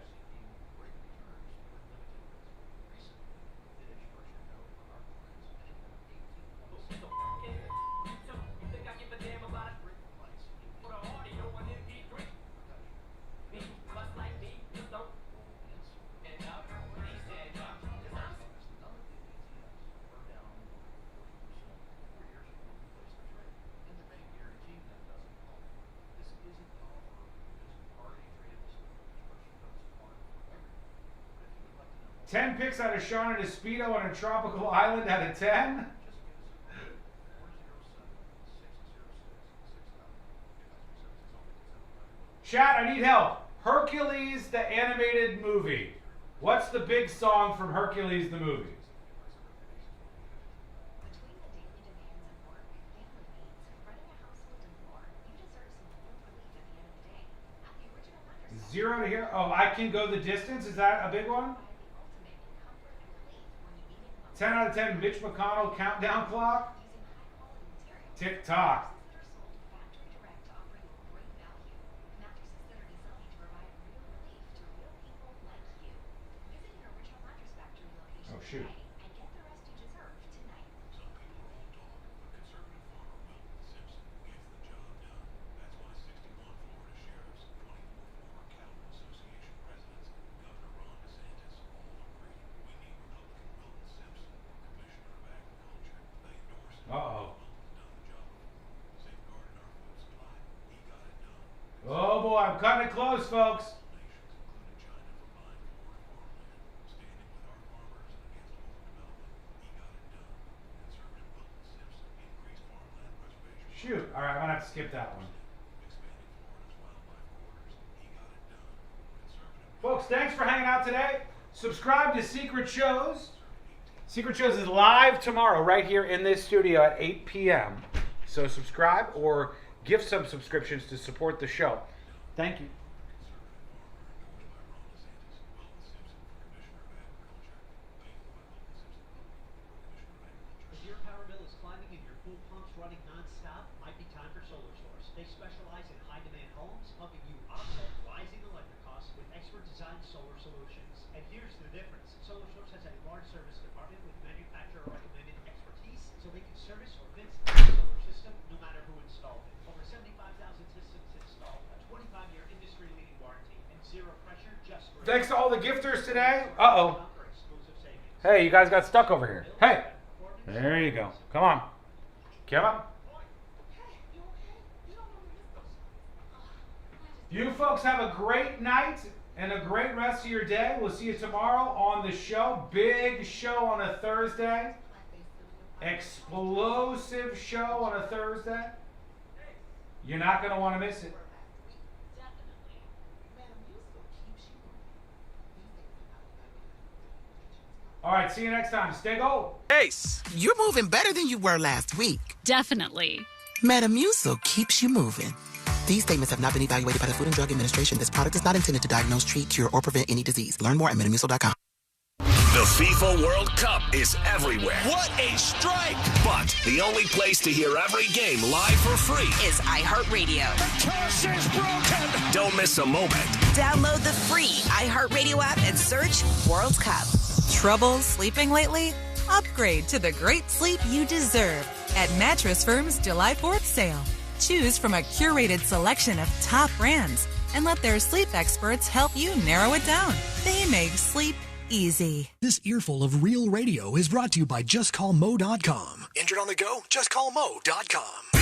Ten picks out of Sean at a Speedo on a tropical island out of 10. Chat, I need help. Hercules, the animated movie. What's the big song from Hercules, the movie? Zero to here. Oh, I Can Go the Distance. Is that a big one? 10 out of 10 Mitch McConnell countdown clock. Tick-tock. Oh, shoot. Uh-oh. Oh, boy, I'm cutting it close, folks. Shoot. All right, I'm going to have to skip that one. Folks, thanks for hanging out today. Subscribe to Secret Shows. Secret Shows is live tomorrow right here in this studio at 8 p.m. So subscribe or gift some subscriptions to support the show. Thank you.
If your power bill is climbing and your pool pump's running non-stop, might be time for Solar Source. They specialize in high-demand homes, helping you offset rising electric costs with expert-designed solar solutions. And here's the difference. Solar Source has a large service department with manufacturer-recommended expertise, so they can service or fix any solar system, no matter who installed it. Over 75,000 systems installed, a 25-year industry-leading warranty, and zero pressure, just for
Thanks to all the gifters today. Uh-oh. Hey, you guys got stuck over here. Hey. There you go. Come on. Come on. You folks have a great night and a great rest of your day. We'll see you tomorrow on the show. Big show on a Thursday. Explosive show on a Thursday. You're not going to want to miss it. All right, see you next time. Stay gold.
Ace, you're moving better than you were last week.
Definitely.
Metamucil keeps you moving. These statements have not been evaluated by the Food and Drug Administration. This product is not intended to diagnose, treat, cure, or prevent any disease. Learn more at metamucil.com.
The FIFA World Cup is everywhere.
What a strike!
But the only place to hear every game live for free
is iHeartRadio.
The curse is broken!
Don't miss a moment.
Download the free iHeartRadio app and search World Cup.
Trouble sleeping lately? Upgrade to the great sleep you deserve at Mattress Firm's July 4th sale. Choose from a curated selection of top brands and let their sleep experts help you narrow it down. They make sleep easy.
This earful of real radio is brought to you by JustCallMo.com. Injured on the go? JustCallMo.com.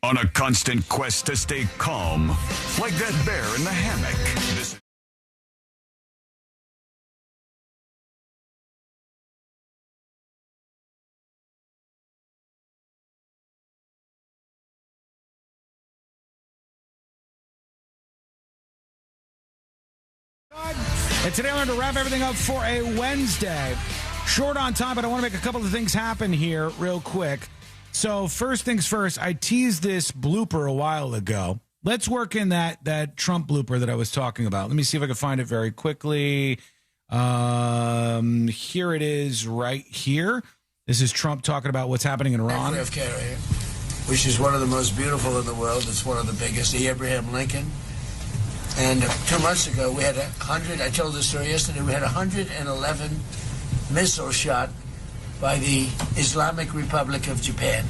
On a constant quest to stay calm, like that bear in the hammock.
And today I learned to wrap everything up for a Wednesday. Short on time, but I want to make a couple of things happen here real quick. So first things first, I teased this blooper a while ago. Let's work in that Trump blooper that I was talking about. Let me see if I can find it very quickly. Here it is right here. This is Trump talking about what's happening in Iran.
Aircraft carrier, which is one of the most beautiful in the world. It's one of the biggest, the Abraham Lincoln. And 2 months ago, we had 100, I told this story yesterday, we had 111 missiles shot by the Islamic Republic of Japan.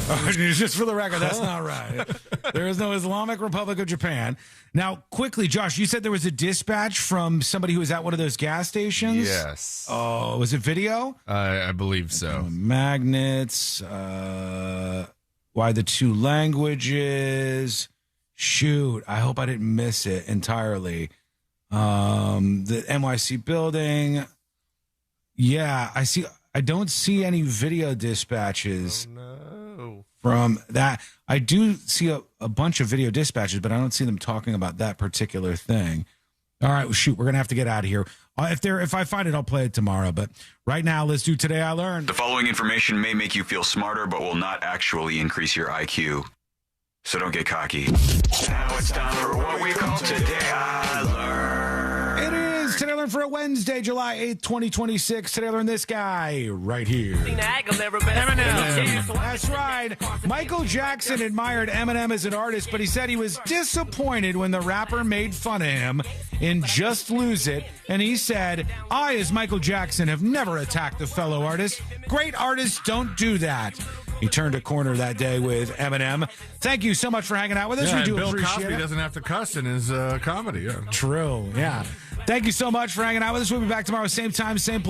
Oh, just for the record, that's not right. There is no Islamic Republic of Japan. Now, quickly, Josh, you said there was a dispatch from somebody who was at one of those gas stations?
Yes.
Oh, was it video?
I believe so.
Magnets, why the 2 languages? Shoot, I hope I didn't miss it entirely. The NYC building. Yeah, I don't see any video dispatches from that. I do see a bunch of video dispatches, but I don't see them talking about that particular thing. All right, well, shoot, we're going to have to get out of here. If I find it, I'll play it tomorrow. But right now, let's do Today I Learned.
The following information may make you feel smarter, but will not actually increase your IQ. So don't get cocky. Now it's time for what we call Today I Learned.
It is Today I Learned for a Wednesday, July 8th, 2026. Today I Learned this guy right here. Eminem. That's right. Michael Jackson admired Eminem as an artist, but he said he was disappointed when the rapper made fun of him in Just Lose It. And he said, I, as Michael Jackson, have never attacked a fellow artist. Great artists don't do that. He turned a corner that day with Eminem. Thank you so much for hanging out with us.
Yeah,
we do
Bill
appreciate
Cosby
it.
doesn't have to cuss in his comedy. Yeah.
True. Yeah. Thank you so much for hanging out with us. We'll be back tomorrow, same time, same place.